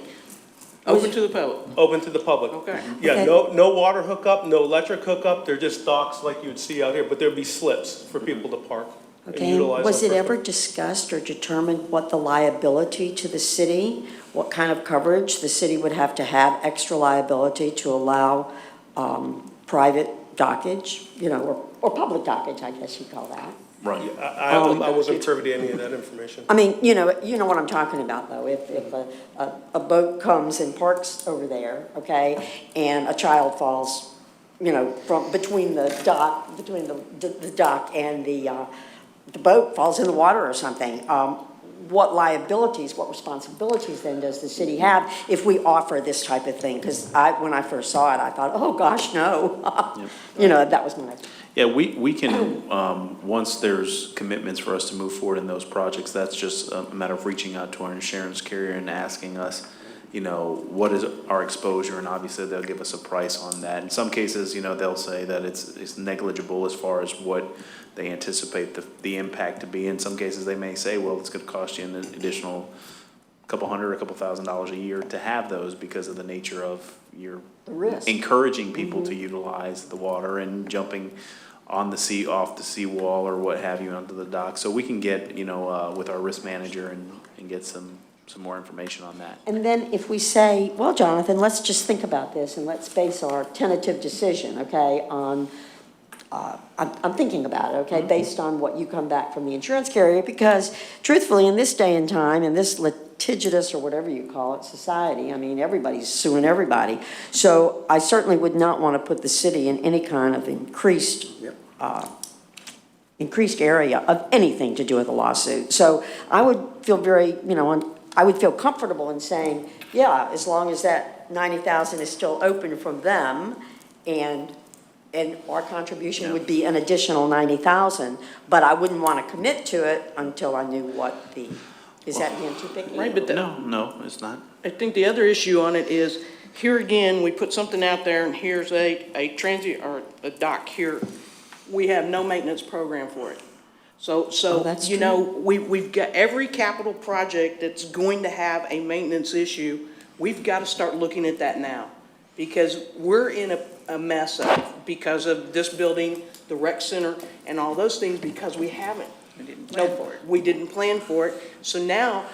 Speaker 7: Open to the public.
Speaker 11: Open to the public.
Speaker 7: Okay.
Speaker 11: Yeah,
Speaker 4: Okay.
Speaker 11: no water hookup, no electric hookup, they're just docks like you would see out here, but there'd be slips for people to park and
Speaker 4: okay.
Speaker 11: utilize.
Speaker 4: Was
Speaker 11: that
Speaker 4: it ever
Speaker 11: for-
Speaker 4: discussed or determined what the liability to the city, what kind of coverage the city would have to have, extra liability to allow private dockage, or public dockage, I guess you'd call that?
Speaker 2: Right.
Speaker 11: I wasn't privy to any of that information.
Speaker 4: I mean, you know what I'm talking about, though. If a boat comes and parks over there, okay, and a child falls, from between the dock and the boat falls in the water or something, what liabilities, what responsibilities then does the city have if we offer this type of thing? Because when I first saw it, I thought, oh, gosh, no. That was my.
Speaker 2: Yeah, we can, once there's commitments for us to move forward in those projects, that's just a matter of reaching out to our insurance carrier and asking us, what is our exposure, and obviously they'll give us a price on that. In some cases, they'll say that it's negligible as far as what they anticipate the impact to be. In some cases, they may say, well, it's gonna cost you an additional couple hundred, a couple $1,000s a year to have those because of the nature of your
Speaker 4: The risk.
Speaker 2: encouraging people to utilize the water and jumping on off the seawall or what have you onto the dock. So we can get, with our risk manager and get some more information on that.
Speaker 4: And then if we say, well, Jonathan, let's just think about this and let's base our tentative decision, okay, on, I'm thinking about it, okay, based on what you come back from the insurance carrier, because truthfully, in this day and time, in this litigious or whatever you call it, society, I mean, everybody's suing everybody. So I certainly would not want to put the city in any kind of increased area of anything to do with a lawsuit. So I would feel I would feel comfortable in saying, yeah, as long as that 90,000 is still open from them, and our contribution would be an additional 90,000, but I wouldn't want to commit to it until I knew what is that being too picky?
Speaker 7: Right, but
Speaker 2: No, it's not.
Speaker 7: I think the other issue on it is, here again, we put something out there and here's a transient or a dock here. We have no maintenance program for it. So,
Speaker 4: that's
Speaker 7: we've got every capital project that's going to have a maintenance issue, we've got to start looking at that now. Because we're in a mess because of this building, the rec center, and all those things, because we haven't. We didn't plan for it. So now,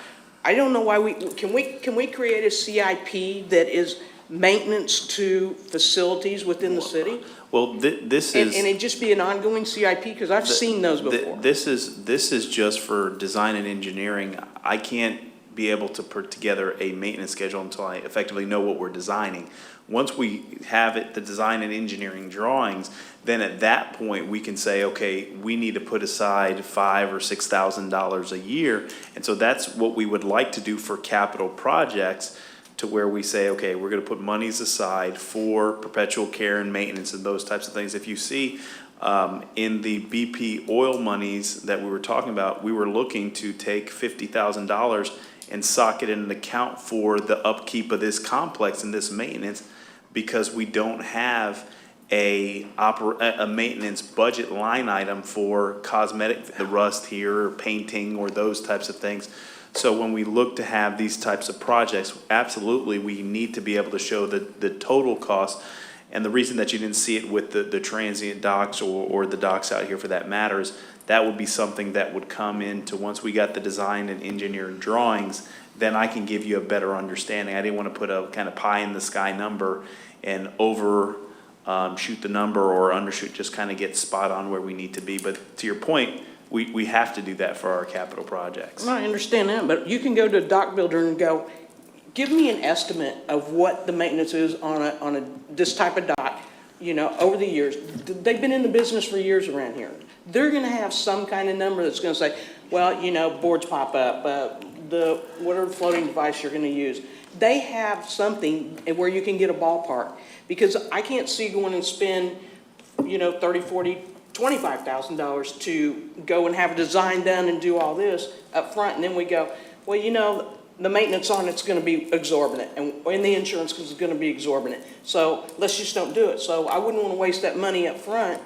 Speaker 7: I don't know why can we create a CIP that is maintenance to facilities within the city?
Speaker 2: Well, this
Speaker 7: And
Speaker 2: is.
Speaker 7: it just be an ongoing CIP, because I've seen those before.
Speaker 2: This is just for design and engineering. I can't be able to put together a maintenance schedule until I effectively know what we're designing. Once we have it, the design and engineering drawings, then at that point, we can say, okay, we need to put aside $5,000 or $6,000 a year. And so that's what we would like to do for capital projects, to where we say, okay, we're gonna put monies aside for perpetual care and maintenance and those types of things. If you see, in the BP oil monies that we were talking about, we were looking to take $50,000 and sock it in an account for the upkeep of this complex and this maintenance, because we don't have a maintenance budget line item for cosmetic, the rust here, or painting, or those types of things. So when we look to have these types of projects, absolutely, we need to be able to show the total cost. And the reason that you didn't see it with the transient docks or the docks out here for that matter is that would be something that would come into, once we got the design and engineering drawings, then I can give you a better understanding. I didn't want to put a kind of pie in the sky number and shoot the number, or undershoot, just kind of get spot on where we need to be. But to your point, we have to do that for our capital projects.
Speaker 7: I understand that, but you can go to a dock builder and go, give me an estimate of what the maintenance is on this type of dock, over the years. They've been in the business for years around here. They're gonna have some kind of number that's gonna say, well, boards pop up, whatever floating device you're gonna use. They have something where you can get a ballpark, because I can't see going and spend, $30, $40, $25,000 to go and have a design done and do all this up front, and then we go, well, the maintenance on it's going to be exorbitant, and the insurance is going to be exorbitant. So let's just don't do it. So I wouldn't want to waste that money up front.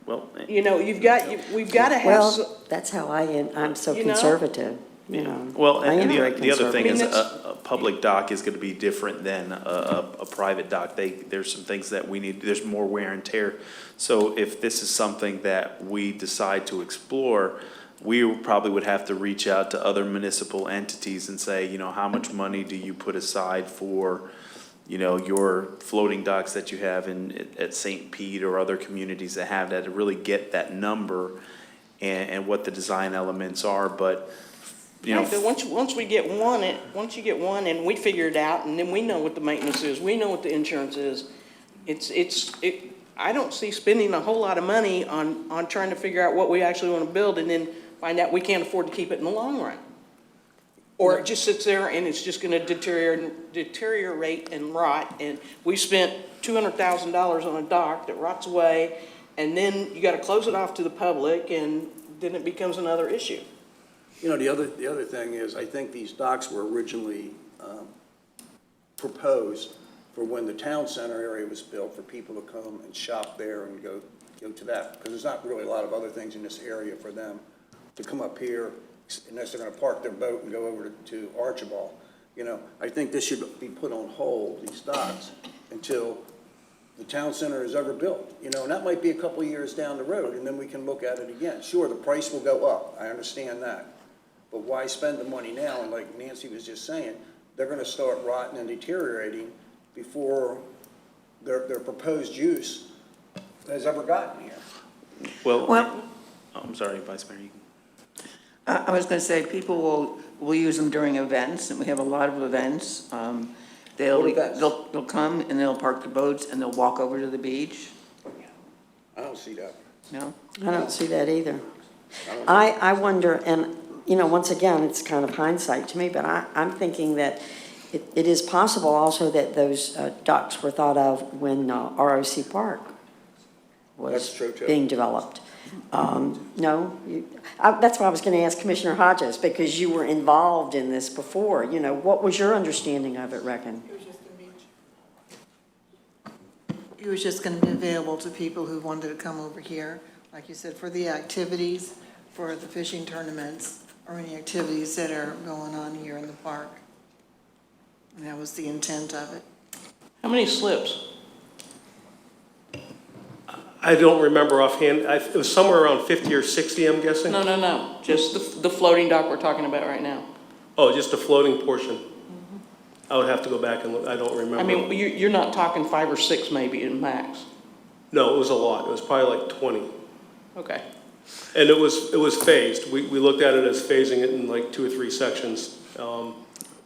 Speaker 2: Well,
Speaker 7: we've got to have.
Speaker 4: Well, that's how I'm so conservative,
Speaker 2: Well,
Speaker 4: I am
Speaker 2: and
Speaker 4: very
Speaker 2: the other thing is
Speaker 7: conservative.
Speaker 2: a public dock is gonna be different than a private dock. There's some things that we need, there's more wear and tear. So if this is something that we decide to explore, we probably would have to reach out to other municipal entities and say, how much money do you put aside for, your floating docks that you have at St. Pete or other communities that have that, to really get that number and what the design elements are. But
Speaker 7: Right, but once you get one and we figure it out, and then we know what the maintenance is, we know what the insurance is, I don't see spending a whole lot of money on trying to figure out what we actually want to build and then find out we can't afford to keep it in the long run. Or it just sits there and it's just going to deteriorate and rot, and we spent $200,000 on a dock that rots away, and then you got to close it off to the public, and then it becomes another issue.
Speaker 6: The other thing is, I think these docks were originally proposed for when the town center area was built, for people to come and shop there and go to that, because there's not really a lot of other things in this area for them to come up here unless they're going to park their boat and go over to Archibald. I think this should be put on hold, these docks, until the town center is ever built, and that might be a couple of years down the road, and then we can look at it again. Sure, the price will go up, I understand that, but why spend the money now? And like Nancy was just saying, they're going to start rotting and deteriorating before their proposed use has ever gotten here.
Speaker 2: well, I'm sorry, Vice Mayor.
Speaker 3: I was going to say, people will use them during events, and we have a lot of events. They'll come and they'll park the boats and they'll walk over to the beach.
Speaker 6: I don't see that.
Speaker 3: No?
Speaker 4: I don't see that either. I wonder, and, once again, it's kind of hindsight to me, but I'm thinking that it is possible also that those docks were thought of when ROC Park was
Speaker 6: That's true, too.
Speaker 4: being developed. No, that's why I was going to ask Commissioner Hodges, because you were involved in this before. What was your understanding of it, Reckon?
Speaker 9: It was just going to be available to people who wanted to come over here, like you said, for the activities, for the fishing tournaments, or any activities that are going on here in the park. And that was the intent of it.
Speaker 7: How many slips?
Speaker 11: I don't remember offhand. It was somewhere around 50 or 60, I'm guessing.
Speaker 7: No. Just the floating dock we're talking about right now.
Speaker 11: Oh, just the floating portion. I would have to go back and look. I don't remember.
Speaker 7: I mean, you're not talking 5 or 6 maybe in max.
Speaker 11: No, it was a lot. It was probably like 20.
Speaker 7: Okay.
Speaker 11: And it was phased. We looked at it as phasing it in like 2 or 3 sections,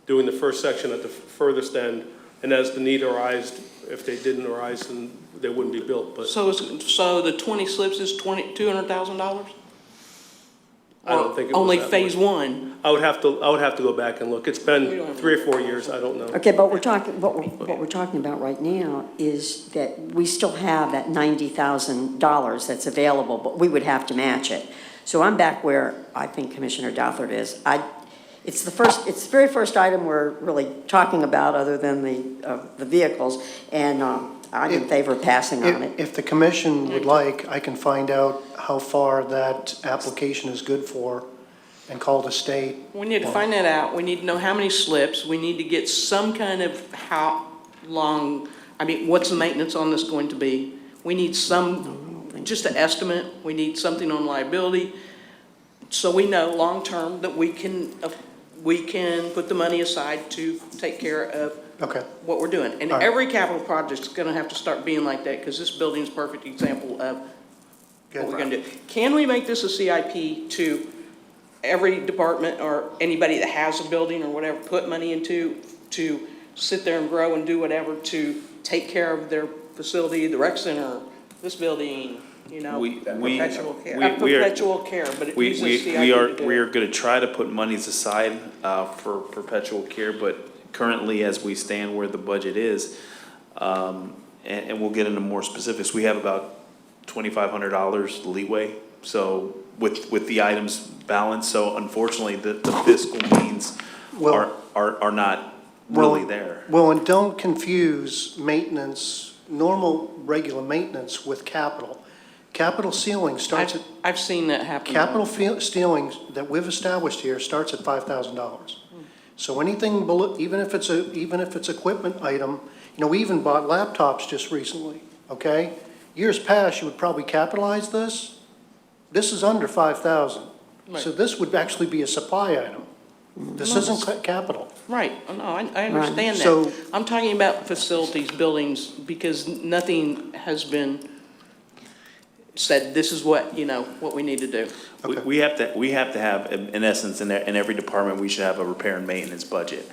Speaker 11: doing the first section at the furthest end, and as the need arised, if they didn't arise, then they wouldn't be built, but
Speaker 7: So the 20 slips is $200,000?
Speaker 11: I don't think it was
Speaker 7: Only
Speaker 11: that
Speaker 7: phase
Speaker 11: much.
Speaker 7: one?
Speaker 11: I would have to go back and look. It's
Speaker 7: We don't
Speaker 11: been
Speaker 7: have
Speaker 11: 3 or 4 years, I don't know.
Speaker 4: Okay, but what we're talking about right now is that we still have that $90,000 that's available, but we would have to match it. So I'm back where I think Commissioner Dothert is. It's the very first item we're really talking about, other than the vehicles, and I'm in favor of passing on it.
Speaker 10: If the commission would like, I can find out how far that application is good for and call the state.
Speaker 7: We need to find that out. We need to know how many slips. We need to get some kind of how long, what's the maintenance on this going to be? We need just an estimate. We need something on liability. So we know long-term that we can put the money aside to take care of
Speaker 10: Okay.
Speaker 7: what we're doing. And
Speaker 10: All right.
Speaker 7: every capital project's gonna have to start being like that, because this building's a perfect example of what we're gonna do. Can we make this a CIP to every department or anybody that has a building or whatever, put money into, to sit there and grow and do whatever to take care of their facility, the rec center, this building, perpetual care, perpetual care, but it needs a CIP to do
Speaker 2: We
Speaker 7: it.
Speaker 2: are gonna try to put monies aside, for perpetual care, but currently, as we stand where the budget is, and we'll get into more specifics, we have about $2,500 leeway, so with the items balanced, so unfortunately, the fiscal means are not really there.
Speaker 10: Well, and don't confuse maintenance, normal, regular maintenance with capital. Capital ceiling starts at,
Speaker 7: I've seen that happen.
Speaker 10: capital ceiling that we've established here starts at $5,000. So anything below, even if it's equipment item, we even bought laptops just recently, okay? Years past, you would probably capitalize this. This is under 5,000. So this would actually be a supply item. This isn't capital.
Speaker 7: Right, no, I understand
Speaker 10: So-
Speaker 7: that. I'm talking about facilities, buildings, because nothing has been said, this is what we need to do.
Speaker 10: Okay.
Speaker 2: We have to have, in essence, in every department, we should have a repair and maintenance budget.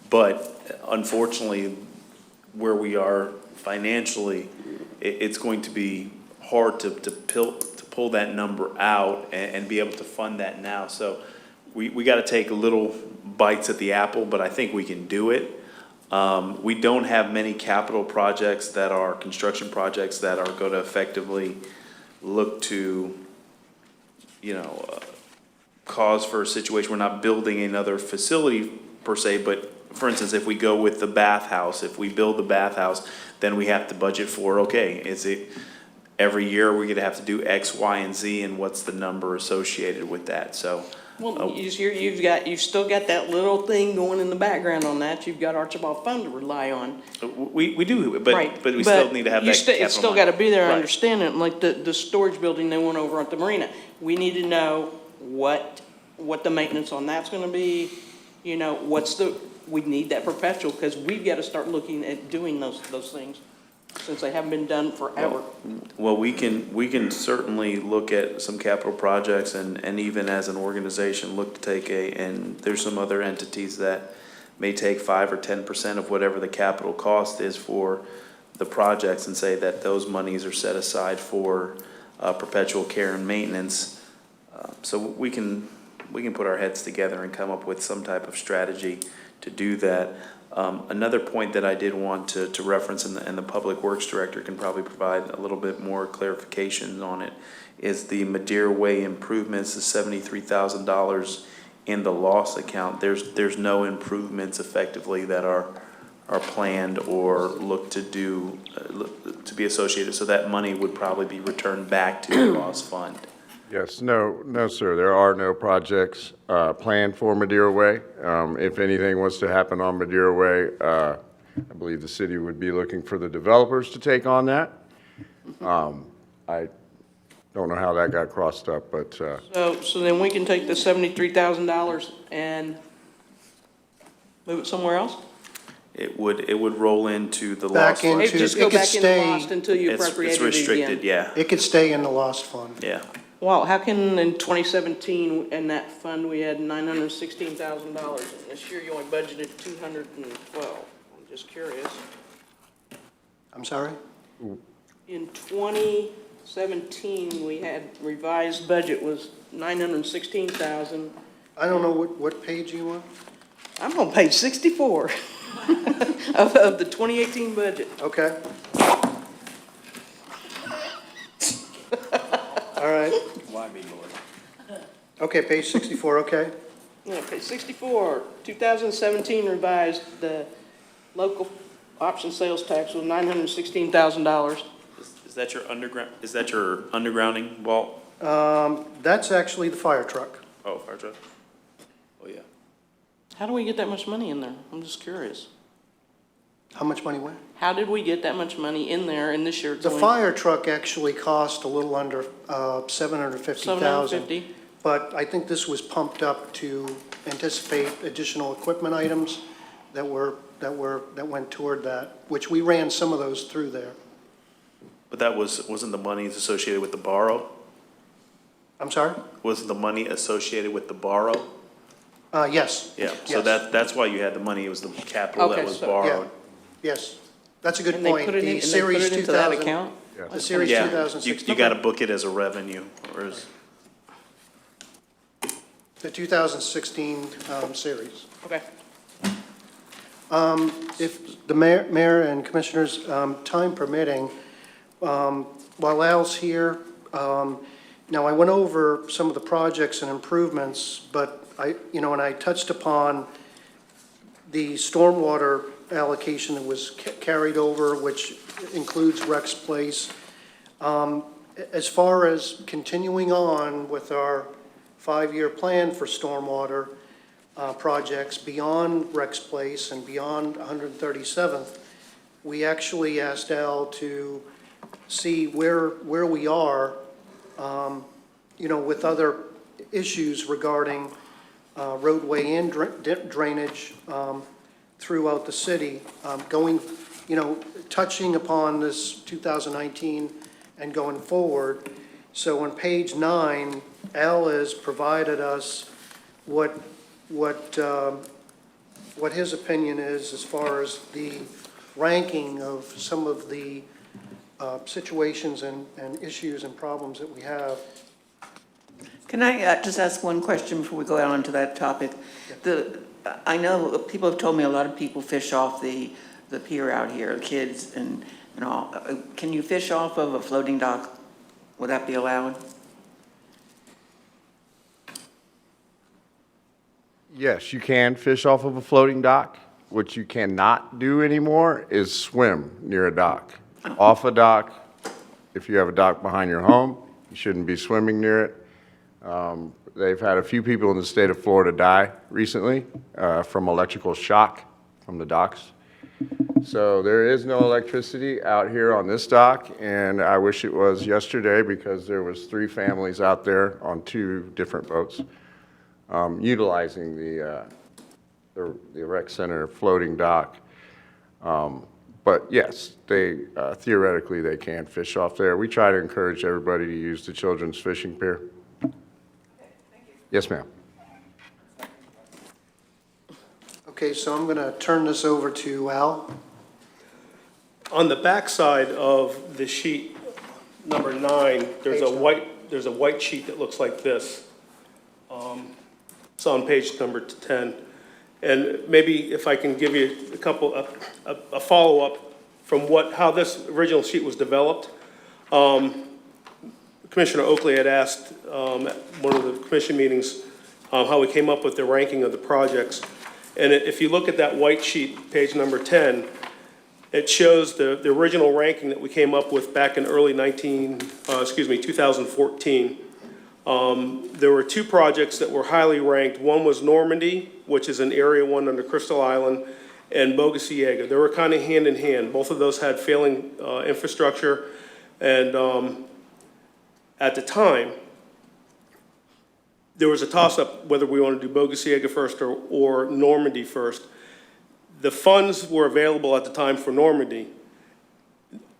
Speaker 2: But unfortunately, where we are financially, it's going to be hard to pull that number out and be able to fund that now. So we got to take little bites at the apple, but I think we can do it. We don't have many capital projects that are construction projects that are going to effectively look to, cause for a situation. We're not building another facility per se, but for instance, if we go with the bathhouse, if we build the bathhouse, then we have to budget for, okay, is it every year we're gonna have to do X, Y, and Z, and what's the number associated with that? So,
Speaker 7: Well, you've still got that little thing going in the background on that. You've got Archibald Fund to rely on.
Speaker 2: we do,
Speaker 7: Right,
Speaker 2: but we still need to have that
Speaker 7: It's
Speaker 2: capital
Speaker 7: still
Speaker 2: money.
Speaker 7: gotta be there, I
Speaker 2: Right.
Speaker 7: understand it, like the storage building they want over at the marina. We need to know what the maintenance on that's gonna be, we need that perpetual, because we've gotta start looking at doing those things, since they haven't been done forever.
Speaker 2: Well, we can certainly look at some capital projects and even as an organization, look to take and there's some other entities that may take 5 or 10% of whatever the capital cost is for the projects and say that those monies are set aside for perpetual care and maintenance. So we can put our heads together and come up with some type of strategy to do that. Another point that I did want to reference, and the Public Works Director can probably provide a little bit more clarification on it, is the Madeira Way improvements, the $73,000 in the loss account. There's no improvements effectively that are planned or look to do, to be associated. So that money would probably be returned back to the loss fund.
Speaker 8: Yes, no, sir. There are no projects planned for Madeira Way. If anything was to happen on Madeira Way, I believe the city would be looking for the developers to take on that. I don't know how that got crossed up, but
Speaker 7: So then we can take the $73,000 and move it somewhere else?
Speaker 2: It would roll into the
Speaker 10: Back
Speaker 2: loss fund.
Speaker 10: into-
Speaker 7: Just
Speaker 10: it
Speaker 7: go
Speaker 10: could
Speaker 7: back into
Speaker 10: stay-
Speaker 7: lost until you
Speaker 2: It's
Speaker 7: appropriate it again?
Speaker 2: restricted, yeah,
Speaker 10: It could stay in the lost fund.
Speaker 2: yeah.
Speaker 7: Wow, how can in 2017, in that fund, we had $916,000, and this year you only budgeted 212? I'm just curious.
Speaker 10: I'm sorry?
Speaker 7: In 2017, we had revised budget was 916,000.
Speaker 10: I don't know what page you want?
Speaker 7: I'm on page 64 of the 2018 budget.
Speaker 10: Okay. All right.
Speaker 6: Why me, Lord?
Speaker 10: Okay, page 64, okay.
Speaker 7: Yeah, page 64, 2017 revised, the local option sales tax was $916,000.
Speaker 2: Is that your undergrounding, Walt?
Speaker 10: That's actually the fire truck.
Speaker 2: Oh, fire truck? Oh, yeah.
Speaker 7: How do we get that much money in there? I'm just curious.
Speaker 10: How much money went?
Speaker 7: How did we get that much money in there in this year?
Speaker 10: The fire truck actually cost a little under $750,000.
Speaker 7: 750?
Speaker 10: But I think this was pumped up to anticipate additional equipment items that went toward that, which we ran some of those through there.
Speaker 2: But that wasn't the money associated with the borrow?
Speaker 10: I'm sorry?
Speaker 2: Wasn't the money associated with the borrow?
Speaker 10: Yes.
Speaker 2: Yeah, so
Speaker 10: Yes.
Speaker 2: that's why you had the money, it was the capital that
Speaker 7: Okay,
Speaker 2: was
Speaker 7: so-
Speaker 2: borrowed.
Speaker 10: Yes, that's a good
Speaker 7: And they
Speaker 10: point.
Speaker 7: put it in,
Speaker 10: The
Speaker 7: and they put
Speaker 10: Series
Speaker 7: it into that
Speaker 10: 2000
Speaker 7: account?
Speaker 10: The Series
Speaker 2: Yeah,
Speaker 10: 2006.
Speaker 2: you gotta book it as a revenue, or as,
Speaker 10: The 2016 series.
Speaker 7: Okay.
Speaker 10: If the mayor and commissioners, time permitting, while Al's here, now I went over some of the projects and improvements, but and I touched upon the stormwater allocation that was carried over, which includes Rex Place. As far as continuing on with our 5-year plan for stormwater projects beyond Rex Place and beyond 137th, we actually asked Al to see where we are, with other issues regarding roadway and drainage throughout the city, touching upon this 2019 and going forward. So on page 9, Al has provided us what his opinion is as far as the ranking of some of the situations and issues and problems that we have.
Speaker 3: Can I just ask one question before we go on to that topic? I know people have told me a lot of people fish off the pier out here, kids and all. Can you fish off of a floating dock? Would that be allowed?
Speaker 8: Yes, you can fish off of a floating dock. What you cannot do anymore is swim near a dock. Off a dock, if you have a dock behind your home, you shouldn't be swimming near it. They've had a few people in the state of Florida die recently from electrical shock from the docks. So there is no electricity out here on this dock, and I wish it was yesterday because there was 3 families out there on 2 different boats utilizing the rec center floating dock. But yes, they theoretically they can fish off there. We try to encourage everybody to use the children's fishing pier. Yes, ma'am.
Speaker 10: Okay, so I'm going to turn this over to Al.
Speaker 11: On the backside of the sheet number 9, there's a white sheet that looks like this. It's on page number 10. And maybe if I can give you a follow-up from how this original sheet was developed. Commissioner Oakley had asked at one of the commission meetings how we came up with the ranking of the projects. And if you look at that white sheet, page number 10, it shows the original ranking that we came up with back in early 2014. There were 2 projects that were highly ranked. One was Normandy, which is an Area 1 under Crystal Island, and Bogosiega. They were kind of hand in hand. Both of those had failing infrastructure. And at the time, there was a toss-up whether we wanted to do Bogosiega first or Normandy first. The funds were available at the time for Normandy.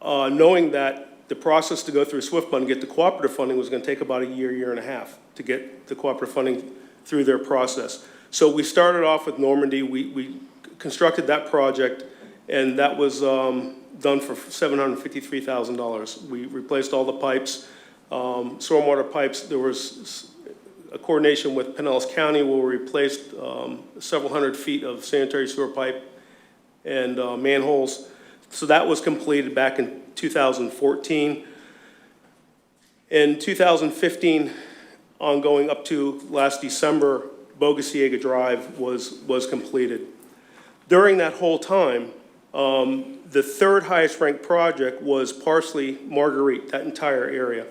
Speaker 11: Knowing that the process to go through SWIFT and get the cooperative funding was gonna take about a year, year and a half to get the cooperative funding through their process. So we started off with Normandy, we constructed that project, and that was done for $753,000. We replaced all the pipes, stormwater pipes. There was a coordination with Pinellas County where we replaced several hundred feet of sanitary sewer pipe and manholes. So that was completed back in 2014. In 2015, ongoing up to last December, Bogosiega Drive was completed. During that whole time, the third highest ranked project was Parsley Marguerite, that entire area.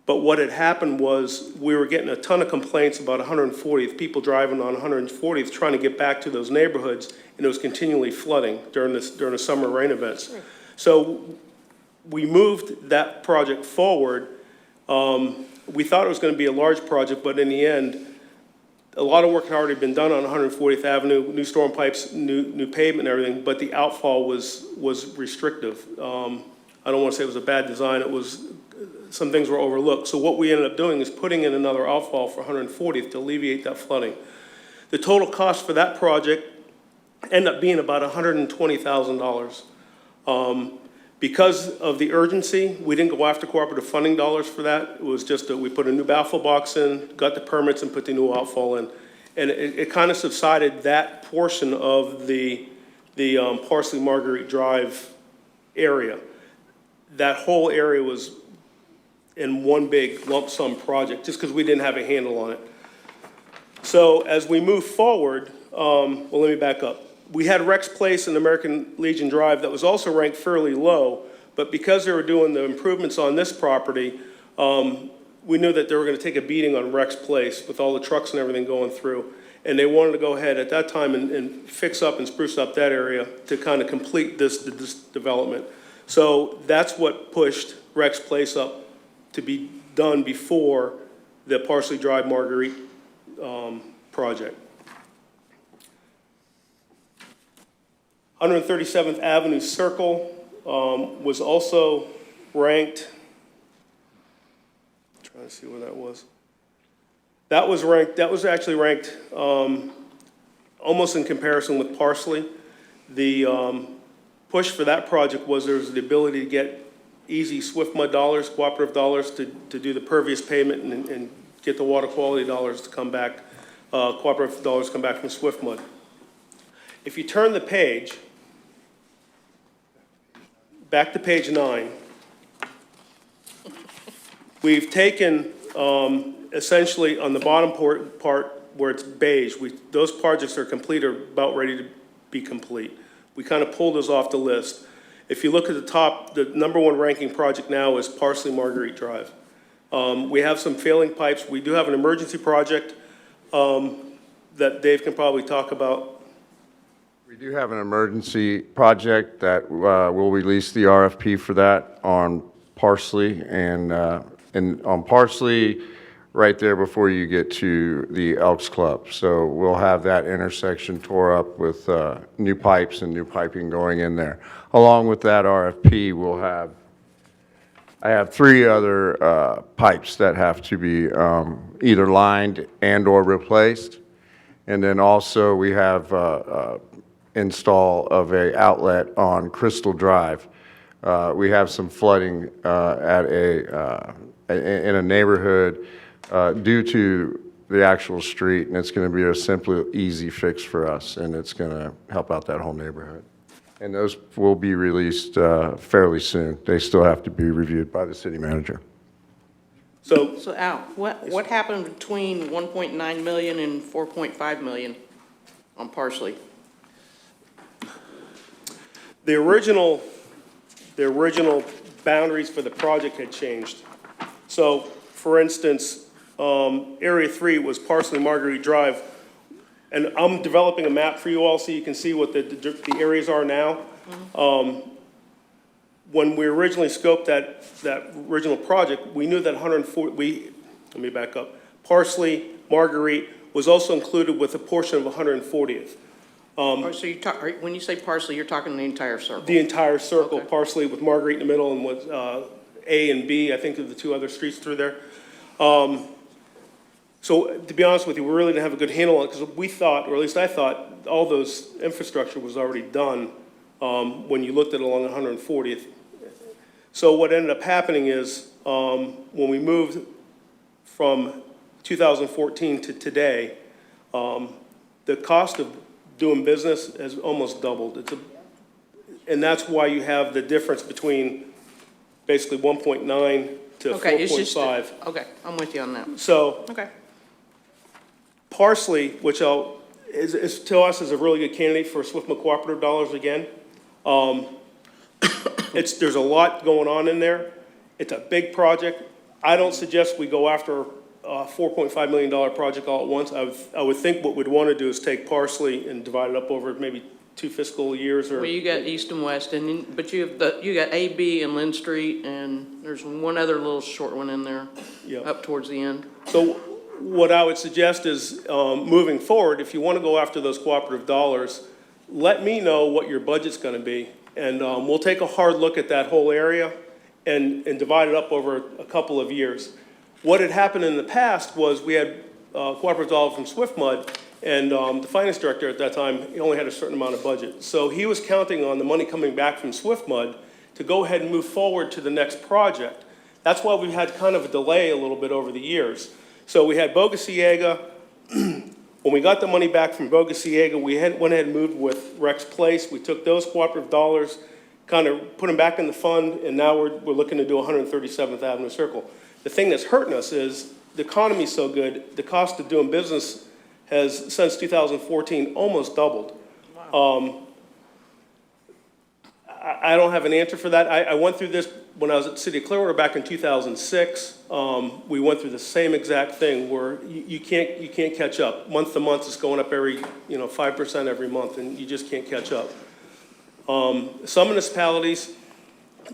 Speaker 11: But what had happened was we were getting a ton of complaints about 140th, people driving on 140th trying to get back to those neighborhoods, and it was continually flooding during the summer rain events. Sure. So we moved that project forward. We thought it was going to be a large project, but in the end, a lot of work had already been done on 140th Avenue, new storm pipes, new pavement and everything, but the outfall was restrictive. I don't want to say it was a bad design, some things were overlooked. So what we ended up doing is putting in another outfall for 140th to alleviate that flooding. The total cost for that project ended up being about $120,000. Because of the urgency, we didn't go after cooperative funding dollars for that. It was just we put a new baffle box in, got the permits, and put the new outfall in. And it kind of subsided that portion of the Parsley Marguerite Drive area. That whole area was in one big lump sum project, just because we didn't have a handle on it. So as we move forward, well, let me back up. We had Rex Place and American Legion Drive that was also ranked fairly low, but because they were doing the improvements on this property, we knew that they were going to take a beating on Rex Place with all the trucks and everything going through. And they wanted to go ahead at that time and fix up and spruce up that area to kind of complete this development. So that's what pushed Rex Place up to be done before the Parsley Drive Marguerite project. 137th Avenue Circle was also ranked. I'm trying to see where that was. That was actually ranked almost in comparison with Parsley. The push for that project was there was the ability to get easy Swift Mud dollars, cooperative dollars to do the pervious pavement and get the water quality dollars to come back, cooperative dollars come back from Swift Mud. If you turn the page, back to page 9, we've taken essentially on the bottom part where it's beige, those projects are complete or about ready to be complete. We kind of pulled those off the list. If you look at the top, the #1 ranking project now is Parsley Marguerite Drive. We have some failing pipes. We do have an emergency project that Dave can probably talk about.
Speaker 8: We do have an emergency project that we'll release the RFP for that on Parsley and on Parsley right there before you get to the Elks Club. So we'll have that intersection tore up with new pipes and new piping going in there. Along with that RFP, I have 3 other pipes that have to be either lined and or replaced. And then also we have install of a outlet on Crystal Drive. We have some flooding in a neighborhood due to the actual street, and it's going to be a simple, easy fix for us, and it's going to help out that whole neighborhood. And those will be released fairly soon. They still have to be reviewed by the city manager.
Speaker 11: So
Speaker 7: Al, what happened between 1.9 million and 4.5 million on Parsley?
Speaker 11: the original boundaries for the project had changed. So, for instance, Area 3 was Parsley Marguerite Drive, and I'm developing a map for you all so you can see what the areas are now. When we originally scoped that original project, we knew that let me back up. Parsley Marguerite was also included with a portion of 140th.
Speaker 7: Oh, so you talk, when you say parsley, you're talking the entire circle?
Speaker 11: The entire circle,
Speaker 7: Okay.
Speaker 11: Parsley with Marguerite in the middle and with A and B, I think are the two other streets through there. So to be honest with you, we really didn't have a good handle on it because we thought, or at least I thought, all those infrastructure was already done when you looked at it along 140th. So what ended up happening is when we moved from 2014 to today, the cost of doing business has almost doubled. And that's why you have the difference between basically 1.9 to
Speaker 7: Okay, it's just,
Speaker 11: 4.5.
Speaker 7: okay, I'm with you on that.
Speaker 11: So
Speaker 7: Okay.
Speaker 11: Parsley, which is to us is a really good candidate for Swiftma cooperative dollars again. There's a lot going on in there. It's a big project. I don't suggest we go after a $4.5 million project all at once. I would think what we'd want to do is take Parsley and divide it up over maybe 2 fiscal years or.
Speaker 7: Well, you got east and west, and then, but you got A, B, and Lynn Street, and there's one other little short one in there.
Speaker 11: Yeah.
Speaker 7: Up towards the end.
Speaker 11: So what I would suggest is, moving forward, if you want to go after those cooperative dollars, let me know what your budget's going to be. And we'll take a hard look at that whole area and divide it up over a couple of years. What had happened in the past was we had cooperative dollar from SwiftMud, and the finance director at that time, he only had a certain amount of budget. So he was counting on the money coming back from SwiftMud to go ahead and move forward to the next project. That's why we've had kind of a delay a little bit over the years. So we had Bogosiega. When we got the money back from Bogosiega, we went ahead and moved with Rex Place. We took those cooperative dollars, kind of put them back in the fund, and now we're looking to do 137th Avenue Circle. The thing that's hurting us is the economy's so good, the cost of doing business has, since 2014, almost doubled. I don't have an answer for that. I went through this when I was at the City of Clearwater back in 2006. We went through the same exact thing where you can't catch up. Month to month, it's going up every 5% every month, and you just can't catch up. Some municipalities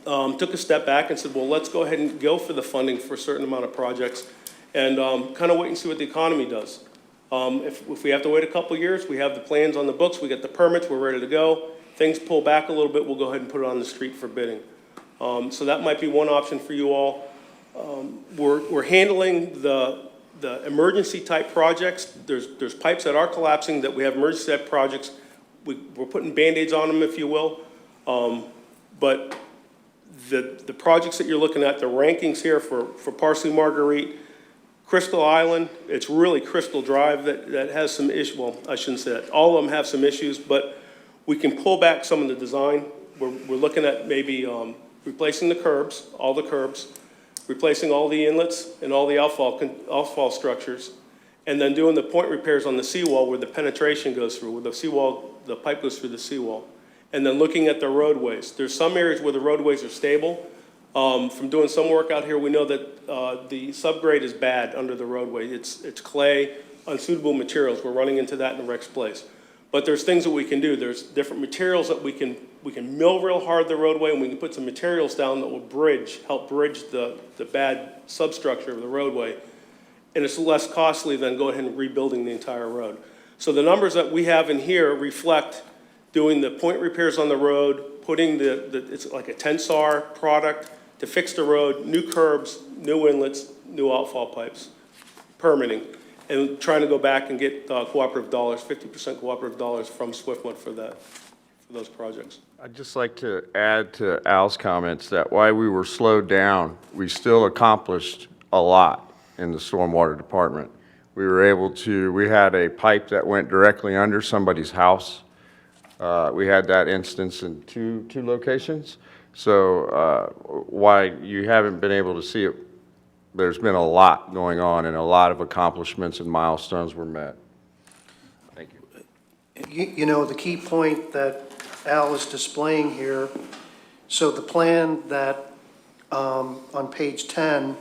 Speaker 11: took a step back and said, well, let's go ahead and go for the funding for a certain amount of projects and kind of wait and see what the economy does. If we have to wait a couple of years, we have the plans on the books, we get the permits, we're ready to go. Things pull back a little bit, we'll go ahead and put it on the street for bidding. So that might be one option for you all. We're handling the emergency type projects. There's pipes that are collapsing that we have emergency type projects. We're putting Band-Aids on them, if you will. But the projects that you're looking at, the rankings here for Parsley Marguerite, Crystal Island, it's really Crystal Drive that has some issues. Well, I shouldn't say that. All of them have some issues, but we can pull back some of the design. We're looking at maybe replacing the curbs, all the curbs, replacing all the inlets and all the outfall structures, and then doing the point repairs on the seawall where the penetration goes through, where the seawall, the pipe goes through the seawall. And then looking at the roadways. There's some areas where the roadways are stable. From doing some work out here, we know that the subgrade is bad under the roadway. It's clay, unsuitable materials. We're running into that in Rex Place. But there's things that we can do. There's different materials that we can mill real hard the roadway, and we can put some materials down that will help bridge the bad substructure of the roadway. And it's less costly than go ahead and rebuilding the entire road. So the numbers that we have in here reflect doing the point repairs on the road, putting it's like a Tensar product to fix the road, new curbs, new inlets, new outfall pipes, permitting, and trying to go back and get cooperative dollars, 50% cooperative dollars from SwiftMud for those projects.
Speaker 8: I'd just like to add to Al's comments that while we were slowed down, we still accomplished a lot in the stormwater department. We had a pipe that went directly under somebody's house. We had that instance in two locations. So why you haven't been able to see it, there's been a lot going on and a lot of accomplishments and milestones were met. Thank you.
Speaker 10: You know, the key point that Al is displaying here, so the plan that on page 10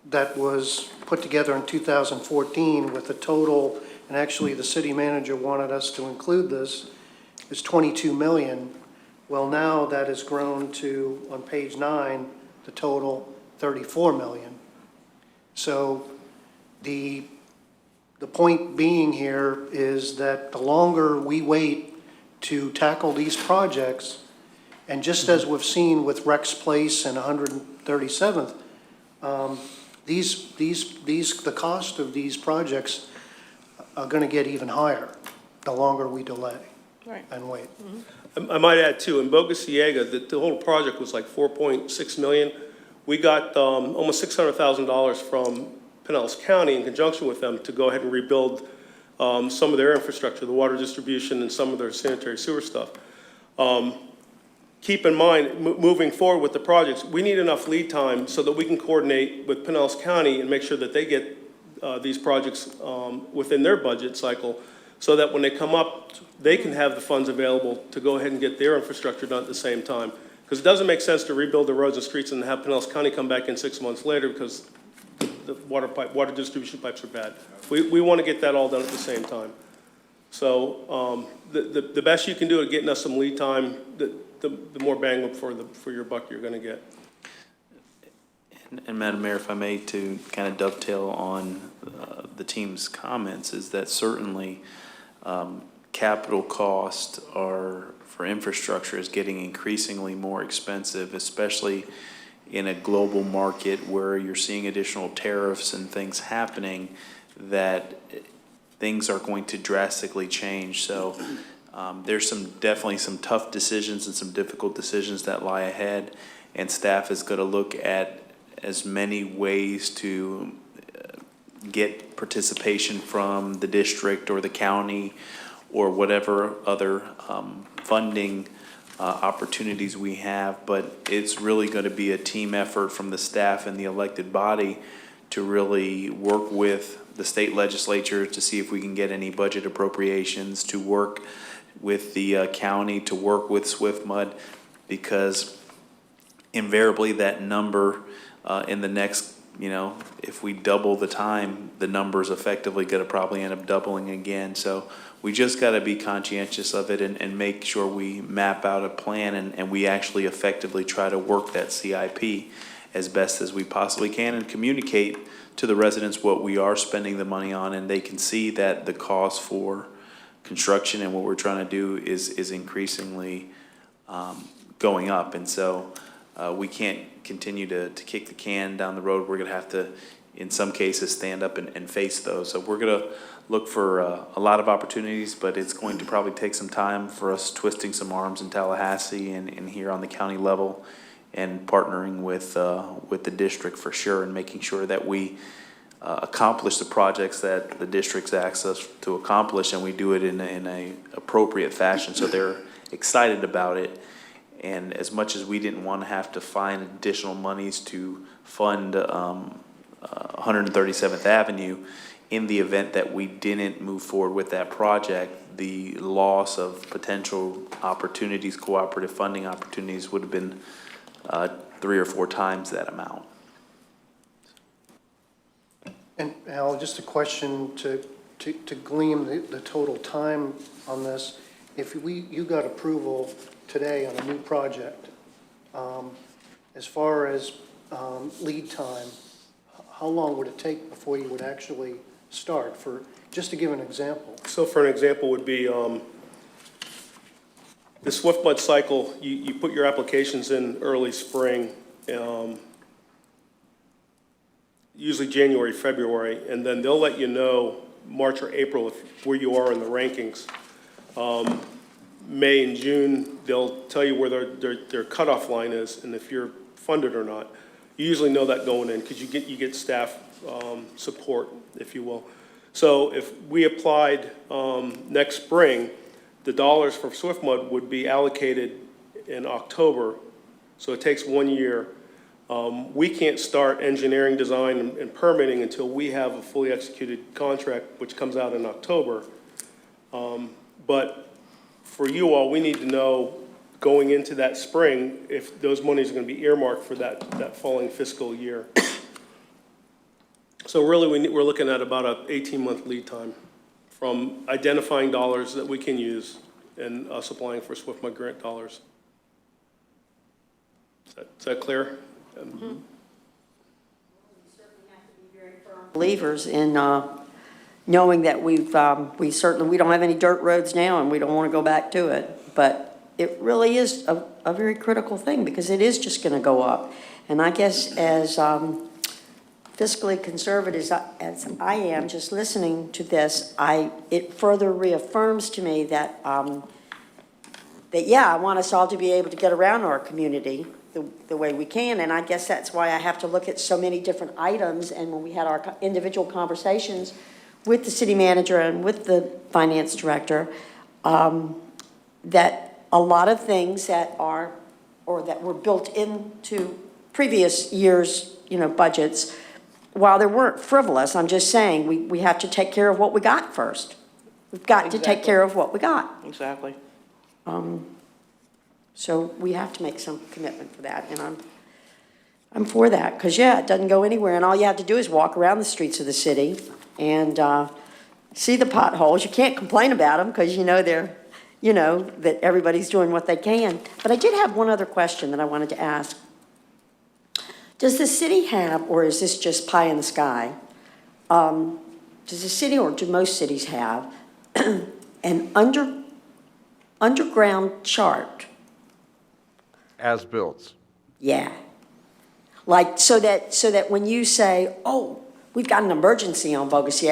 Speaker 10: that was put together in 2014 with a total, and actually the city manager wanted us to include this, is 22 million. Well, now that has grown to, on page 9, the total 34 million. So the the point being here is that the longer we wait to tackle these projects, and just as we've seen with Rex Place and 137th, the cost of these projects are going to get even higher the longer we delay
Speaker 7: Right.
Speaker 10: and wait.
Speaker 11: I might add too, in Boca Ciega, the whole project was like 4.6 million. We got almost $600,000 from Pinellas County in conjunction with them to go ahead and rebuild some of their infrastructure, the water distribution and some of their sanitary sewer stuff. Keep in mind, moving forward with the projects, we need enough lead time so that we can coordinate with Pinellas County and make sure that they get these projects within their budget cycle, so that when they come up, they can have the funds available to go ahead and get their infrastructure done at the same time. Because it doesn't make sense to rebuild the roads and streets and have Pinellas County come back in 6 months later because the water distribution pipes are bad. We want to get that all done at the same time. So the best you can do at getting us some lead time, the more bang for your buck you're going to get.
Speaker 2: And Madam Mayor, if I may, to kind of dovetail on the team's comments, is that certainly capital costs for infrastructure is getting increasingly more expensive, especially in a global market where you're seeing additional tariffs and things happening, that things are going to drastically change. So there's definitely some tough decisions and some difficult decisions that lie ahead, and staff is going to look at as many ways to get participation from the district or the county or whatever other funding opportunities we have. But it's really going to be a team effort from the staff and the elected body to really work with the state legislature to see if we can get any budget appropriations, to work with the county, to work with SwiftMud, because invariably that number in the next, if we double the time, the number's effectively going to probably end up doubling again. So we just got to be conscientious of it and make sure we map out a plan and we actually effectively try to work that CIP as best as we possibly can and communicate to the residents what we are spending the money on, and they can see that the cost for construction and what we're trying to do is increasingly going up. And so we can't continue to kick the can down the road. We're going to have to, in some cases, stand up and face those. So we're going to look for a lot of opportunities, but it's going to probably take some time for us twisting some arms in Tallahassee and here on the county level, and partnering with the district for sure, and making sure that we accomplish the projects that the district's asked us to accomplish, and we do it in a appropriate fashion so they're excited about it. And as much as we didn't want to have to find additional monies to fund 137th Avenue, in the event that we didn't move forward with that project, the loss of potential opportunities, cooperative funding opportunities, would have been 3 or 4 times that amount.
Speaker 10: And Al, just a question to glean the total time on this. If you got approval today on a new project, as far as lead time, how long would it take before you would actually start? Just to give an example.
Speaker 11: So for an example would be the SwiftMud cycle. You put your applications in early spring, usually January, February, and then they'll let you know March or April where you are in the rankings. May and June, they'll tell you where their cutoff line is and if you're funded or not. You usually know that going in because you get staff support, if you will. So if we applied next spring, the dollars for SwiftMud would be allocated in October, so it takes 1 year. We can't start engineering, design, and permitting until we have a fully executed contract, which comes out in October. But for you all, we need to know going into that spring if those monies are going to be earmarked for that following fiscal year. So really, we're looking at about an 18-month lead time from identifying dollars that we can use and us applying for SwiftMud grant dollars. Is that clear?
Speaker 4: Believers in knowing that we don't have any dirt roads now and we don't want to go back to it. But it really is a very critical thing because it is just going to go up. And I guess as fiscally conservative as I am, just listening to this, it further reaffirms to me that, I want us all to be able to get around our community the way we can. And I guess that's why I have to look at so many different items. And when we had our individual conversations with the city manager and with the finance director, that a lot of things that were built into previous years' budgets, while they weren't frivolous, I'm just saying we have to take care of what we got first. We've got to take care of what we got.
Speaker 7: Exactly.
Speaker 4: So we have to make some commitment for that, and I'm for that, because, it doesn't go anywhere, and all you have to do is walk around the streets of the city and see the potholes. You can't complain about them, because that everybody's doing what they can. But I did have one other question that I wanted to ask. Does the city have, or is this just pie in the sky, does the city, or do most cities have, an underground chart?
Speaker 8: As-built.
Speaker 4: Yeah. Like, so that when you say, oh, we've got an emergency on BOC,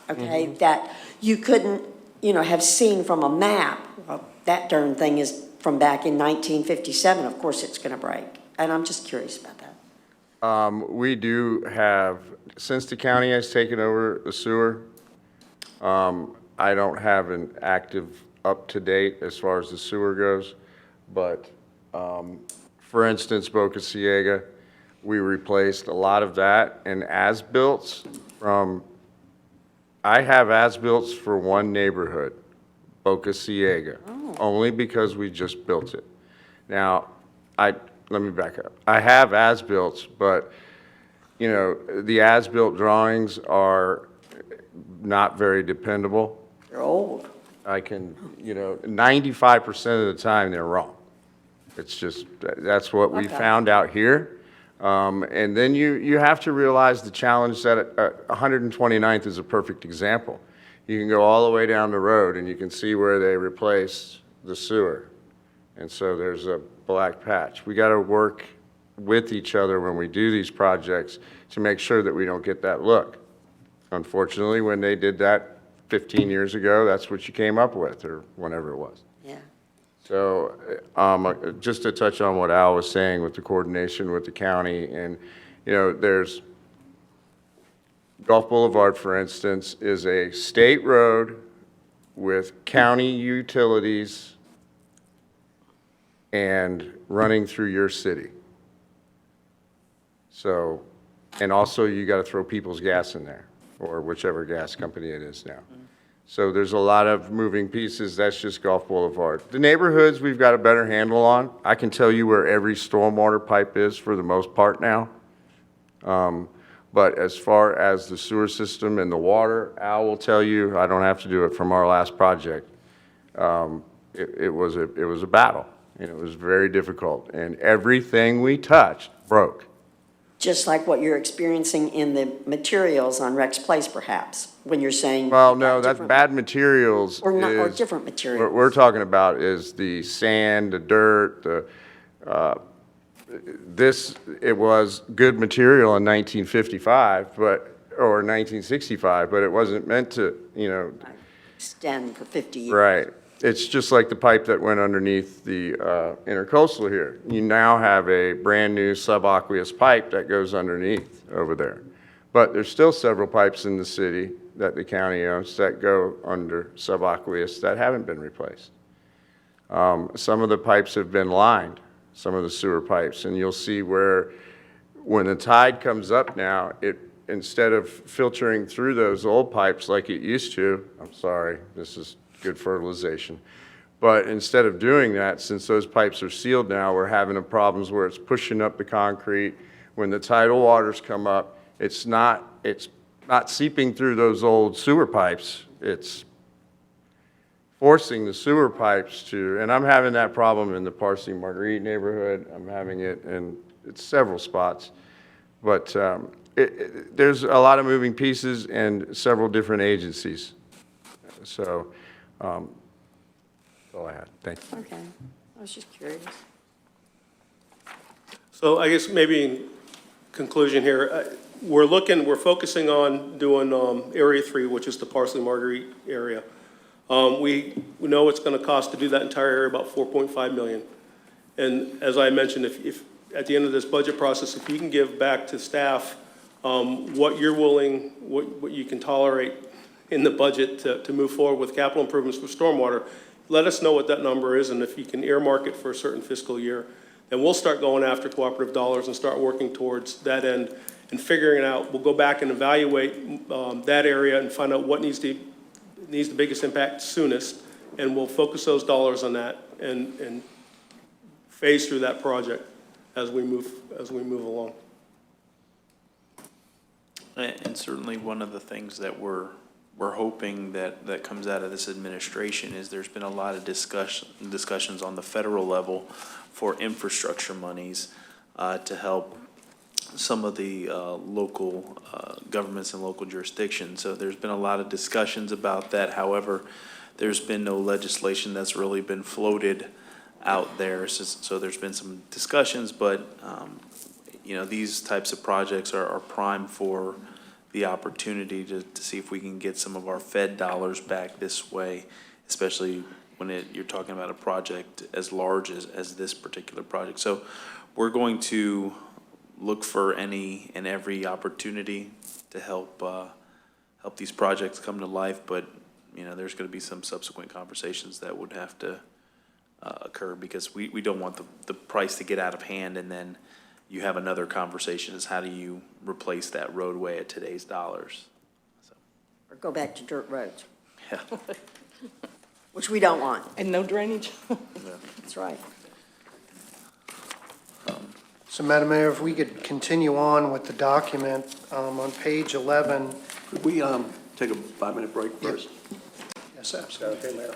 Speaker 4: okay, that you couldn't, have seen from a map, well, that darn thing is from back in 1957, of course it's gonna break. And I'm just curious about that.
Speaker 8: We do have, since the county has taken over the sewer, I don't have an active up-to-date as far as the sewer goes, but for instance, Boca Ciega, we replaced a lot of that, and as-built I have as-built for one neighborhood, Boca Ciega, only because we just built it. Now, let me back up. I have as-built, but, the as-built drawings are not very dependable.
Speaker 4: They're old.
Speaker 8: I can, 95% of the time they're wrong. It's just, that's what we found out here. And then you have to realize the challenge that 129th is a perfect example. You can go all the way down the road and you can see where they replaced the sewer. And so there's a black patch. We got to work with each other when we do these projects to make sure that we don't get that look. Unfortunately, when they did that 15 years ago, that's what you came up with, or whenever it was.
Speaker 4: Yeah.
Speaker 8: So just to touch on what Al was saying with the coordination with the county, and, there's Gulf Boulevard, for instance, is a state road with county utilities and running through your city. So, and also you got to throw People's Gas in there, or whichever gas company it is now. So there's a lot of moving pieces. That's just Gulf Boulevard. The neighborhoods we've got a better handle on. I can tell you where every stormwater pipe is for the most part now. But as far as the sewer system and the water, Al will tell you, I don't have to do it from our last project. It was a battle, and it was very difficult. And everything we touched broke.
Speaker 4: Just like what you're experiencing in the materials on Rex Place, perhaps, when you're saying.
Speaker 8: Well, no, that's bad materials.
Speaker 4: Or not, or different materials.
Speaker 8: What we're talking about is the sand, the dirt, it was good material in 1955, or 1965, but it wasn't meant to,
Speaker 4: Extend for 50 years.
Speaker 8: Right. It's just like the pipe that went underneath the intercoastal here. You now have a brand-new subaqueous pipe that goes underneath over there. But there's still several pipes in the city that the county owns that go under subaqueous that haven't been replaced. Some of the pipes have been lined, some of the sewer pipes, and you'll see where when the tide comes up now, instead of filtering through those old pipes like it used to, I'm sorry, this is good fertilization. But instead of doing that, since those pipes are sealed now, we're having problems where it's pushing up the concrete. When the tidal waters come up, it's not seeping through those old sewer pipes. It's forcing the sewer pipes to, and I'm having that problem in the Parsley Marguerite neighborhood. I'm having it in several spots. But there's a lot of moving pieces and several different agencies. So, that's all I had. Thank you.
Speaker 4: Okay, I was just curious.
Speaker 11: So I guess maybe in conclusion here, we're focusing on doing Area 3, which is the Parsley Marguerite area. We know it's going to cost to do that entire area about $4.5 million. And as I mentioned, if at the end of this budget process, if you can give back to staff what you're willing, what you can tolerate in the budget to move forward with capital improvements for stormwater, let us know what that number is, and if you can earmark it for a certain fiscal year, then we'll start going after cooperative dollars and start working towards that end and figuring it out. We'll go back and evaluate that area and find out what needs the biggest impact soonest, and we'll focus those dollars on that and phase through that project as we move along.
Speaker 2: And certainly one of the things that we're hoping that comes out of this administration is there's been a lot of discussions on the federal level for infrastructure monies to help some of the local governments and local jurisdictions. So there's been a lot of discussions about that. However, there's been no legislation that's really been floated out there. So there's been some discussions, but these types of projects are prime for the opportunity to see if we can get some of our Fed dollars back this way, especially when you're talking about a project as large as this particular project. So we're going to look for any and every opportunity to help these projects come to life, but there's going to be some subsequent conversations that would have to occur, because we don't want the price to get out of hand, and then you have another conversation is how do you replace that roadway at today's dollars. So.
Speaker 4: Or go back to dirt roads,
Speaker 2: Yeah.
Speaker 4: which we don't want.
Speaker 7: And no drainage.
Speaker 4: That's right.
Speaker 10: So, Madam Mayor, if we could continue on with the document, on page 11.
Speaker 6: Could we take a 5-minute break first?
Speaker 10: Yes, absolutely.
Speaker 6: Okay, Mayor.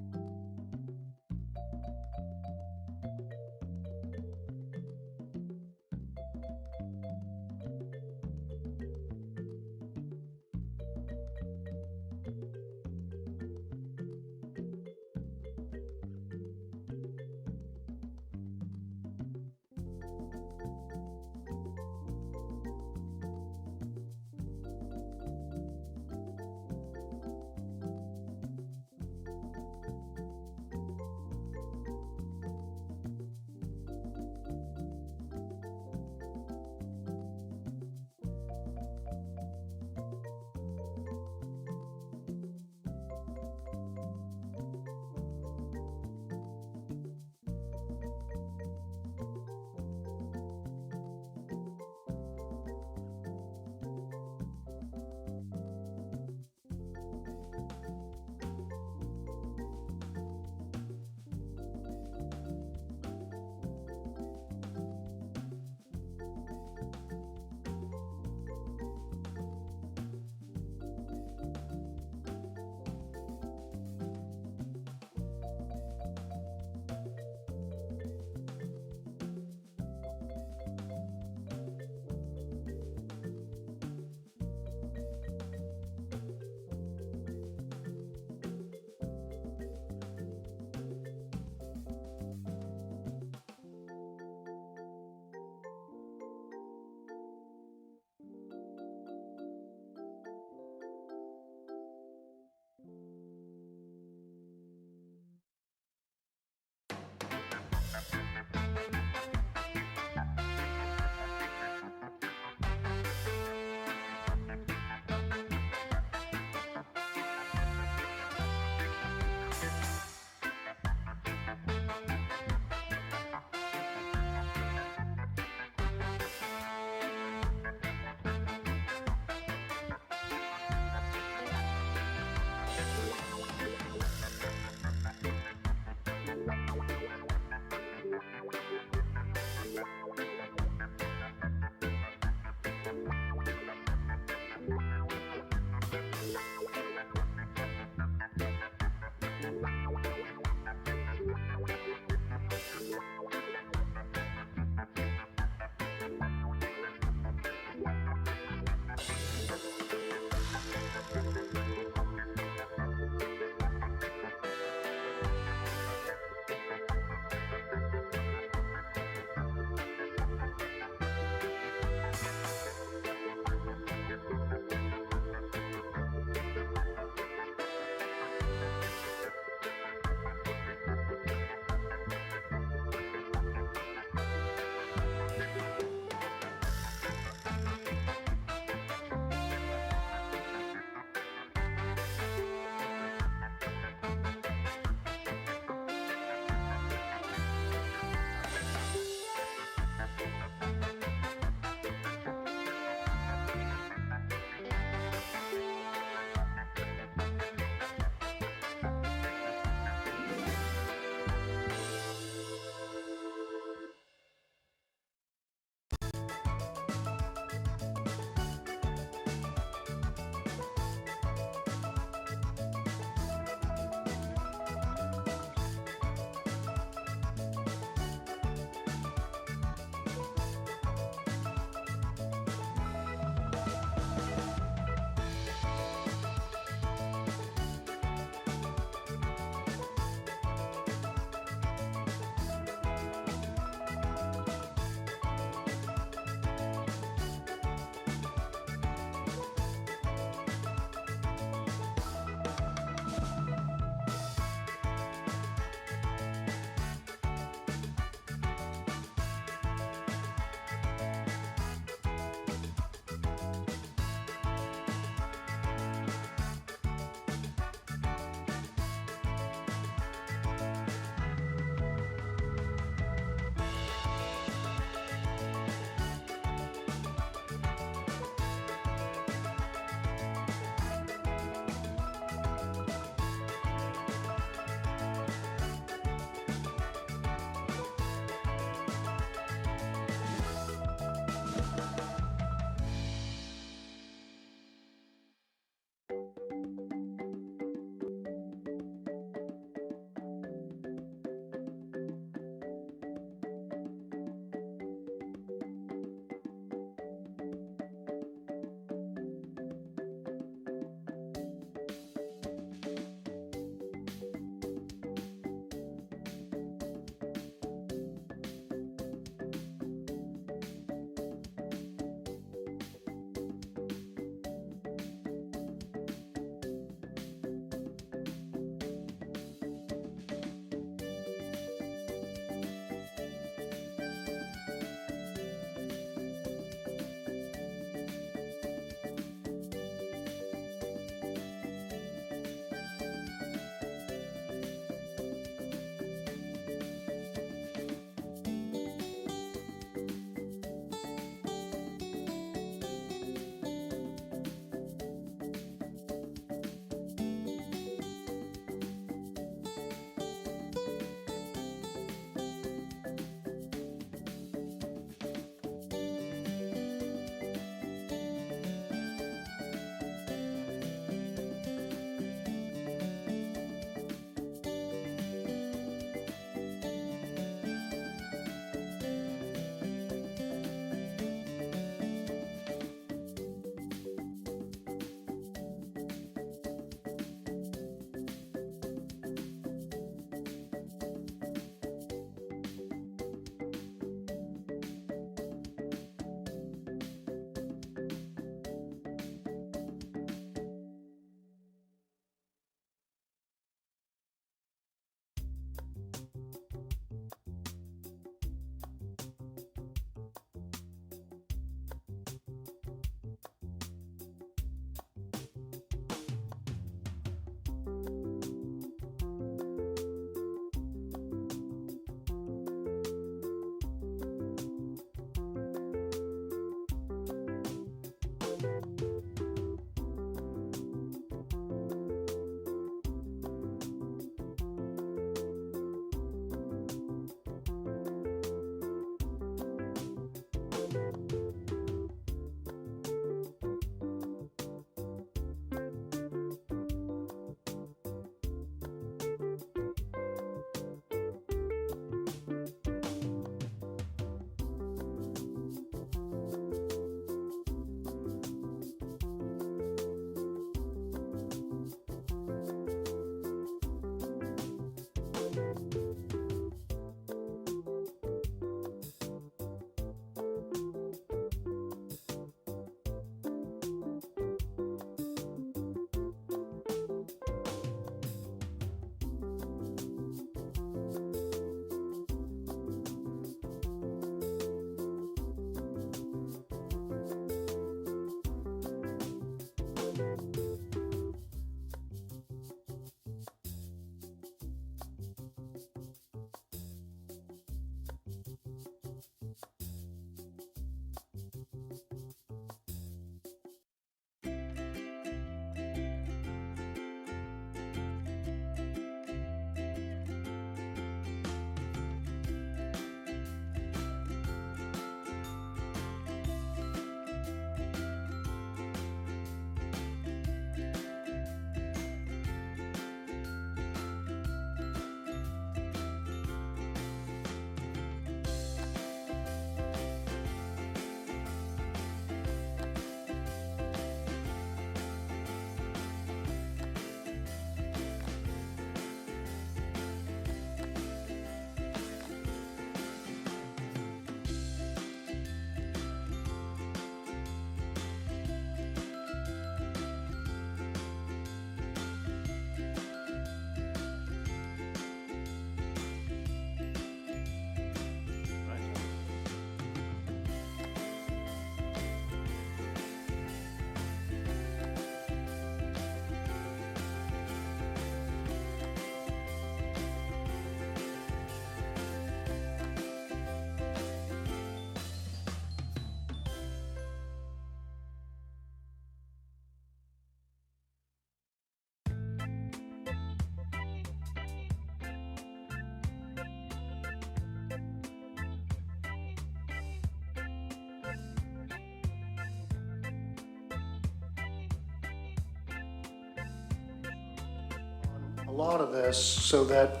Speaker 10: lot of this so that,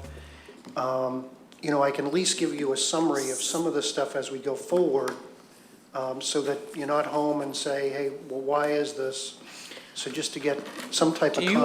Speaker 10: you know, I can at least give you a summary of some of the stuff as we go forward, so that you're not home and say, hey, well, why is this? So just to get some type of.
Speaker 7: Do you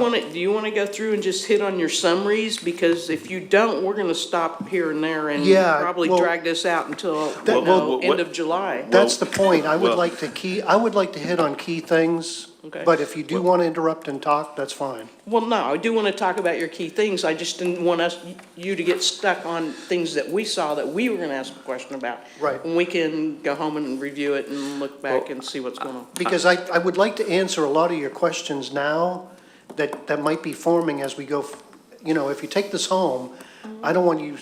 Speaker 7: want to go through and just hit on your summaries? Because if you don't, we're going to stop here and there and
Speaker 10: Yeah,
Speaker 7: probably
Speaker 10: well,
Speaker 7: drag this out until,
Speaker 10: That-
Speaker 7: you know,
Speaker 2: well,
Speaker 7: end of July.
Speaker 10: That's the point. I would
Speaker 2: well-
Speaker 10: like to hit on key things,
Speaker 7: Okay.
Speaker 10: but if you do want to interrupt and talk, that's fine.
Speaker 7: Well, no, I do want to talk about your key things. I just didn't want you to get stuck on things that we saw that we were going to ask a question about.
Speaker 10: Right.
Speaker 7: And we can go home and review it and look back and see what's going on.
Speaker 10: Because I would like to answer a lot of your questions now that might be forming as we go, you know, if you take this home, I don't want you,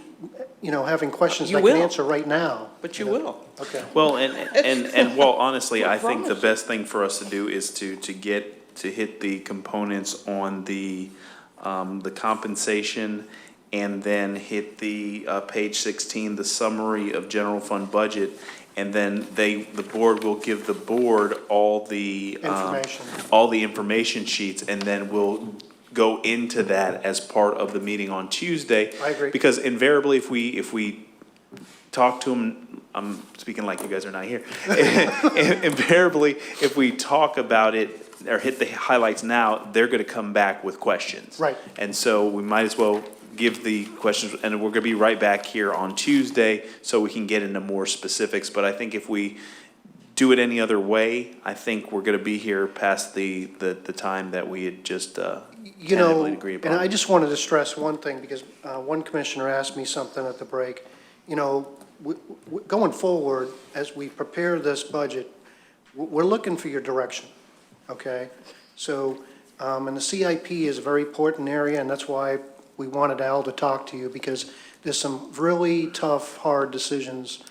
Speaker 10: you know, having questions
Speaker 7: You
Speaker 10: I can
Speaker 7: will.
Speaker 10: answer right now.
Speaker 7: But you
Speaker 10: know?
Speaker 7: will.
Speaker 10: Okay.
Speaker 2: Well, and well, honestly, I think the
Speaker 7: promise.
Speaker 2: best thing for us to do is to hit the components on the compensation, and then hit the page 16, the summary of general fund budget, and then the board will give the board all the information sheets, and then we'll go into that as part of the meeting on Tuesday.
Speaker 10: I agree.
Speaker 2: Because invariably, if we talk to them, I'm speaking like you guys are not here. Invariably, if we talk about it or hit the highlights now, they're gonna come back with questions.
Speaker 10: Right.
Speaker 2: And so we might as well give the questions, and we're gonna be right back here on Tuesday so we can get into more specifics. But I think if we do it any other way, I think we're gonna be here past the time that we had just,
Speaker 10: You know,
Speaker 2: tentatively agreed upon.
Speaker 10: and I just wanted to stress one thing, because one commissioner asked me something at the break. You know, going forward, as we prepare this budget, we're looking for your direction, okay? So, and the CIP is a very important area, and that's why we wanted Al to talk to you, because there's some really tough, hard decisions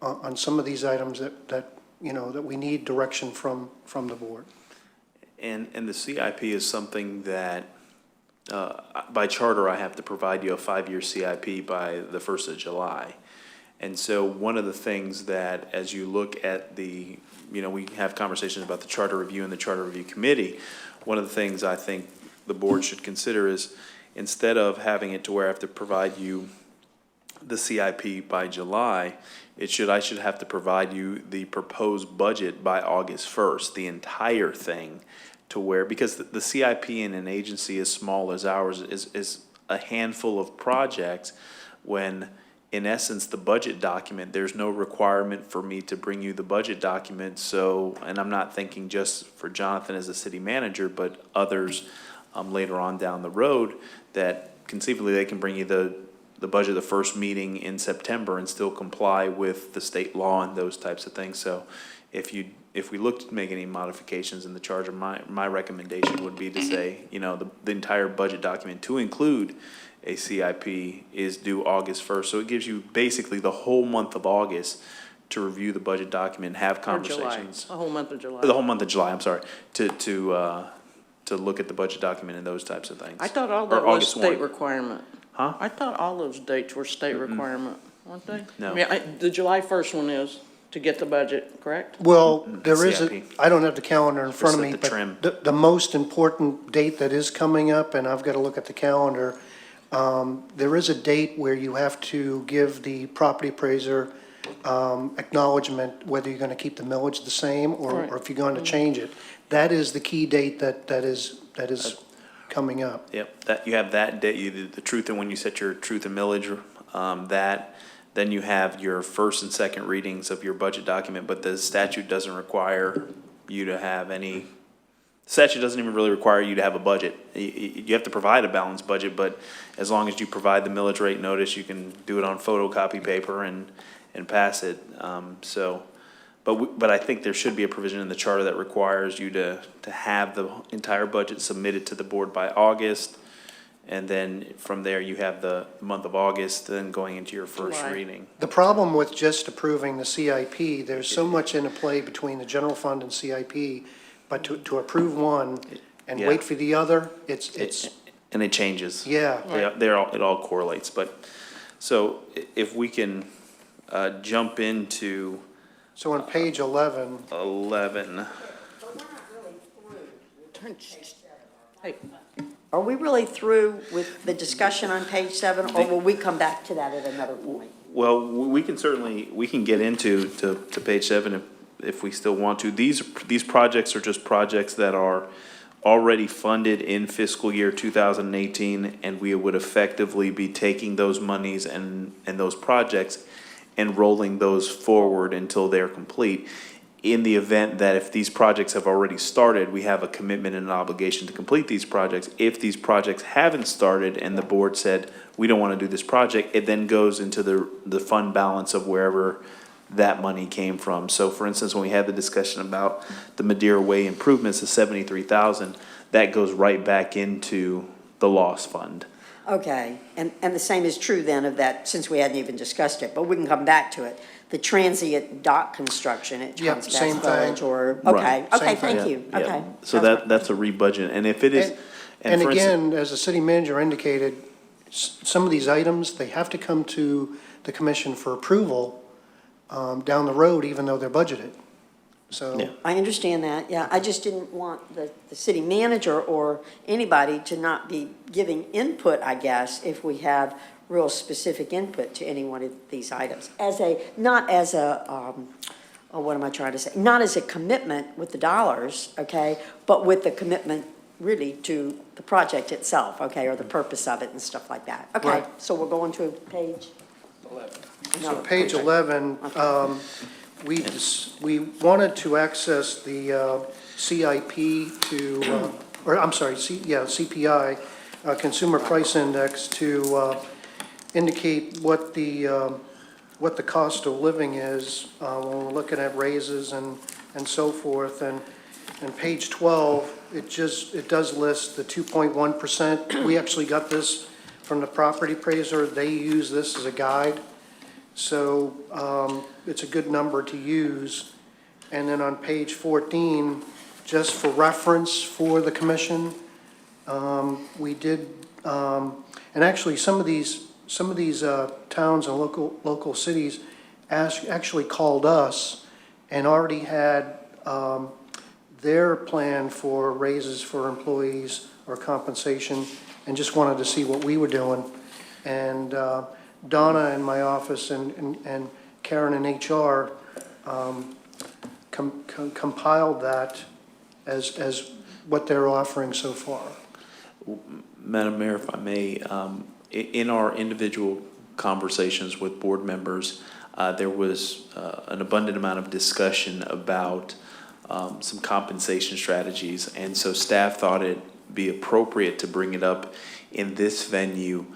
Speaker 10: on some of these items that you know, that we need direction from the board.
Speaker 2: And the CIP is something that, by charter, I have to provide you a 5-year CIP by the 1st of July. And so one of the things that, as you look at the, you know, we have conversations about the charter review and the charter review committee, one of the things I think the board should consider is, instead of having it to where I have to provide you the CIP by July, I should have to provide you the proposed budget by August 1st, the entire thing, to where, because the CIP in an agency as small as ours is a handful of projects, when in essence, the budget document, there's no requirement for me to bring you the budget document. So, and I'm not thinking just for Jonathan as a city manager, but others later on down the road, that conceivably they can bring you the budget the first meeting in September and still comply with the state law and those types of things. So if we look to make any modifications in the charter, my recommendation would be to say, you know, the entire budget document, to include a CIP, is due August 1st. So it gives you basically the whole month of August to review the budget document, have conversations.
Speaker 7: The whole month of July.
Speaker 2: The whole month of July, I'm sorry, to look at the budget document and those types of things.
Speaker 7: I thought all
Speaker 2: Or
Speaker 7: that was
Speaker 2: August
Speaker 7: state
Speaker 2: 1.
Speaker 7: requirement.
Speaker 2: Huh?
Speaker 7: I thought all those dates were state requirement, weren't they?
Speaker 2: No.
Speaker 7: I mean, the July 1st one is to get the budget, correct?
Speaker 10: Well, there is
Speaker 2: CIP.
Speaker 10: I don't have the calendar in front of
Speaker 2: Just
Speaker 10: me,
Speaker 2: like the trim.
Speaker 10: but the most important date that is coming up, and I've got to look at the calendar, there is a date where you have to give the property appraiser acknowledgement whether you're going to keep the millage the same or
Speaker 7: Right.
Speaker 10: if you're going to change it. That is the key date that is coming up.
Speaker 2: Yep, that, you have that date, you did the truth, and when you set your truth and millage, then you have your first and second readings of your budget document, but the statute doesn't require you to have any, statute doesn't even really require you to have a budget. You have to provide a balanced budget, but as long as you provide the millage rate notice, you can do it on photocopy paper and pass it. But I think there should be a provision in the charter that requires you to have the entire budget submitted to the board by August. And then from there, you have the month of August, then going into your first
Speaker 7: July.
Speaker 2: reading.
Speaker 10: The problem with just approving the CIP, there's so much interplay between the general fund and CIP, but to approve one and
Speaker 2: Yeah.
Speaker 10: wait for the other, it's,
Speaker 2: And it changes.
Speaker 10: yeah.
Speaker 2: It all correlates, but, so if we can jump into
Speaker 10: So on page 11,
Speaker 2: 11.
Speaker 7: Hey,
Speaker 4: Are we really through with the discussion on page 7, or will we come back to that at another point?
Speaker 2: Well, we can certainly, we can get into to page 7 if we still want to. These projects are just projects that are already funded in fiscal year 2018, and we would effectively be taking those monies and those projects and rolling those forward until they're complete. In the event that if these projects have already started, we have a commitment and an obligation to complete these projects. If these projects haven't started and the board said, we don't want to do this project, it then goes into the fund balance of wherever that money came from. So for instance, when we had the discussion about the Madeira Way improvements of 73,000, that goes right back into the loss fund.
Speaker 4: Okay, and the same is true then of that, since we hadn't even discussed it, but we can come back to it. The transient dock construction at
Speaker 10: Yep,
Speaker 4: John's
Speaker 10: same
Speaker 4: Bass Village,
Speaker 10: thing.
Speaker 4: or,
Speaker 2: Right.
Speaker 4: okay,
Speaker 10: Same
Speaker 4: thank
Speaker 10: thing.
Speaker 4: you,
Speaker 2: Yeah.
Speaker 4: okay.
Speaker 2: So that's a rebudget, and if it is,
Speaker 10: And
Speaker 2: for instance,
Speaker 10: again, as the city manager indicated, some of these items, they have to come to the commission for approval down the road, even though they're budgeted. So,
Speaker 2: Yeah.
Speaker 4: I understand that, yeah, I just didn't want the city manager or anybody to not be giving input, I guess, if we have real specific input to any one of these items. Not as a, what am I trying to say? Not as a commitment with the dollars, okay, but with the commitment really to the project itself, okay, or the purpose of it and stuff like that. Okay,
Speaker 10: Right.
Speaker 4: so we're going to page?
Speaker 10: so page 11, we wanted to access the CIP to, or I'm sorry, CPI, Consumer Price Index, to indicate what the cost of living is when we're looking at raises and so forth. And page 12, it does list the 2.1%. We actually got this from the property appraiser. They use this as a guide. So it's a good number to use. And then on page 14, just for reference for the commission, we did, and actually some of these towns and local cities actually called us and already had their plan for raises for employees or compensation, and just wanted to see what we were doing. And Donna in my office and Karen in HR compiled that as what they're offering so far.
Speaker 2: Madam Mayor, if I may, in our individual conversations with board members, there was an abundant amount of discussion about some compensation strategies, and so staff thought it'd be appropriate to bring it up in this venue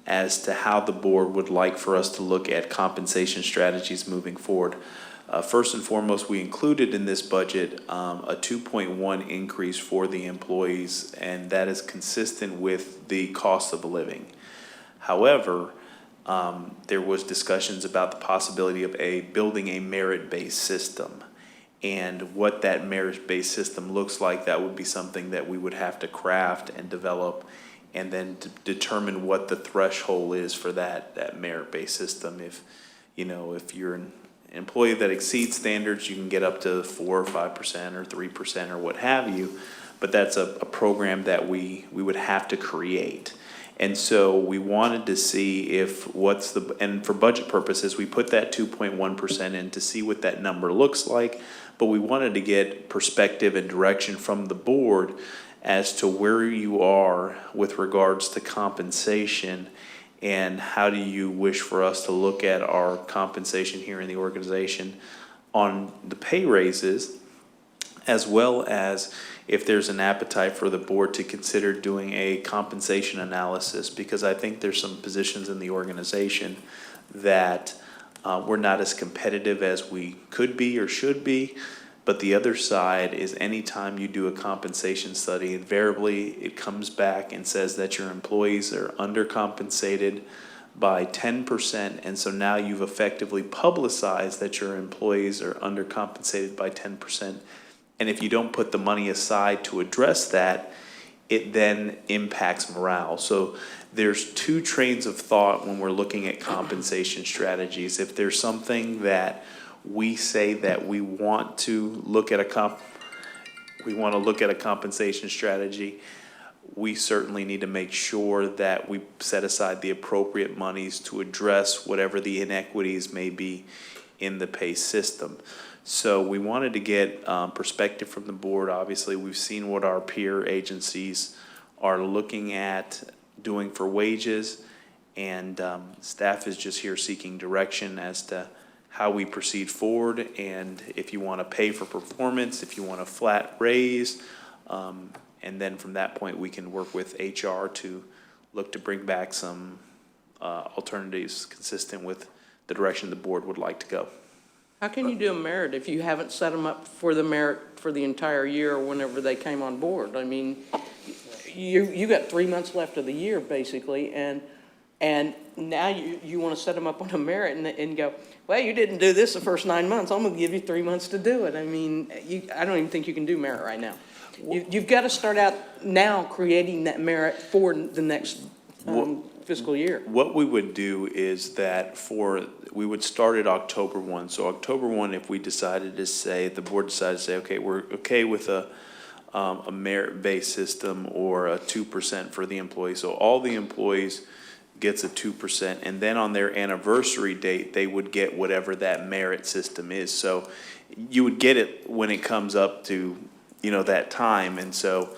Speaker 2: as to how the board would like for us to look at compensation strategies moving forward. First and foremost, we included in this budget a 2.1 increase for the employees, and that is consistent with the cost of living. However, there was discussions about the possibility of building a merit-based system. And what that merit-based system looks like, that would be something that we would have to craft and develop, and then to determine what the threshold is for that merit-based system. If you're an employee that exceeds standards, you can get up to 4 or 5% or 3% or what have you, but that's a program that we would have to create. And so we wanted to see and for budget purposes, we put that 2.1% in to see what that number looks like, but we wanted to get perspective and direction from the board as to where you are with regards to compensation, and how do you wish for us to look at our compensation here in the organization on the pay raises, as well as if there's an appetite for the board to consider doing a compensation analysis, because I think there's some positions in the organization that we're not as competitive as we could be or should be. But the other side is, anytime you do a compensation study, invariably it comes back and says that your employees are undercompensated by 10%. And so now you've effectively publicized that your employees are undercompensated by 10%. And if you don't put the money aside to address that, it then impacts morale. So there's two trains of thought when we're looking at compensation strategies. If there's something that we say that we want to look at a compensation strategy, we certainly need to make sure that we set aside the appropriate monies to address whatever the inequities may be in the pay system. So we wanted to get perspective from the board. Obviously, we've seen what our peer agencies are looking at doing for wages, and staff is just here seeking direction as to how we proceed forward, and if you want to pay for performance, if you want a flat raise, and then from that point, we can work with HR to look to bring back some alternatives consistent with the direction the board would like to go.
Speaker 7: How can you do a merit if you haven't set them up for the merit for the entire year or whenever they came on board? I mean, you got 3 months left of the year, basically, and now you want to set them up on a merit and go, well, you didn't do this the first 9 months, I'm going to give you 3 months to do it. I mean, I don't even think you can do merit right now. You've got to start out now creating that merit for the next fiscal year.
Speaker 2: What we would do is that we would start at October 1. So October 1, if we decided to say, the board decided to say, okay, we're okay with a merit-based system or a 2% for the employees. So all the employees gets a 2%, and then on their anniversary date, they would get whatever that merit system is. So you would get it when it comes up to, that time, and so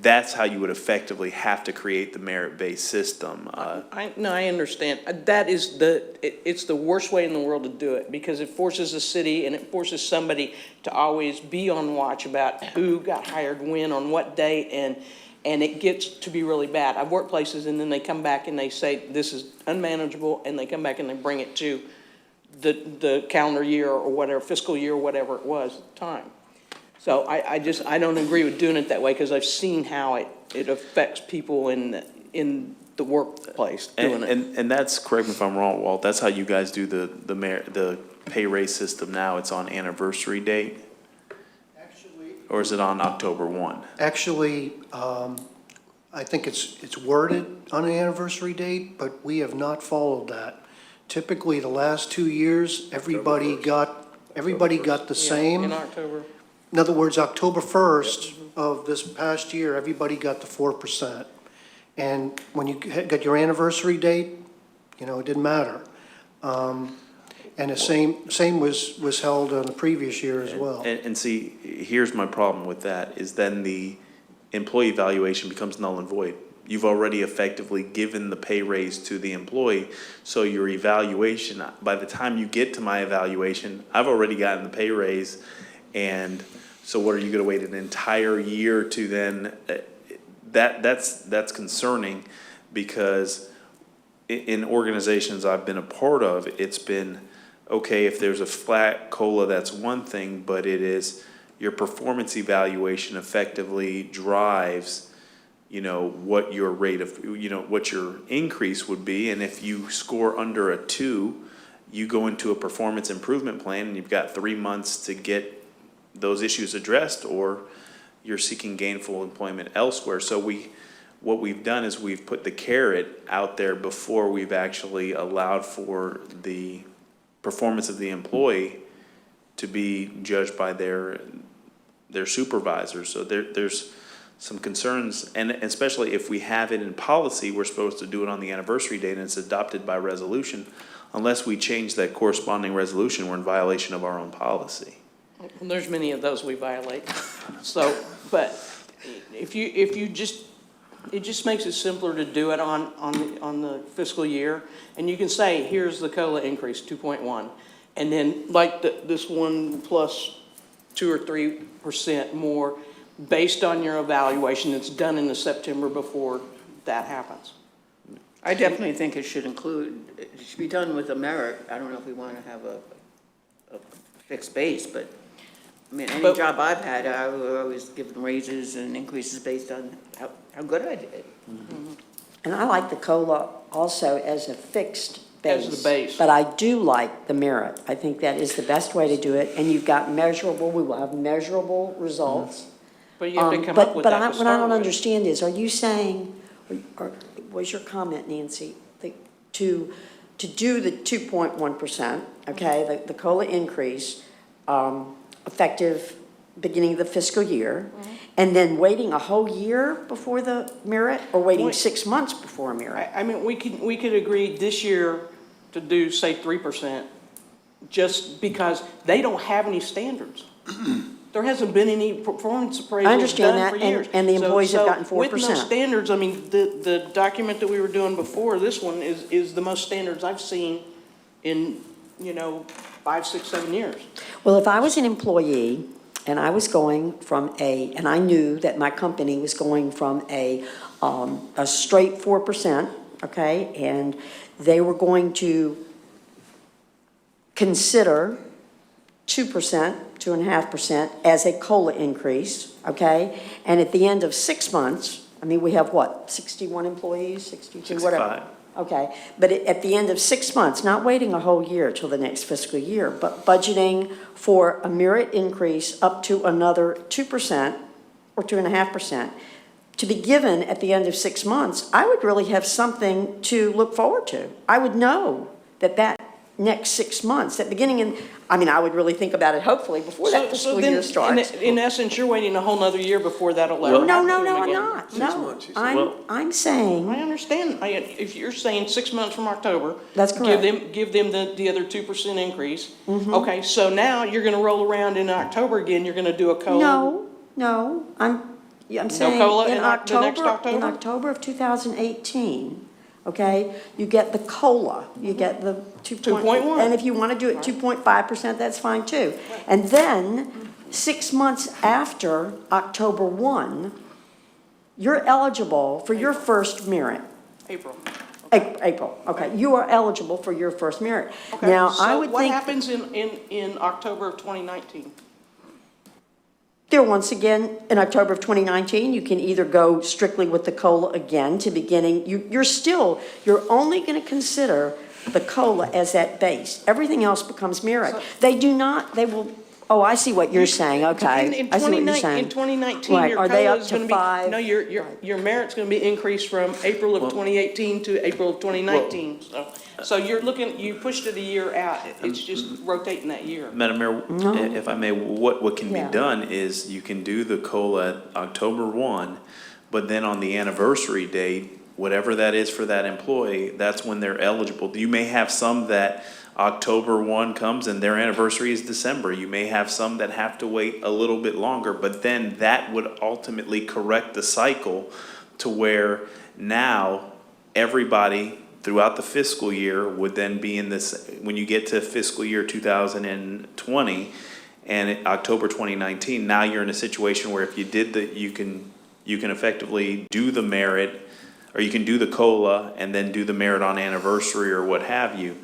Speaker 2: that's how you would effectively have to create the merit-based system.
Speaker 7: I understand. It's the worst way in the world to do it, because it forces the city and it forces somebody to always be on watch about who got hired when, on what date, and it gets to be really bad. I've worked places and then they come back and they say, this is unmanageable, and they come back and they bring it to the calendar year or whatever, fiscal year, whatever it was at the time. So I don't agree with doing it that way, because I've seen how it affects people in the workplace doing it.
Speaker 2: And that's, correct me if I'm wrong, Walt, that's how you guys do the pay raise system now? It's on anniversary date? Or is it on October 1?
Speaker 10: Actually, I think it's worded on an anniversary date, but we have not followed that. Typically, the last 2 years, everybody got the same.
Speaker 7: In October.
Speaker 10: In other words, October 1st of this past year, everybody got the 4%. And when you got your anniversary date, it didn't matter. And the same was held on the previous year as well.
Speaker 2: And see, here's my problem with that, is then the employee evaluation becomes null and void. You've already effectively given the pay raise to the employee, so your evaluation, by the time you get to my evaluation, I've already gotten the pay raise, and so what, are you gonna wait an entire year to then, that's concerning, because in organizations I've been a part of, it's been, okay, if there's a flat COLA, that's one thing, but it is your performance evaluation effectively drives, what your rate of, what your increase would be. And if you score under a 2, you go into a performance improvement plan and you've got 3 months to get those issues addressed, or you're seeking gainful employment elsewhere. So what we've done is we've put the carrot out there before we've actually allowed for the performance of the employee to be judged by their supervisors. So there's some concerns, and especially if we have it in policy, we're supposed to do it on the anniversary date and it's adopted by resolution. Unless we change that corresponding resolution, we're in violation of our own policy.
Speaker 7: Well, there's many of those we violate. So, but if you just, it just makes it simpler to do it on the fiscal year. And you can say, here's the COLA increase, 2.1. And then like this one plus 2 or 3% more based on your evaluation that's done in the September before that happens.
Speaker 3: I definitely think it should be done with a merit. I don't know if we want to have a fixed base, but any job I've had, I was always given raises and increases based on how good I did.
Speaker 4: Mm-hmm. And I like the COLA also as a fixed base.
Speaker 7: As the base.
Speaker 4: But I do like the merit. I think that is the best way to do it, and you've got we will have measurable results.
Speaker 7: But you have to come up with that to
Speaker 4: But what I
Speaker 7: start
Speaker 4: don't
Speaker 7: with.
Speaker 4: understand is, are you saying, or was your comment, Nancy, to do the 2.1%, okay, the COLA increase, effective beginning of the fiscal year, and then waiting a whole year before the merit, or waiting
Speaker 7: Wait.
Speaker 4: 6 months before a merit?
Speaker 7: I mean, we could agree this year to do, say, 3%, just because they don't have any standards. There hasn't been any performance appraisals
Speaker 4: understand
Speaker 7: done for
Speaker 4: that, and-
Speaker 7: years.
Speaker 4: and the employees have gotten
Speaker 7: So with no
Speaker 4: 4%.
Speaker 7: standards, I mean, the document that we were doing before, this one is the most standards I've seen in, 5, 6, 7 years.
Speaker 4: Well, if I was an employee and I was going from and I knew that my company was going from a straight 4%, okay, and they were going to consider 2%, 2.5% as a COLA increase, okay? And at the end of 6 months, I mean, we have what, 61 employees, 62, whatever?
Speaker 2: 65.
Speaker 4: Okay, but at the end of 6 months, not waiting a whole year till the next fiscal year, but budgeting for a merit increase up to another 2% or 2.5% to be given at the end of 6 months, I would really have something to look forward to. I would know that next 6 months, that beginning in, I mean, I would really think about it hopefully before that fiscal year starts.
Speaker 7: In essence, you're waiting a whole nother year before that'll ever
Speaker 2: Well-
Speaker 7: happen
Speaker 4: No,
Speaker 7: to them
Speaker 4: I'm
Speaker 7: again.
Speaker 4: not,
Speaker 6: 6
Speaker 4: no.
Speaker 6: months, you said.
Speaker 2: Well-
Speaker 4: I'm
Speaker 7: I
Speaker 4: saying,
Speaker 7: understand. If you're saying 6 months from October.
Speaker 4: That's correct.
Speaker 7: Give them the other 2% increase. Okay, so now you're gonna roll around in October again, you're gonna do a COLA.
Speaker 4: no, I'm saying
Speaker 7: COLA
Speaker 4: in
Speaker 7: in the next
Speaker 4: October, in
Speaker 7: October?
Speaker 4: October of 2018, okay, you get the COLA, you get the
Speaker 7: 2.1.
Speaker 4: And if you want to do it 2.5%, that's fine too. And then, 6 months after October 1, you're eligible for your first merit.
Speaker 7: April.
Speaker 4: April, okay, you are eligible for your first merit.
Speaker 7: Okay,
Speaker 4: Now, I
Speaker 7: so
Speaker 4: would
Speaker 7: what
Speaker 4: think.
Speaker 7: happens in October of 2019?
Speaker 4: There, once again, in October of 2019, you can either go strictly with the COLA again to beginning, you're only going to consider the COLA as that base. Everything else becomes merit. They will, oh, I see what you're saying, okay.
Speaker 7: In
Speaker 4: I see what you're saying.
Speaker 7: 2019,
Speaker 4: Right,
Speaker 7: your
Speaker 4: are they
Speaker 7: COLA
Speaker 4: up
Speaker 7: is
Speaker 4: to
Speaker 7: gonna be,
Speaker 4: 5?
Speaker 7: no, your merit's gonna be increased from April of 2018 to April of 2019. So you pushed it a year out. It's just rotating that year.
Speaker 2: Madam Mayor, if I may, what can be
Speaker 4: Yeah.
Speaker 2: done is you can do the COLA October 1, but then on the anniversary date, whatever that is for that employee, that's when they're eligible. You may have some that October 1 comes and their anniversary is December. You may have some that have to wait a little bit longer, but then that would ultimately correct the cycle to where now everybody throughout the fiscal year would then be in this, when you get to fiscal year 2020 and October 2019, now you're in a situation where if you did you can effectively do the merit, or you can do the COLA and then do the merit on anniversary or what have you.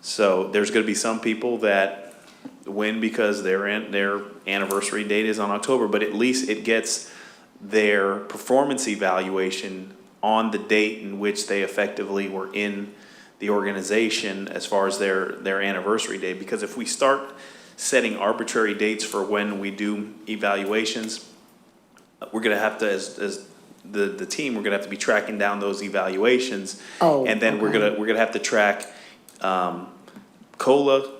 Speaker 2: So there's going to be some people that win because their anniversary date is on October, but at least it gets their performance evaluation on the date in which they effectively were in the organization as far as their anniversary date. Because if we start setting arbitrary dates for when we do evaluations, we're going to have to, as the team, we're going to have to be tracking down those evaluations. And then we're going to have to track COLA,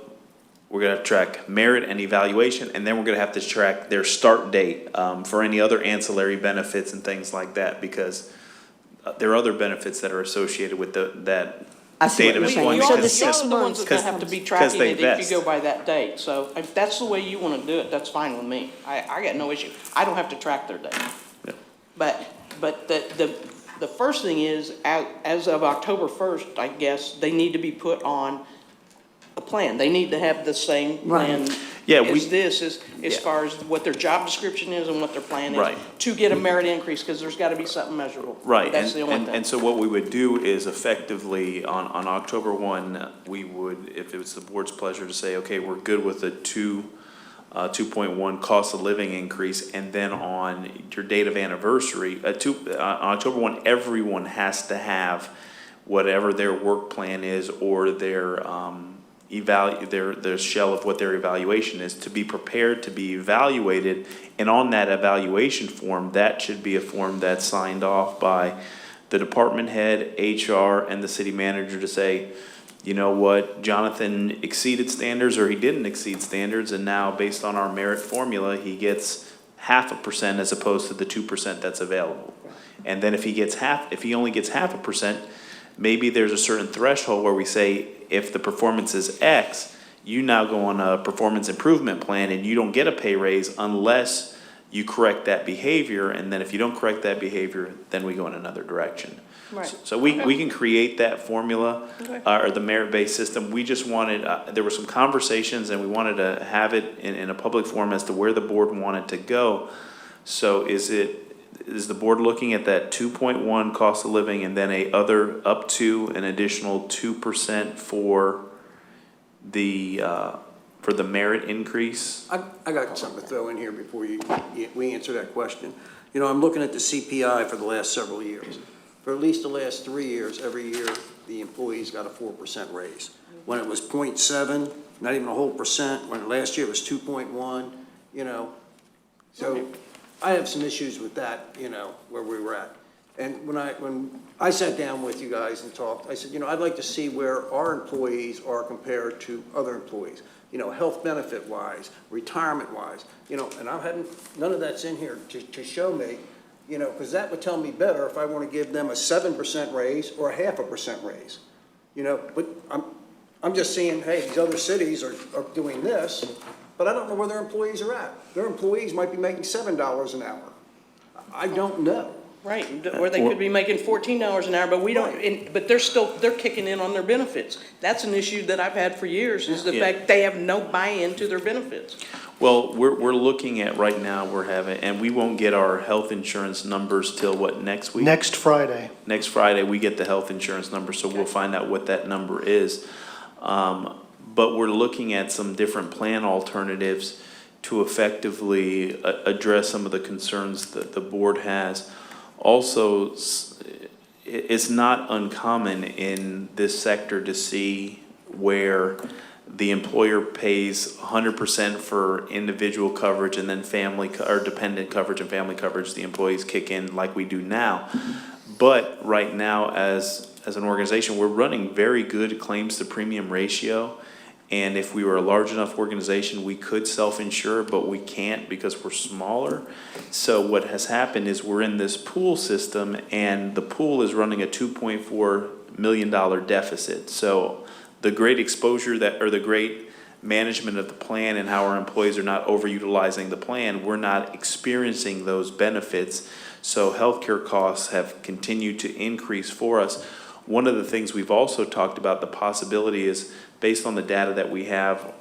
Speaker 2: we're going to have to track merit and evaluation, and then we're going to have to track their start date for any other ancillary benefits and things like that, because there are other benefits that are associated with that
Speaker 4: I see
Speaker 2: date
Speaker 4: what
Speaker 2: of
Speaker 4: you're saying.
Speaker 2: employment.
Speaker 4: So the
Speaker 2: because-
Speaker 7: Y'all
Speaker 4: 6
Speaker 7: are the ones
Speaker 4: months.
Speaker 7: that are gonna have to be
Speaker 2: 'cause
Speaker 7: tracking
Speaker 2: they
Speaker 7: it if
Speaker 2: vest.
Speaker 7: you go by that date. So if that's the way you wanna do it, that's fine with me. I got no issue. I don't have to track their date.
Speaker 2: Yeah.
Speaker 7: But the first thing is, as of October 1st, I guess, they need to be put on a plan. They need to have the same plan
Speaker 2: Yeah,
Speaker 7: as
Speaker 2: yeah.
Speaker 7: far as what their job description is and what their plan is.
Speaker 2: Right.
Speaker 7: To get a merit increase, because there's gotta be something measurable.
Speaker 2: Right,
Speaker 7: That's the only thing.
Speaker 2: and so what we would do is effectively, on October 1, we would, if it was the board's pleasure to say, okay, we're good with the 2.1 cost of living increase, and then on your date of anniversary, on October 1, everyone has to have whatever their work plan is, or their their shell of what their evaluation is, to be prepared to be evaluated. And on that evaluation form, that should be a form that's signed off by the department head, HR, and the city manager to say, you know what, Jonathan exceeded standards or he didn't exceed standards, and now based on our merit formula, he gets 0.5% as opposed to the 2% that's available. And then if he only gets 0.5%, maybe there's a certain threshold where we say, if the performance is X, you now go on a performance improvement plan and you don't get a pay raise unless you correct that behavior. And then if you don't correct that behavior, then we go in another direction.
Speaker 7: Right.
Speaker 2: So we can create that formula,
Speaker 7: Okay.
Speaker 2: or the merit-based system. We just wanted, there were some conversations and we wanted to have it in a public forum as to where the board wanted to go. So is the board looking at that 2.1 cost of living and then up to an additional 2% for the merit increase?
Speaker 6: I got something to throw in here before we answer that question. You know, I'm looking at the CPI for the last several years. For at least the last 3 years, every year, the employees got a 4% raise. When it was 0.7, not even a whole percent, when last year it was 2.1, you know. So I have some issues with that, you know, where we were at. And when I sat down with you guys and talked, I said, you know, I'd like to see where our employees are compared to other employees. You know, health benefit wise, retirement wise, you know, and none of that's in here to show me, you know, because that would tell me better if I want to give them a 7% raise or a 0.5% raise. You know, but I'm just seeing, hey, these other cities are doing this, but I don't know where their employees are at. Their employees might be making $7 an hour. I don't know.
Speaker 7: Right, or they could be making $14 an hour, but we don't, but they're kicking in on their benefits. That's an issue that I've had for years, is the fact they have no buy-in to their benefits.
Speaker 2: Well, we're looking at right now, and we won't get our health insurance numbers till what, next week?
Speaker 10: Next Friday.
Speaker 2: Next Friday, we get the health insurance number, so we'll find out what that number is. But we're looking at some different plan alternatives to effectively address some of the concerns that the board has. Also, it's not uncommon in this sector to see where the employer pays 100% for individual coverage and then family or dependent coverage and family coverage, the employees kick in like we do now. But right now, as an organization, we're running very good claims to premium ratio. And if we were a large enough organization, we could self-insure, but we can't because we're smaller. So what has happened is we're in this pool system, and the pool is running a $2.4 million deficit. So the great exposure the great management of the plan and how our employees are not overutilizing the plan, we're not experiencing those benefits. So healthcare costs have continued to increase for us. One of the things we've also talked about, the possibility is, based on the data that we have,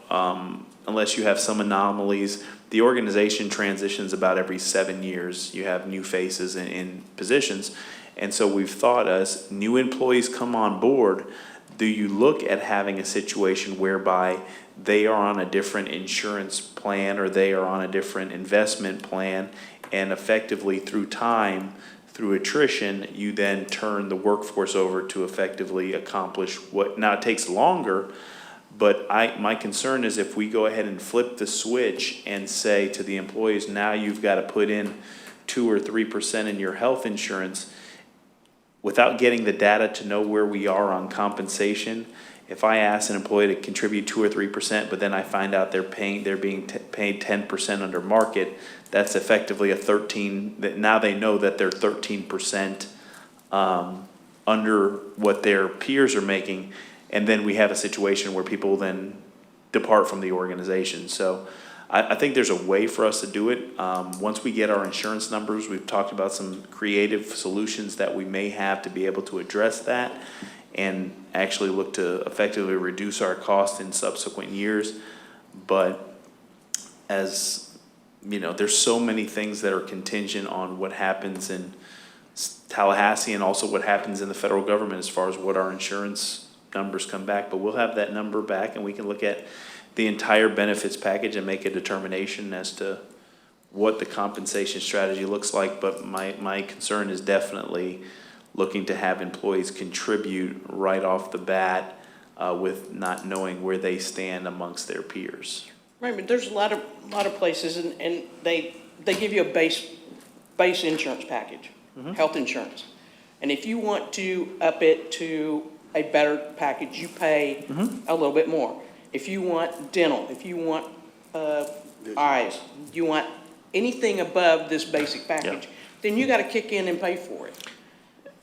Speaker 2: unless you have some anomalies, the organization transitions about every 7 years. You have new faces in positions. And so we've thought, as new employees come on board, do you look at having a situation whereby they are on a different insurance plan or they are on a different investment plan, and effectively through time, through attrition, you then turn the workforce over to effectively accomplish what, now it takes longer, but my concern is if we go ahead and flip the switch and say to the employees, now you've got to put in 2 or 3% in your health insurance, without getting the data to know where we are on compensation. If I ask an employee to contribute 2 or 3%, but then I find out they're being paid 10% under market, that's effectively a 13. That now they know that they're 13% under what their peers are making, and then we have a situation where people then depart from the organization. So I think there's a way for us to do it. Once we get our insurance numbers, we've talked about some creative solutions that we may have to be able to address that and actually look to effectively reduce our cost in subsequent years. But as you know, there's so many things that are contingent on what happens in Tallahassee and also what happens in the federal government as far as what our insurance numbers come back. But we'll have that number back and we can look at the entire benefits package and make a determination as to what the compensation strategy looks like. But my concern is definitely looking to have employees contribute right off the bat with not knowing where they stand amongst their peers.
Speaker 7: Right, but there's a lot of places, and they give you a base insurance package, health insurance. And if you want to up it to a better package, you pay a little bit more. If you want dental, if you want, eyes, you want anything above this basic package, then you gotta kick in and pay for it.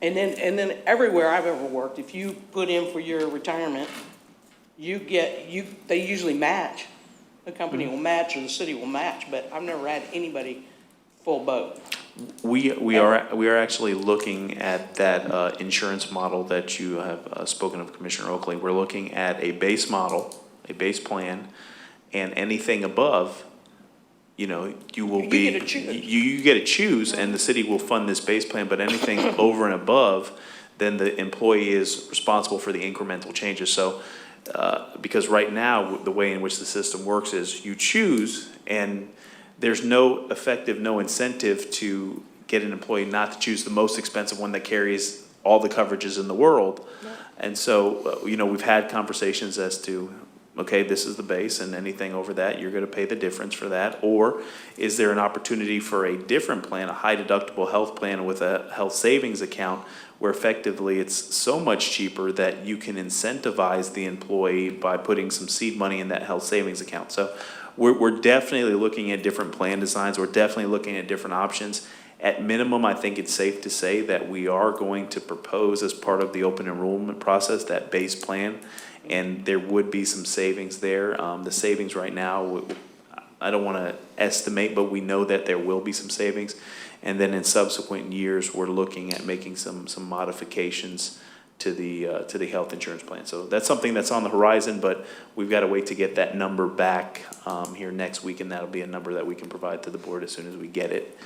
Speaker 7: And then everywhere I've ever worked, if you put in for your retirement, they usually match. The company will match or the city will match, but I've never had anybody full boat.
Speaker 2: We are actually looking at that insurance model that you have spoken of, Commissioner Oakley. We're looking at a base model, a base plan, and anything above, you know, you will be.
Speaker 7: You get to choose.
Speaker 2: You get to choose, and the city will fund this base plan, but anything over and above, then the employee is responsible for the incremental changes. So, because right now, the way in which the system works is you choose, and there's no incentive to get an employee not to choose the most expensive one that carries all the coverages in the world. And so, you know, we've had conversations as to, okay, this is the base, and anything over that, you're gonna pay the difference for that. Or is there an opportunity for a different plan, a high deductible health plan with a health savings account, where effectively it's so much cheaper that you can incentivize the employee by putting some seed money in that health savings account. So we're definitely looking at different plan designs. We're definitely looking at different options. At minimum, I think it's safe to say that we are going to propose as part of the open enrollment process, that base plan, and there would be some savings there. The savings right now, I don't want to estimate, but we know that there will be some savings. And then in subsequent years, we're looking at making some modifications to the health insurance plan. So that's something that's on the horizon, but we've got to wait to get that number back here next week, and that'll be a number that we can provide to the board as soon as we get it.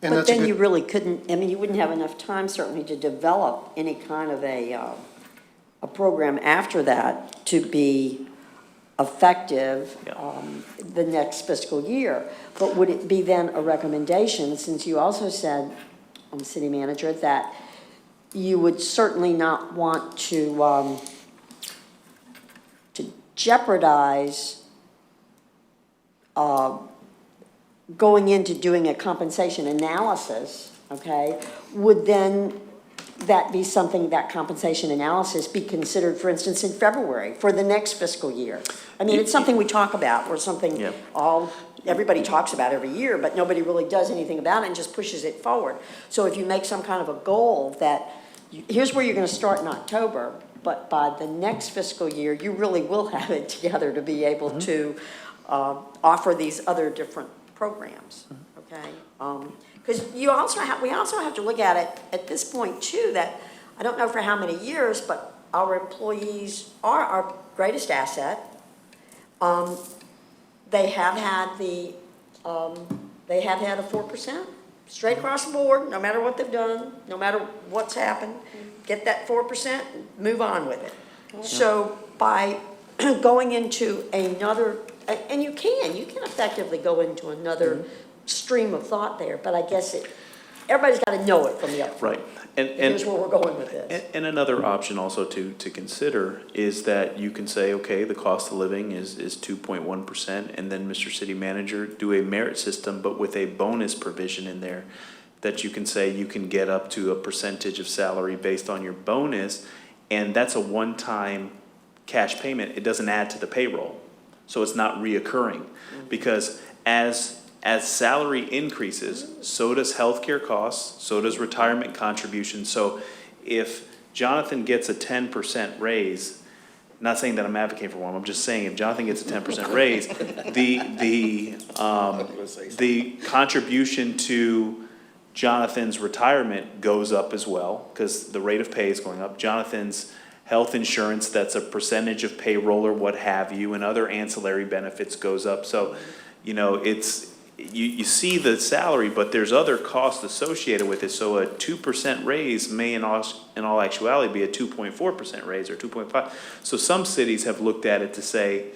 Speaker 10: And
Speaker 4: But
Speaker 10: that's a
Speaker 4: then
Speaker 10: good-
Speaker 4: you really couldn't, I mean, you wouldn't have enough time certainly to develop any kind of a program after that to be effective
Speaker 2: Yeah.
Speaker 4: the next fiscal year. But would it be then a recommendation, since you also said, City Manager, that you would certainly not want to jeopardize going into doing a compensation analysis, okay, would then that be something, that compensation analysis be considered, for instance, in February for the next fiscal year? I mean, it's something we talk about, or something
Speaker 2: Yeah.
Speaker 4: everybody talks about every year, but nobody really does anything about it and just pushes it forward. So if you make some kind of a goal that, here's where you're gonna start in October, but by the next fiscal year, you really will have it together to be able to offer these other different programs, okay? Because we also have to look at it at this point too, that, I don't know for how many years, but our employees are our greatest asset. They have had a 4%, straight across the board, no matter what they've done, no matter what's happened, get that 4%, move on with it. So by going into another, and you can effectively go into another stream of thought there, but I guess everybody's got to know it from the upfront.
Speaker 2: Right. And
Speaker 4: Here's where we're going with this.
Speaker 2: And another option also to consider is that you can say, okay, the cost of living is 2.1%, and then, Mr. City Manager, do a merit system, but with a bonus provision in there, that you can say you can get up to a percentage of salary based on your bonus, and that's a one-time cash payment. It doesn't add to the payroll, so it's not reoccurring, because as salary increases, so does healthcare costs, so does retirement contributions. So if Jonathan gets a 10% raise, not saying that I'm advocating for one, I'm just saying if Jonathan gets a 10% raise, the contribution to Jonathan's retirement goes up as well, because the rate of pay is going up. Jonathan's health insurance, that's a percentage of payroll or what have you, and other ancillary benefits goes up. So, you know, you see the salary, but there's other costs associated with it. So a 2% raise may in all actuality be a 2.4% raise or 2.5. So some cities have looked at it to say,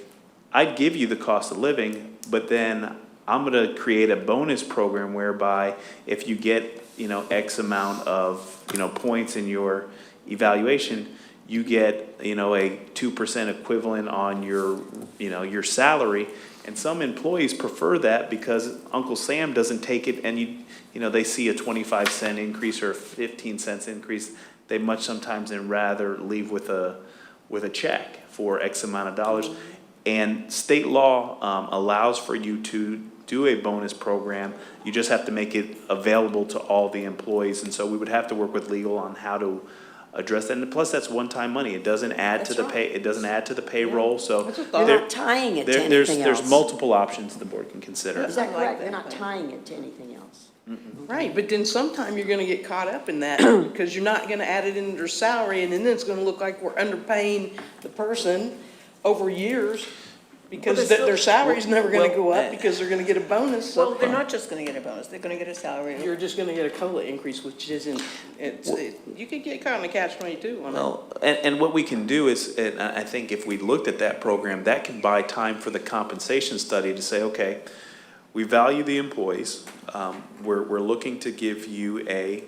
Speaker 2: I'd give you the cost of living, but then I'm going to create a bonus program whereby if you get, you know, X amount of, you know, points in your evaluation, you get, you know, a 2% equivalent on your, you know, your salary. And some employees prefer that because Uncle Sam doesn't take it, and you know, they see a 25-cent increase or a 15 cents increase. they much sometimes than rather leave with a check for X amount of dollars. And state law allows for you to do a bonus program. You just have to make it available to all the employees. And so we would have to work with legal on how to address that. And plus, that's one-time money. It doesn't add to the pay. It doesn't add to the payroll. So
Speaker 4: You're not tying it to anything else.
Speaker 2: there's multiple options the board can consider.
Speaker 4: Is that correct? You're not tying it to anything else?
Speaker 7: Right, but then sometime you're gonna get caught up in that, because you're not gonna add it into their salary, and then it's gonna look like we're underpaying the person over years, because their salary's never gonna go up, because they're gonna get a bonus,
Speaker 3: Well,
Speaker 7: so
Speaker 3: they're not just gonna get a bonus, they're gonna get a salary.
Speaker 7: you're just gonna get a COLA increase, which isn't, you could get caught in a catch-22 on that.
Speaker 2: Well, and what we can do is, and I think if we looked at that program, that can buy time for the compensation study to say, okay, we value the employees. We're looking to give you a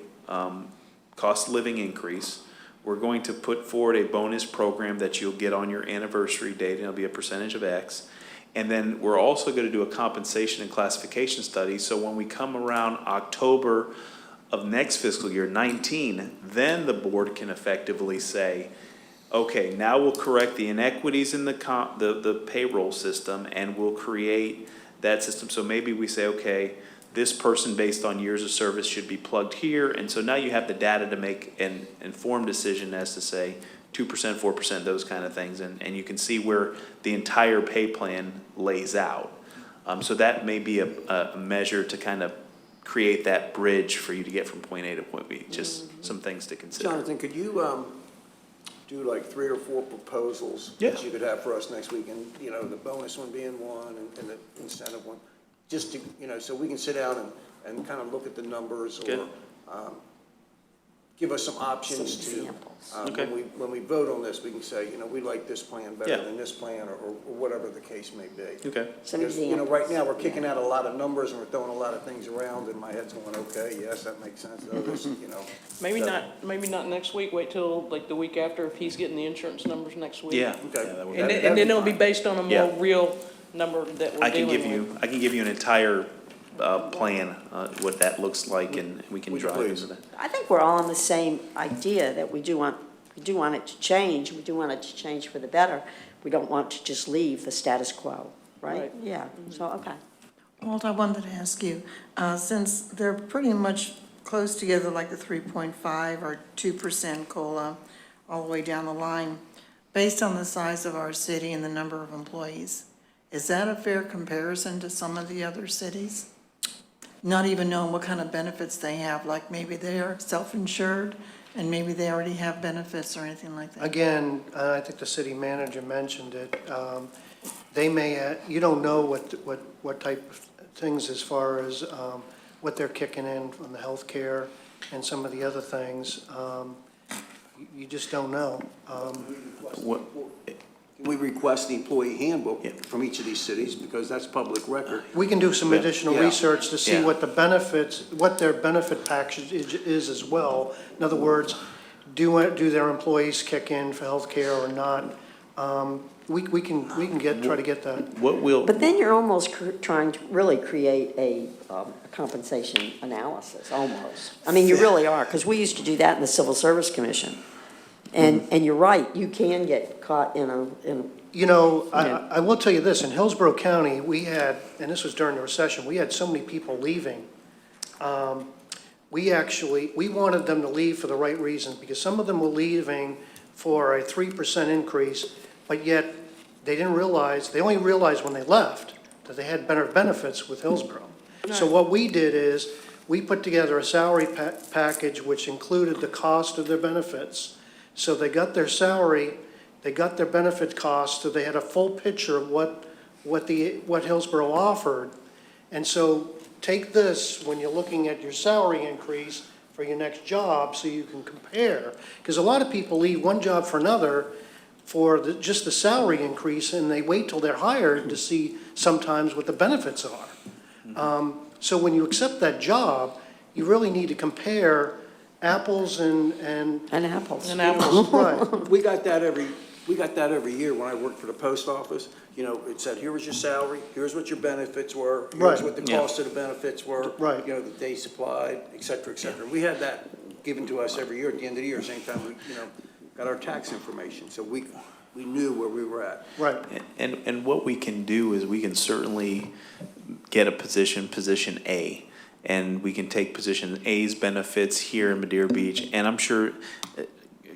Speaker 2: cost of living increase. We're going to put forward a bonus program that you'll get on your anniversary date, and it'll be a percentage of X. And then we're also going to do a compensation and classification study. So when we come around October of next fiscal year, 19, then the board can effectively say, okay, now we'll correct the inequities in the payroll system, and we'll create that system. So maybe we say, okay, this person based on years of service should be plugged here. And so now you have the data to make an informed decision as to say 2%, 4%, those kind of things. And you can see where the entire pay plan lays out. So that may be a measure to kind of create that bridge for you to get from point A to point B. Just some things to consider.
Speaker 6: Jonathan, could you do like 3 or 4 proposals that you could have for us next week? And, you know, the bonus one being one and the incentive one, just to, you know, so we can sit down and kind of look at the numbers or give us some options
Speaker 4: Some
Speaker 6: to,
Speaker 4: examples.
Speaker 6: when we vote on this, we can say, you know, we like this plan better
Speaker 2: Yeah.
Speaker 6: than this plan or whatever the case may be.
Speaker 2: Okay.
Speaker 4: Some
Speaker 6: Because, you know,
Speaker 4: examples.
Speaker 6: right now, we're kicking out a lot of numbers and we're throwing a lot of things around and my head's going, okay, yes, that makes sense. Oh, this, you know.
Speaker 7: Maybe not next week, wait till like the week after, if he's getting the insurance numbers next week.
Speaker 2: Yeah.
Speaker 6: Okay.
Speaker 2: Yeah, that would-
Speaker 7: And
Speaker 6: That'd
Speaker 7: then
Speaker 6: be
Speaker 7: it'll be
Speaker 6: fine.
Speaker 7: based on a
Speaker 2: Yeah.
Speaker 7: more real number that we're
Speaker 2: I can
Speaker 7: dealing with.
Speaker 2: give you an entire plan, what that looks like, and we can
Speaker 6: Would you
Speaker 2: drive
Speaker 6: please?
Speaker 2: into that.
Speaker 4: I think we're all on the same idea that we do want it to change. We do want it to change for the better. We don't want to just leave the status quo, right?
Speaker 7: Right.
Speaker 4: Yeah, so, okay.
Speaker 9: Walt, I wanted to ask you, since they're pretty much close together, like the 3.5 or 2% COLA, all the way down the line, based on the size of our city and the number of employees, is that a fair comparison to some of the other cities? Not even knowing what kind of benefits they have, like maybe they are self-insured and maybe they already have benefits or anything like that?
Speaker 10: Again, I think the city manager mentioned it. They may, you don't know what type of things as far as what they're kicking in from the healthcare and some of the other things. You just don't know.
Speaker 2: What,
Speaker 6: We request the employee handbook from each of these cities because that's public record.
Speaker 10: We can do some additional
Speaker 6: Yeah.
Speaker 10: research to see
Speaker 2: Yeah.
Speaker 10: what the benefits, what their benefit package is as well. In other words, do their employees kick in for healthcare or not? We can try to get that.
Speaker 2: what will,
Speaker 4: But then you're almost trying to really create a compensation analysis, almost. I mean, you really are, because we used to do that in the Civil Service Commission. And you're right, you can get caught in a,
Speaker 10: You know,
Speaker 4: Yeah.
Speaker 10: I will tell you this, in Hillsborough County, we had, and this was during the recession, we had so many people leaving. We wanted them to leave for the right reasons, because some of them were leaving for a 3% increase, but yet they didn't realize, they only realized when they left that they had better benefits with Hillsborough. So what we did is, we put together a salary package which included the cost of their benefits. So they got their salary, they got their benefit costs, so they had a full picture of what Hillsborough offered. And so take this when you're looking at your salary increase for your next job so you can compare. Because a lot of people leave one job for another for just the salary increase, and they wait till they're hired to see sometimes what the benefits are. So when you accept that job, you really need to compare apples and
Speaker 4: apples.
Speaker 7: And apples.
Speaker 10: right.
Speaker 6: We got that every year when I worked for the post office. You know, it said, here was your salary, here's what your benefits were, here's
Speaker 10: Right.
Speaker 6: what the
Speaker 2: Yeah.
Speaker 6: cost of the benefits were.
Speaker 10: Right.
Speaker 6: You know, the day supplied, et cetera, et cetera. We had that given to us every year at the end of the year, same time we, got our tax information, so we knew where we were at.
Speaker 10: Right.
Speaker 2: And what we can do is we can certainly get a position A, and we can take position A's benefits here in Madeira Beach, and I'm sure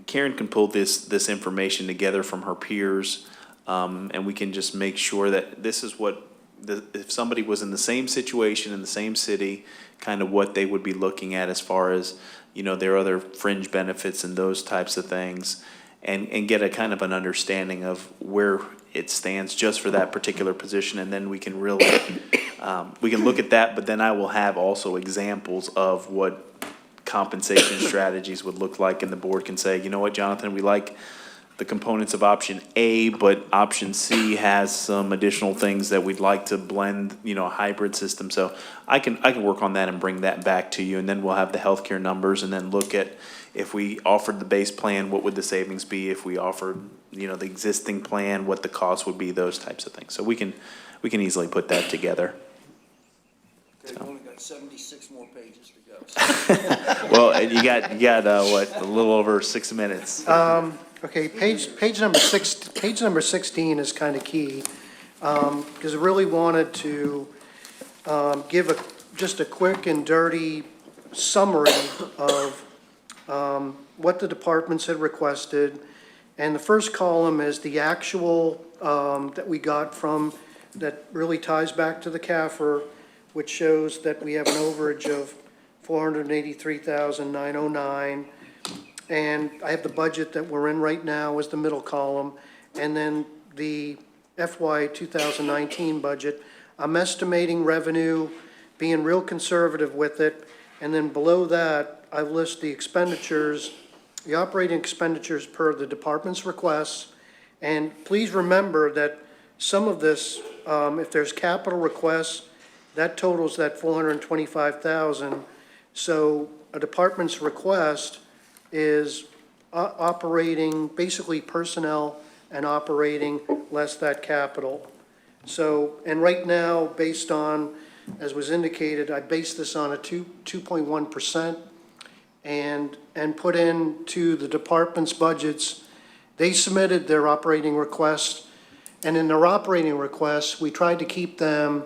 Speaker 2: Karen can pull this information together from her peers, and we can just make sure that this is what, if somebody was in the same situation in the same city, kind of what they would be looking at as far as, their other fringe benefits and those types of things, and get a kind of an understanding of where it stands just for that particular position, and then we can really, we can look at that, but then I will have also examples of what compensation strategies would look like, and the board can say, you know what, Jonathan, we like the components of option A, but option C has some additional things that we'd like to blend, a hybrid system. So I can work on that and bring that back to you, and then we'll have the healthcare numbers, and then look at if we offered the base plan, what would the savings be? If we offered, the existing plan, what the cost would be, those types of things. So we can easily put that together.
Speaker 6: Okay, we've only got 76 more pages to go.
Speaker 2: Well, you got what, a little over 6 minutes.
Speaker 10: Okay, page number 16 is kind of key, because I really wanted to give just a quick and dirty summary of what the departments had requested. And the first column is the actual that we got from, that really ties back to the CAFR, which shows that we have an overage of $483,909. And I have the budget that we're in right now as the middle column, and then the FY 2019 budget. I'm estimating revenue, being real conservative with it, and then below that, I list the expenditures, the operating expenditures per the department's requests. And please remember that some of this, if there's capital requests, that totals that 425,000. So a department's request is operating, basically personnel and operating less that capital. So, and right now, based on, as was indicated, I based this on a 2.1% and put into the department's budgets. They submitted their operating requests, and in their operating requests, we tried to keep them,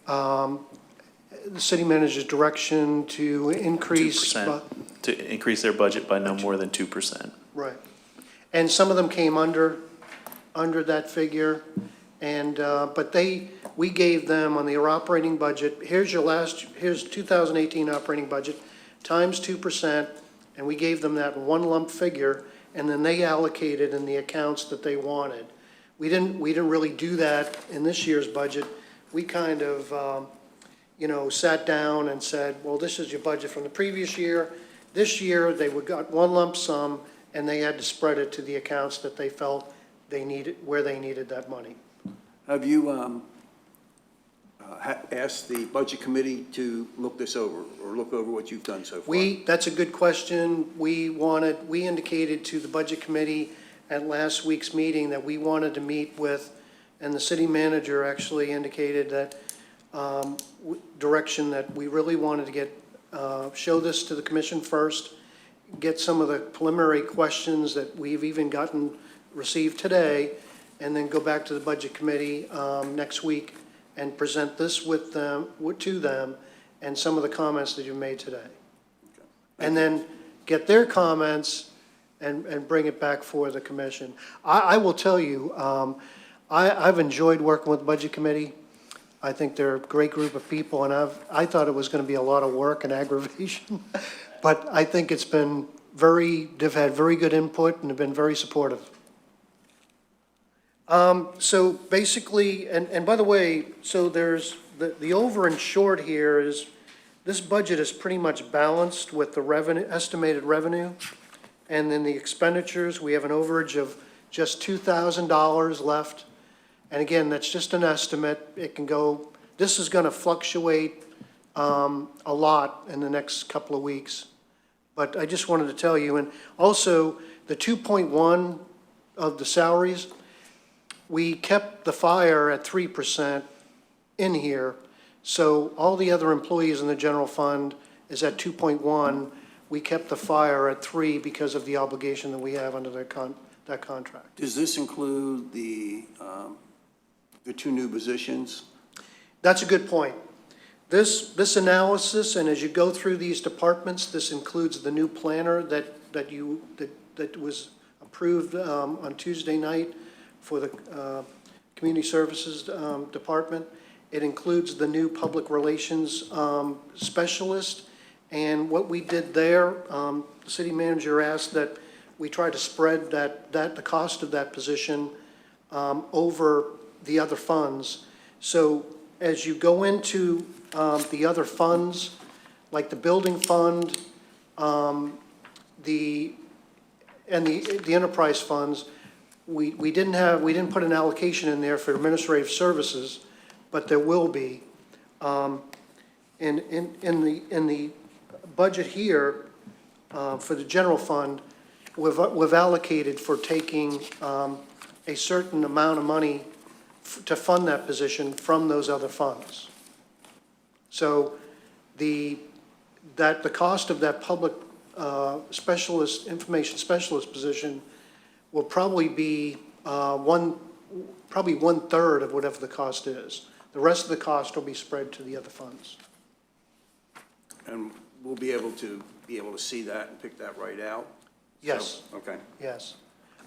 Speaker 10: the city manager's direction to increase.
Speaker 2: 2%. To increase their budget by no more than 2%.
Speaker 10: Right. And some of them came under that figure, and, but we gave them on their operating budget, here's 2018 operating budget, times 2%, and we gave them that one lump figure, and then they allocated in the accounts that they wanted. We didn't really do that in this year's budget. We kind of, sat down and said, well, this is your budget from the previous year. This year, they got one lump sum, and they had to spread it to the accounts that they felt they needed, where they needed that money.
Speaker 6: Have you asked the budget committee to look this over, or look over what you've done so far?
Speaker 10: That's a good question. We indicated to the budget committee at last week's meeting that we wanted to meet with, and the city manager actually indicated that direction that we really wanted to get, show this to the commission first, get some of the preliminary questions that we've even received today, and then go back to the budget committee next week and present this to them, and some of the comments that you made today.
Speaker 6: Okay.
Speaker 10: And then get their comments and bring it back for the commission. I will tell you, I've enjoyed working with the budget committee. I think they're a great group of people, and I thought it was going to be a lot of work and aggravation, but I think it's been they've had very good input and have been very supportive. So basically, and by the way, so there's the over and short here is, this budget is pretty much balanced with the revenue, estimated revenue, and then the expenditures, we have an overage of just $2,000 left. And again, that's just an estimate. It can go, this is going to fluctuate a lot in the next couple of weeks. But I just wanted to tell you, and also the 2.1 of the salaries, we kept the fire at 3% in here. So all the other employees in the general fund is at 2.1. we kept the fire at 3 because of the obligation that we have under that contract.
Speaker 6: Does this include the 2 new positions?
Speaker 10: That's a good point. This analysis, and as you go through these departments, this includes the new planner that was approved on Tuesday night for the Community Services Department. It includes the new public relations specialist. And what we did there, the city manager asked that we try to spread the cost of that position over the other funds. So as you go into the other funds, like the building fund, the enterprise funds, we didn't put an allocation in there for administrative services, but there will be. In the budget here, for the general fund, we've allocated for taking a certain amount of money to fund that position from those other funds. So the cost of that public information specialist position will probably be probably 1/3 of whatever the cost is. The rest of the cost will be spread to the other funds.
Speaker 6: And we'll be able to see that and pick that right out?
Speaker 10: Yes.
Speaker 6: So, okay.
Speaker 10: Yes.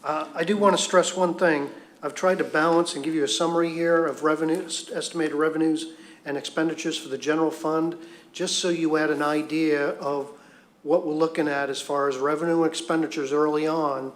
Speaker 10: I do want to stress one thing. I've tried to balance and give you a summary here of revenues, estimated revenues and expenditures for the general fund, just so you had an idea of what we're looking at as far as revenue and expenditures early on.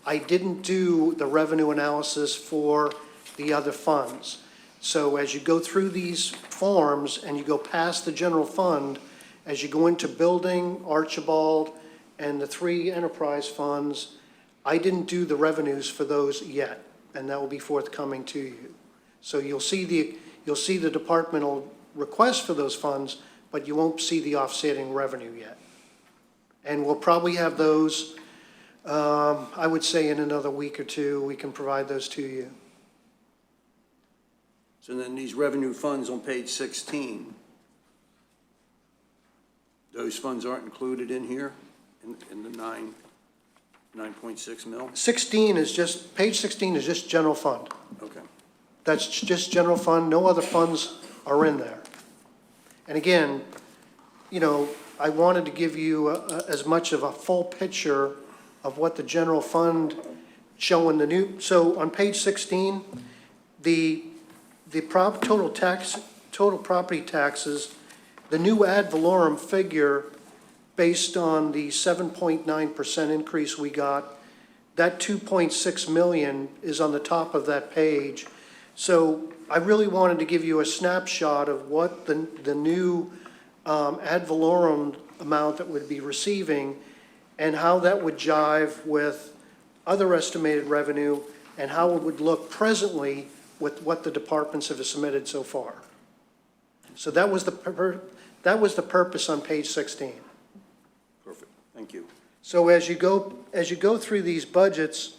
Speaker 10: I didn't do the revenue analysis for the other funds. So as you go through these forms and you go past the general fund, as you go into building, Archibald, and the 3 enterprise funds, I didn't do the revenues for those yet, and that will be forthcoming to you. So you'll see the departmental request for those funds, but you won't see the offsetting revenue yet. And we'll probably have those, I would say in another week or 2, we can provide those to you.
Speaker 6: So then these revenue funds on page 16, those funds aren't included in here, in the 9.6 mil?
Speaker 10: 16 is just, page 16 is just general fund.
Speaker 6: Okay.
Speaker 10: That's just general fund, no other funds are in there. And again, you know, I wanted to give you as much of a full picture of what the general fund showing the new, so on page 16, the total property taxes, the new ad valorem figure based on the 7.9% increase we got, that 2.6 million is on the top of that page. So I really wanted to give you a snapshot of what the new ad valorem amount that we'd be receiving and how that would jive with other estimated revenue and how it would look presently with what the departments have submitted so far. So that was the purpose on page 16.
Speaker 6: Perfect. Thank you.
Speaker 10: So as you go through these budgets,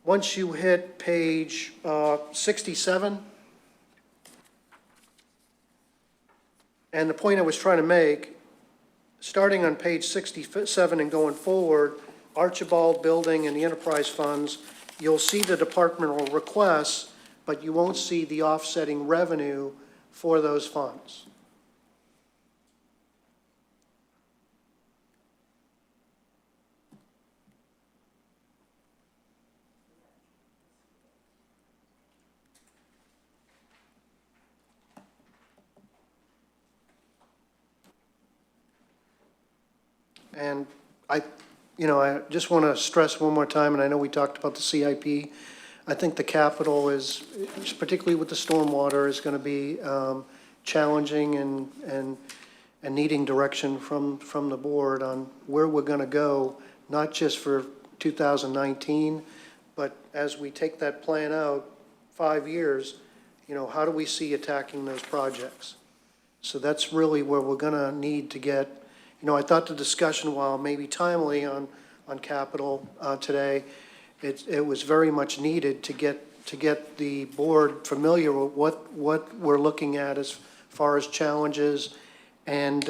Speaker 10: once you hit page 67, and the point I was trying to make, starting on page 67 and going forward, Archibald Building and the enterprise funds, you'll see the departmental requests, but you won't see the offsetting revenue for those funds. And I just want to stress one more time, and I know we talked about the CIP. I think the capital is, particularly with the stormwater, is going to be challenging and needing direction from the board on where we're going to go, not just for 2019, but as we take that plan out 5 years, how do we see attacking those projects? So that's really where we're going to need to get. I thought the discussion, while maybe timely on capital today, it was very much needed to get the board familiar with what we're looking at as far as challenges and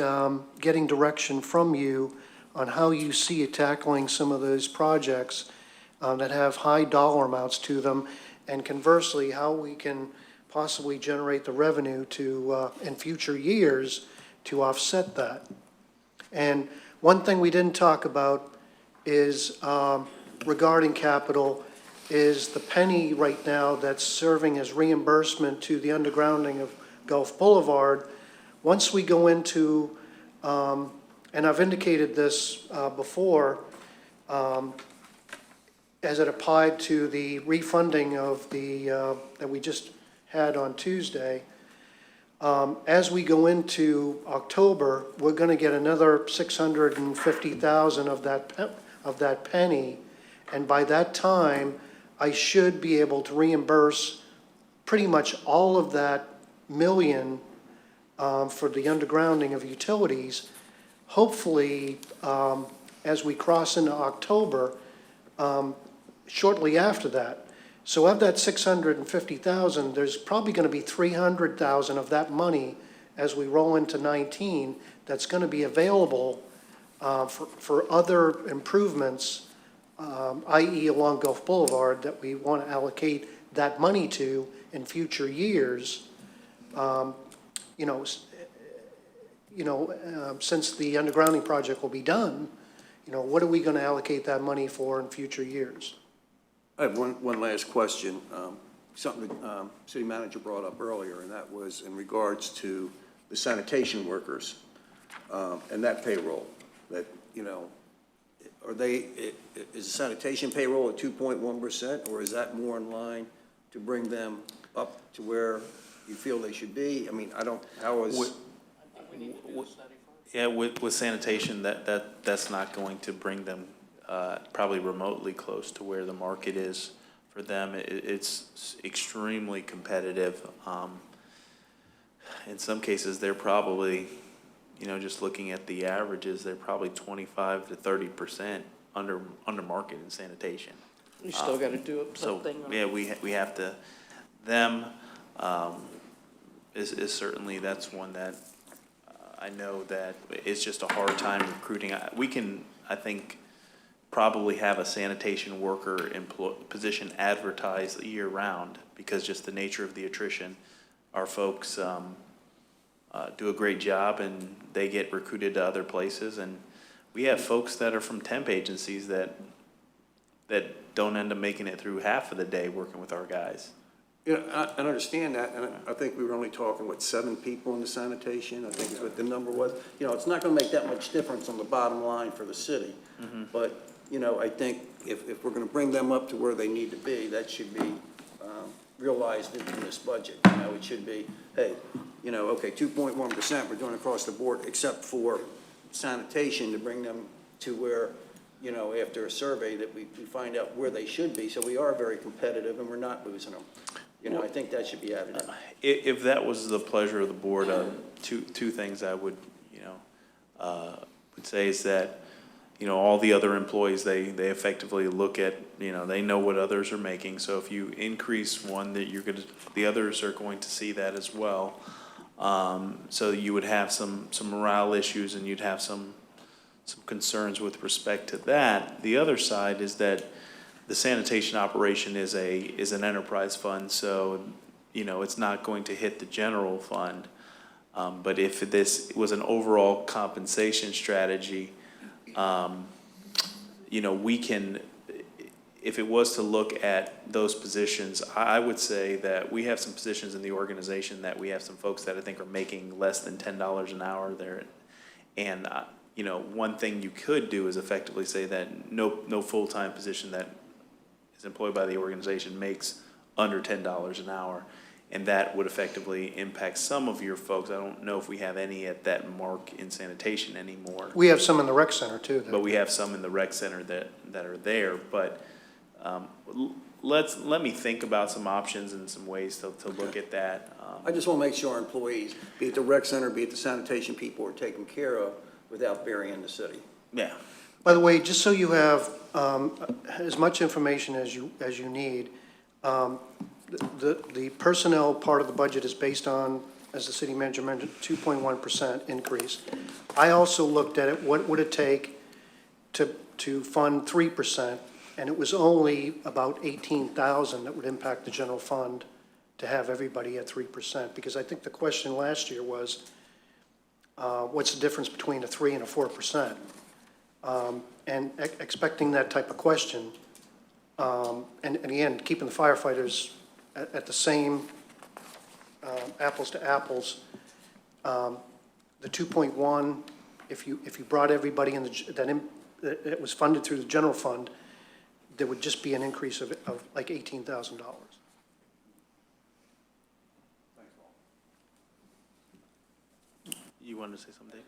Speaker 10: getting direction from you on how you see it tackling some of those projects that have high dollar amounts to them, and conversely, how we can possibly generate the revenue to, in future years, to offset that. And one thing we didn't talk about is, regarding capital, is the penny right now that's serving as reimbursement to the undergrounding of Gulf Boulevard. Once we go into, and I've indicated this before, as it applied to the refunding of the, that we just had on Tuesday, as we go into October, we're going to get another 650,000 of that penny, and by that time, I should be able to reimburse pretty much all of that million for the undergrounding of utilities. Hopefully, as we cross into October, shortly after that. So of that 650,000, there's probably going to be 300,000 of that money as we roll into 19 that's going to be available for other improvements, i.e. along Gulf Boulevard, that we want to allocate that money to in future years. Since the undergrounding project will be done, what are we going to allocate that money for in future years?
Speaker 6: I have one last question. Something the city manager brought up earlier, and that was in regards to the sanitation workers and that payroll. That, is the sanitation payroll at 2.1%, or is that more in line to bring them up to where you feel they should be? I mean,
Speaker 2: Yeah, with sanitation, that's not going to bring them probably remotely close to where the market is for them. It's extremely competitive. In some cases, they're probably, just looking at the averages, they're probably 25 to 30% under market in sanitation.
Speaker 7: You still got to do something.
Speaker 2: So, yeah, we have to, them is certainly, that's one that I know that it's just a hard time recruiting. We can, I think, probably have a sanitation worker position advertised year-round, because just the nature of the attrition. Our folks do a great job, and they get recruited to other places. And we have folks that are from temp agencies that don't end up making it through half of the day working with our guys.
Speaker 6: I understand that, and I think we were only talking, 7 people in the sanitation, I think is what the number was. It's not going to make that much difference on the bottom line for the city. Mm-hmm. But, I think if we're going to bring them up to where they need to be, that should be realized in this budget. It should be, hey, okay, 2.1% we're doing across the board, except for sanitation, to bring them to where, after a survey, that we find out where they should be. So we are very competitive, and we're not losing them. I think that should be added in.
Speaker 2: If that was the pleasure of the board, two things I would, would say is that, all the other employees, they effectively look at, they know what others are making. So if you increase one, the others are going to see that as well. So you would have some morale issues, and you'd have some concerns with respect to that. The other side is that the sanitation operation is an enterprise fund, so it's not going to hit the general fund. But if this was an overall compensation strategy, we can, if it was to look at those positions, I would say that we have some positions in the organization that we have some folks that I think are making less than $10 an hour there, and one thing you could do is effectively say that no full-time position that is employed by the organization makes under $10 an hour, and that would effectively impact some of your folks. I don't know if we have any at that mark in sanitation anymore.
Speaker 10: We have some in the rec center too.
Speaker 2: But we have some in the rec center that are there. But let me think about some options and some ways to look at that.
Speaker 6: I just want to make sure our employees, be it the rec center, be it the sanitation people, are taken care of without burying the city.
Speaker 2: Yeah.
Speaker 10: By the way, just so you have as much information as you need, the personnel part of the budget is based on, as the city manager mentioned, 2.1% increase. I also looked at it, what would it take to fund 3%, and it was only about 18,000 that would impact the general fund to have everybody at 3%, because I think the question last year was, what's the difference between a 3 and a 4%? And expecting that type of question, and again, keeping the firefighters at the same apples to apples, the 2.1, if you brought everybody in that it was funded through the general fund, there would just be an increase of like $18,000.
Speaker 2: You wanted to say something, Dave?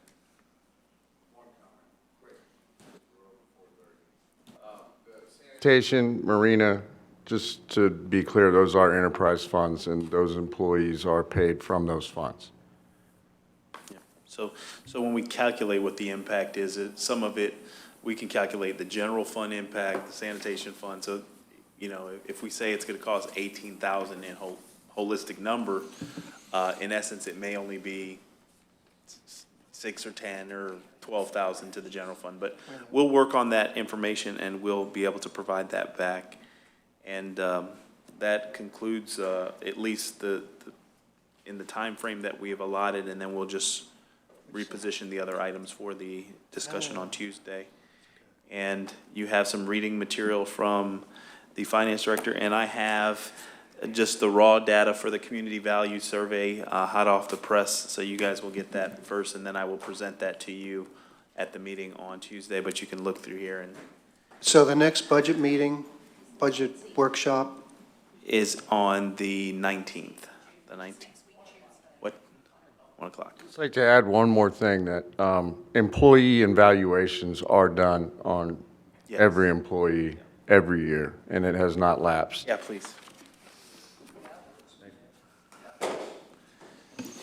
Speaker 12: Sanitation, marina, just to be clear, those are enterprise funds, and those employees are paid from those funds.
Speaker 2: Yeah. So when we calculate what the impact is, some of it, we can calculate the general fund impact, the sanitation fund. So, you know, if we say it's gonna cost 18,000 in holistic number, in essence, it may only be 6 or 10 or 12,000 to the general fund. But we'll work on that information and we'll be able to provide that back. And that concludes at least in the time frame that we have allotted, and then we'll just reposition the other items for the discussion on Tuesday. And you have some reading material from the finance director, and I have just the raw data for the community value survey hot off the press, so you guys will get that first, and then I will present that to you at the meeting on Tuesday, but you can look through here. And
Speaker 10: So the next budget meeting, budget workshop,
Speaker 2: is on the 19th, What, 1 o'clock?
Speaker 12: I'd like to add one more thing, that employee evaluations are done on
Speaker 2: Yes.
Speaker 12: every employee every year, and it has not lapsed.
Speaker 2: Yeah, please.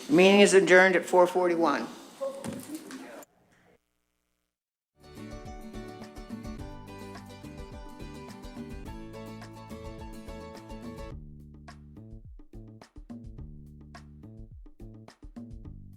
Speaker 3: Meeting is adjourned at 4:41.